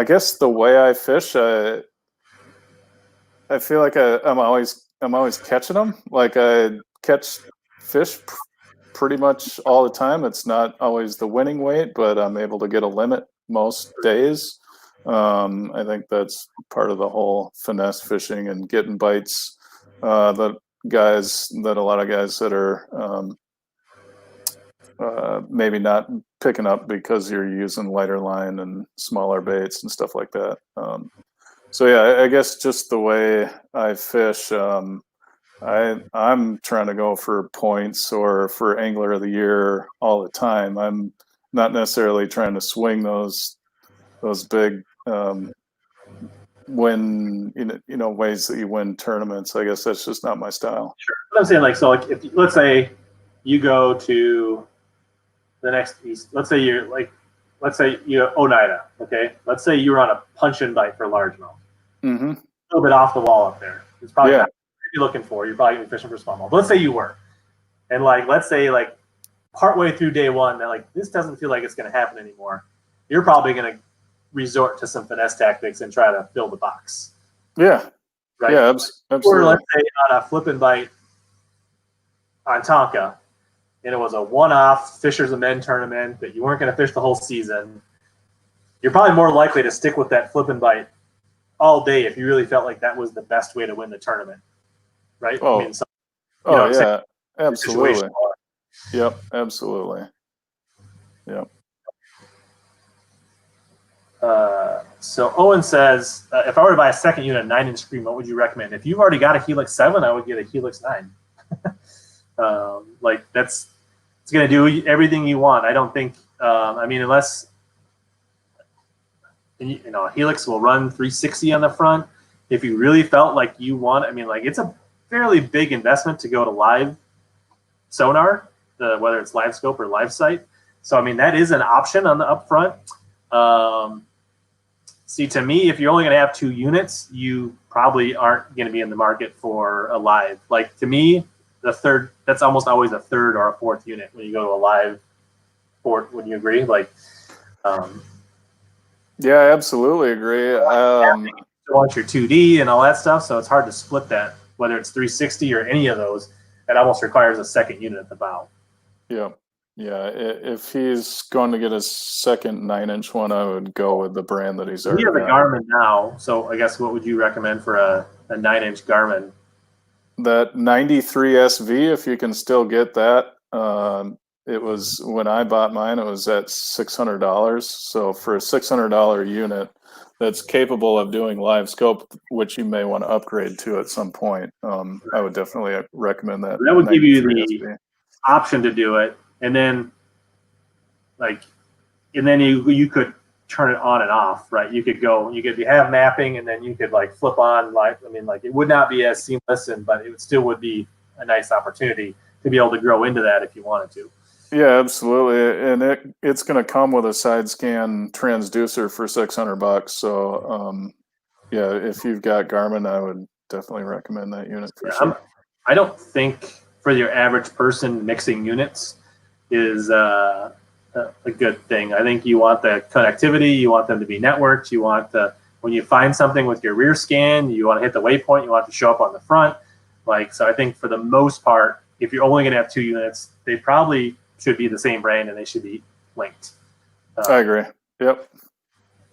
guess the way I fish, I feel like I'm always catching them. Like I catch fish pretty much all the time. It's not always the winning weight, but I'm able to get a limit most days. I think that's part of the whole finesse fishing and getting bites. That a lot of guys that are maybe not picking up because you're using lighter line and smaller baits and stuff like that. So yeah, I guess just the way I fish, I'm trying to go for points or for angler of the year all the time. I'm not necessarily trying to swing those big win, ways that you win tournaments. I guess that's just not my style. Sure. But I'm saying, like, so, like, if let's say you go to the next East, let's say you Oneida, okay? Let's say you were on a punch and bite for largemouth. Mm-hmm. A little bit off the wall up there. It's probably not what you're looking for. You're probably going to be fishing for smallmouth. But let's say you were. And, like, let's say, like, partway through day one, they're like, this doesn't feel like it's going to happen anymore. You're probably going to resort to some finesse tactics and try to fill the box. Yeah. Right? Yeah, absolutely. Or let's say on a flip and bite on Tonka, and it was a one-off Fishers of Men tournament that you weren't going to fish the whole season, you're probably more likely to stick with that flip and bite all day if you really felt like that was the best way to win the tournament. Right? Oh, I mean, yeah, absolutely. Yep, absolutely. Yep. So Owen says, if I were to buy a second unit, 9-inch screen, what would you recommend? If you've already got a Helix 7, I would get a Helix 9. Like, it's going to do everything you want. I don't think, unless, Helix will run 360 on the front. If you really felt like you want, it's a fairly big investment to go to live sonar, whether it's LiveScope or LiveSight. So, that is an option on the upfront. See, to me, if you're only going to have 2 units, you probably aren't going to be in the market for a live. Like, to me, that's almost always a third or a fourth unit when you go to a live port. Wouldn't you agree? Like, yeah, I absolutely agree. You want your 2D and all that stuff, so it's hard to split that, whether it's 360 or any of those. It almost requires a second unit at the bow. Yeah. Yeah, if he's going to get a second 9-inch one, I would go with the brand that he's already got. You have a Garmin now, so I guess what would you recommend for a 9-inch Garmin? That 93 SV, if you can still get that. It was, when I bought mine, it was at $600. So for a $600 unit that's capable of doing LiveScope, which you may want to upgrade to at some point, I would definitely recommend that. That would give you the SV. option to do it. And then, you could turn it on and off, right? You could have mapping, and then you could flip on it would not be as seamless, but it still would be a nice opportunity to be able to grow into that if you wanted to. Yeah, absolutely, and it's going to come with a side scan transducer for $600. So, yeah, if you've got Garmin, I would definitely recommend that unit for sure. I don't think for your average person mixing units is a good thing. I think you want the connectivity, you want them to be networked, you want when you find something with your rear scan, you want to hit the waypoint, you want it to show up on the front. So I think for the most part, if you're only going to have 2 units, they probably should be the same brand and they should be linked. I agree. Yep,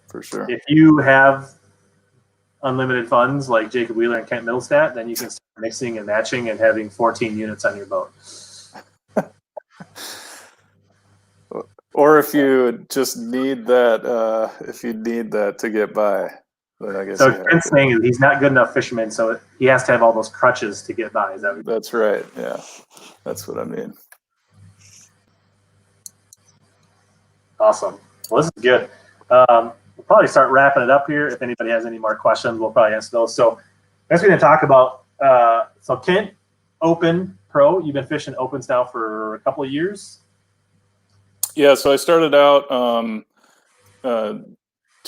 for sure. If you have unlimited funds like Jacob Wheeler and Kent Mittelstaedt, then you can start mixing and matching and having 14 units on your boat. Or if you just need that, to get by, then I guess. So Kent's saying is he's not good enough fisherman, so he has to have all those crutches to get by. Is that what That's right. Yeah, that's what I mean. Awesome. Well, this is good. We'll probably start wrapping it up here. If anybody has any more questions, we'll probably answer those. So next we're going to talk about, so Kent, Open Pro. You've been fishing Opens now for a couple of years? Yeah, so I started out 2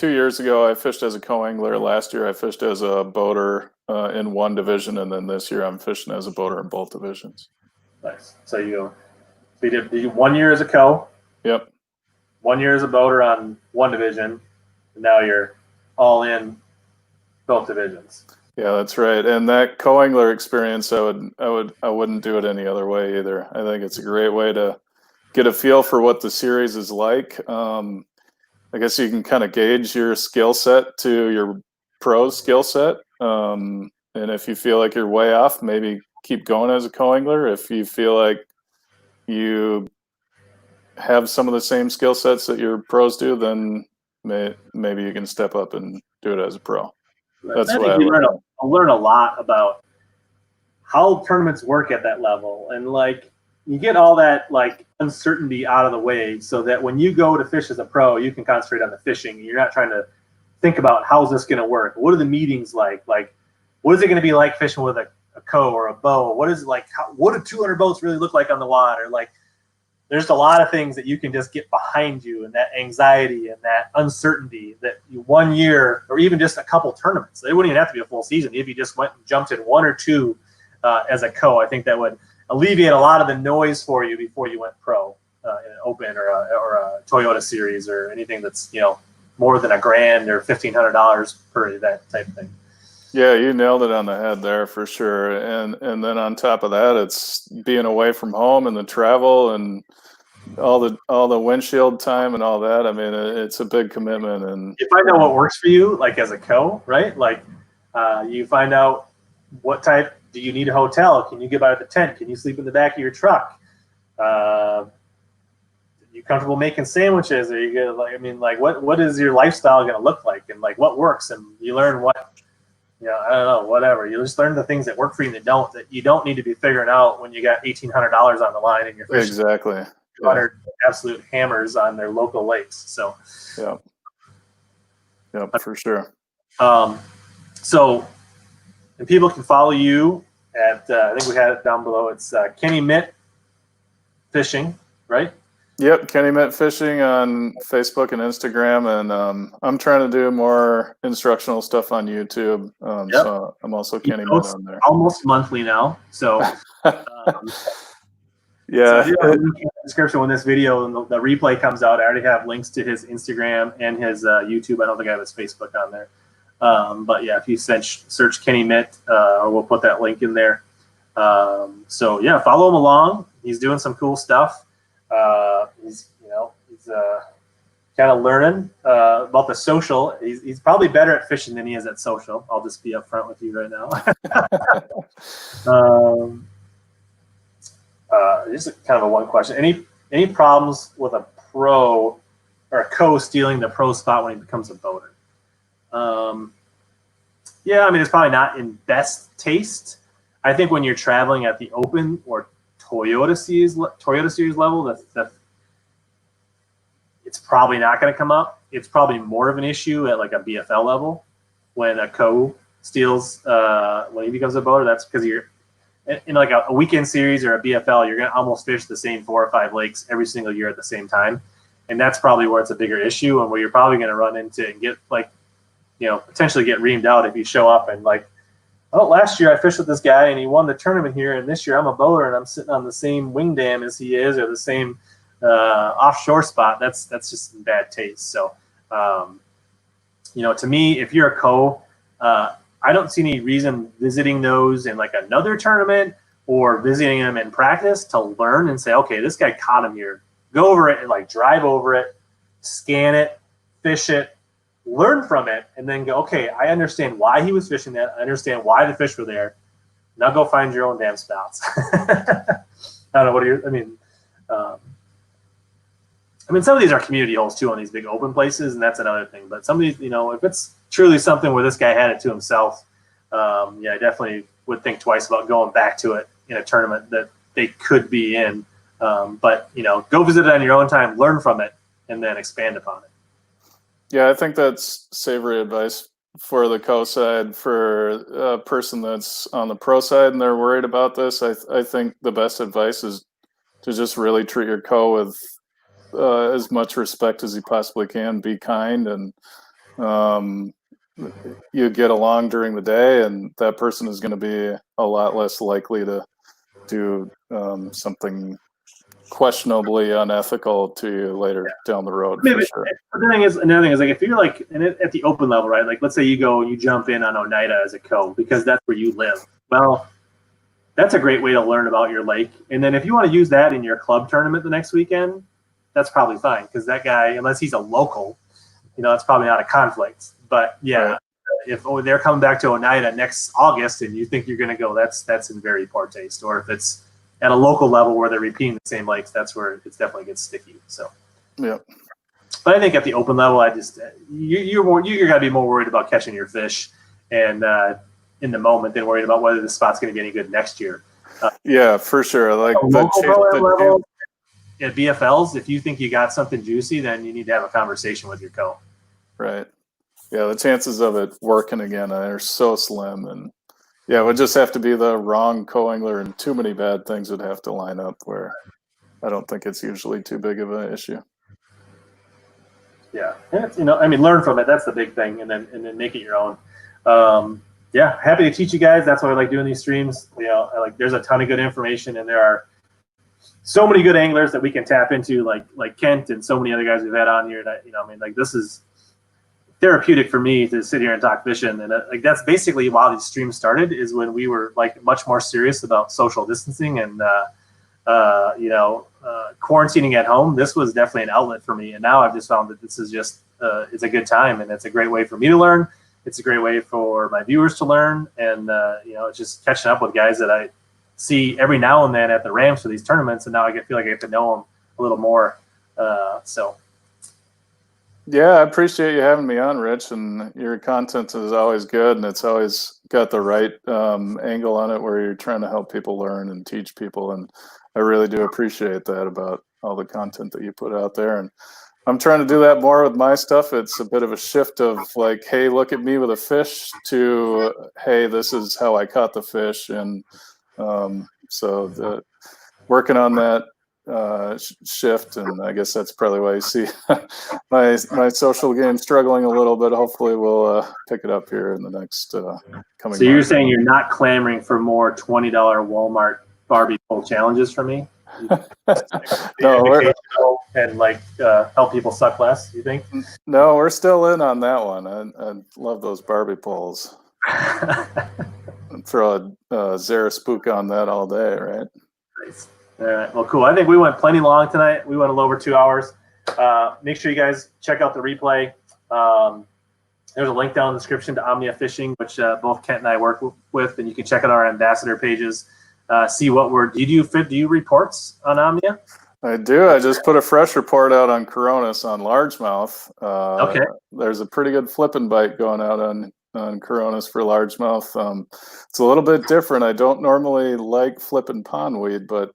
years ago. I fished as a co-angler. Last year I fished as a boater in one division, and then this year I'm fishing as a boater in both divisions. Nice. So you did 1 year as a co. Yep. 1 year as a boater on one division, and now you're all in both divisions. Yeah, that's right. And that co-angler experience, I wouldn't do it any other way either. I think it's a great way to get a feel for what the series is like. I guess you can kind of gauge your skill set to your pro skill set. And if you feel like you're way off, maybe keep going as a co-angler. If you feel like you have some of the same skill sets that your pros do, then maybe you can step up and do it as a pro. That's I what I think learned. learn a lot about how tournaments work at that level, and you get all that uncertainty out of the way, so that when you go to fish as a pro, you can concentrate on the fishing. You're not trying to think about how's this going to work? What are the meetings like? Like, what is it going to be like fishing with a co or a bow? What is it like? What do 200 boats really look like on the water? Like, there's a lot of things that you can just get behind you, and that anxiety and that uncertainty that you 1 year or even just a couple tournaments. It wouldn't even have to be a full season. If you just went and jumped in 1 or 2 as a co, I think that would alleviate a lot of the noise for you before you went pro in an Open or a Toyota Series or anything that's, you know, more than $1,000 or $1,500 per event type thing. Yeah, you nailed it on the head there for sure. And then on top of that, it's being away from home and the travel and all the windshield time and all that. I mean, it's a big commitment. And you find out what works for you, like as a co, right? Like you find out what type. Do you need a hotel? Can you get by with a tent? Can you sleep in the back of your truck? Are you comfortable making sandwiches? Are you gonna, like, I mean, like what is your lifestyle going to look like, and like what works? And you learn what, you know, I don't know, whatever. You just learn the things that work for you and that you don't need to be figuring out when you got $1,800 on the line and you're fishing. Exactly. 200 absolute hammers on their local lakes. So yeah, for sure. So, and people can follow you at I think we had it down below. It's Kenny Mitt Fishing, right? Yep, Kenny Mitt Fishing on Facebook and Instagram, and I'm trying to do more instructional stuff on YouTube. So I'm also Kenny Mitt on there. Almost monthly now. So yeah. So I do have a link in the description when this video and the replay comes out. I already have links to his Instagram and his YouTube. I don't think I have his Facebook on there. But yeah, if you search Kenny Mitt, we'll put that link in there. So yeah, follow him along. He's doing some cool stuff. He's kind of learning about the social. He's probably better at fishing than he is at social. I'll just be upfront with you right now. Just kind of a one question. Any problems with a pro or a co stealing the pro spot when he becomes a boater? Yeah, I mean, it's probably not in best taste. I think when you're traveling at the Open or Toyota Series level, it's probably not going to come up. It's probably more of an issue at like a BFL level when a co steals when he becomes a boater. That's because you're in like a weekend series or a BFL, you're going to almost fish the same 4 or 5 lakes every single year at the same time. And that's probably where it's a bigger issue and where you're probably going to run into and get like, you know, potentially get reamed out if you show up and like, oh, last year I fished with this guy and he won the tournament here, and this year I'm a boater and I'm sitting on the same wing dam as he is, or the same offshore spot. That's just in bad taste. So, you know, to me, if you're a co, I don't see any reason visiting those in like another tournament or visiting them in practice to learn and say, okay, this guy caught him here. Go over it and like drive over it, scan it, fish it, learn from it, and then go, okay, I understand why he was fishing that. I understand why the fish were there. Now go find your own damn spots. I don't know. What are your, I mean, some of these are community holes too on these big open places, and that's another thing. But some of these, you know, if it's truly something where this guy had it to himself, yeah, I definitely would think twice about going back to it in a tournament that they could be in. But, you know, go visit it on your own time, learn from it, and then expand upon it. Yeah, I think that's savory advice for the co side. For a person that's on the pro side and they're worried about this, I think the best advice is to just really treat your co with as much respect as you possibly can. Be kind, and you get along during the day, and that person is going to be a lot less likely to do something questionably unethical to you later down the road. Maybe, for sure. Another thing is like if you're like at the open level, right? Like let's say you go and you jump in on Oneida as a co because that's where you live. Well, that's a great way to learn about your lake. And then if you want to use that in your club tournament the next weekend, that's probably fine because that guy, unless he's a local, you know, that's probably not a conflict. But yeah, right. If they're coming back to Oneida next August and you think you're going to go, that's in very poor taste. Or if it's at a local level where they're repeating the same lakes, that's where it definitely gets sticky. So, yeah. But I think at the open level, I just you're got to be more worried about catching your fish and in the moment than worried about whether the spot's going to be any good next year. Yeah, for sure. Like local level at BFLs, if you think you got something juicy, then you need to have a conversation with your co. Right. Yeah, the chances of it working again are so slim, and yeah, it would just have to be the wrong co-angler, and too many bad things would have to line up where I don't think it's usually too big of an issue. Yeah, and it's, I mean, learn from it. That's the big thing, and then make it your own. Yeah, happy to teach you guys. That's why I like doing these streams. There's a ton of good information, and there are so many good anglers that we can tap into, like Kent and so many other guys we've had on here. That this is therapeutic for me to sit here and talk fishing, and that's basically why these streams started. Is when we were much more serious about social distancing and quarantining at home. This was definitely an outlet for me, and now I've just found that this is just it's a good time, and it's a great way for me to learn. It's a great way for my viewers to learn, and it's just catching up with guys that I see every now and then at the ramps for these tournaments, and now I feel like I get to know them a little more. Yeah, I appreciate you having me on, Rich, and your content is always good, and it's always got the right angle on it where you're trying to help people learn and teach people, and I really do appreciate that about all the content that you put out there. And I'm trying to do that more with my stuff. It's a bit of a shift of like, hey, look at me with a fish, to hey, this is how I caught the fish. And so working on that shift, and I guess that's probably why you see my social game struggling a little bit. Hopefully we'll pick it up here in the next coming So you're months. saying you're not clamoring for more $20 Walmart Barbie pole challenges from me? No, and help people suck less, you think? No, we're still in on that one. I love those Barbie poles. Throw a Zara spook on that all day, right? Nice. All right. Well, cool. I think we went plenty long tonight. We went a little over 2 hours. Make sure you guys check out the replay. There's a link down in the description to Omnia Fishing, which both Kent and I work with, and you can check out our ambassador pages. See what do you reports on Omnia? I do. I just put a fresh report out on Coronas on largemouth. Okay. There's a pretty good flipping bite going out on Coronas for largemouth. It's a little bit different. I don't normally like flipping pondweed, but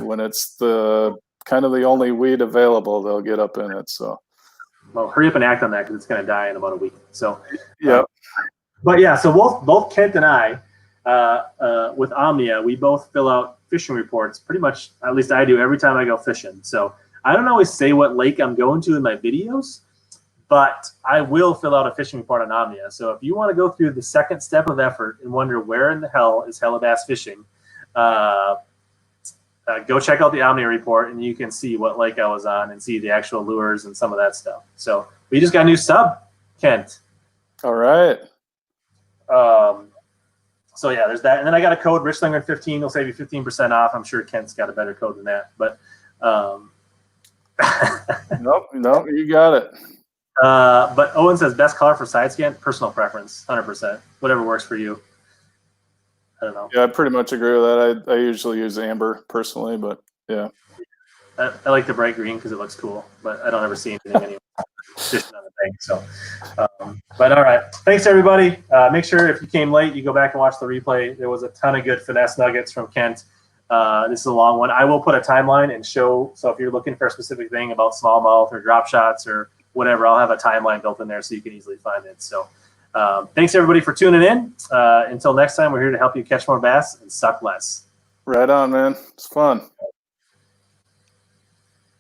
when it's the kind of the only weed available, they'll get up in it. So, well, hurry up and act on that because it's going to die in about a week. So, yeah. But yeah, so both Kent and I, with Omnia, we both fill out fishing reports pretty much, at least I do, every time I go fishing. So I don't always say what lake I'm going to in my videos, but I will fill out a fishing report on Omnia. So if you want to go through the second step of effort and wonder where in the hell is HellaBass fishing, go check out the Omnia report, and you can see what lake I was on and see the actual lures and some of that stuff. So we just got a new sub, Kent. All right. So yeah, there's that, and then I got a code RichLinger15. Will save you 15% off. I'm sure Kent's got a better code than that, but nope, you got it. But Owen says best color for side scan, personal preference, 100%. Whatever works for you. I don't know. Yeah, I pretty much agree with that. I usually use amber personally, but yeah. I like the bright green because it looks cool, but I don't ever see anything anyway. Fishing on the bank. So, but all right. Thanks everybody. Make sure if you came late, you go back and watch the replay. There was a ton of good finesse nuggets from Kent. This is a long one. I will put a timeline and show. So if you're looking for a specific thing about smallmouth or drop shots or whatever, I'll have a timeline built in there so you can easily find it. So thanks everybody for tuning in. Until next time, we're here to help you catch more bass and suck less. Right on, man. It's fun.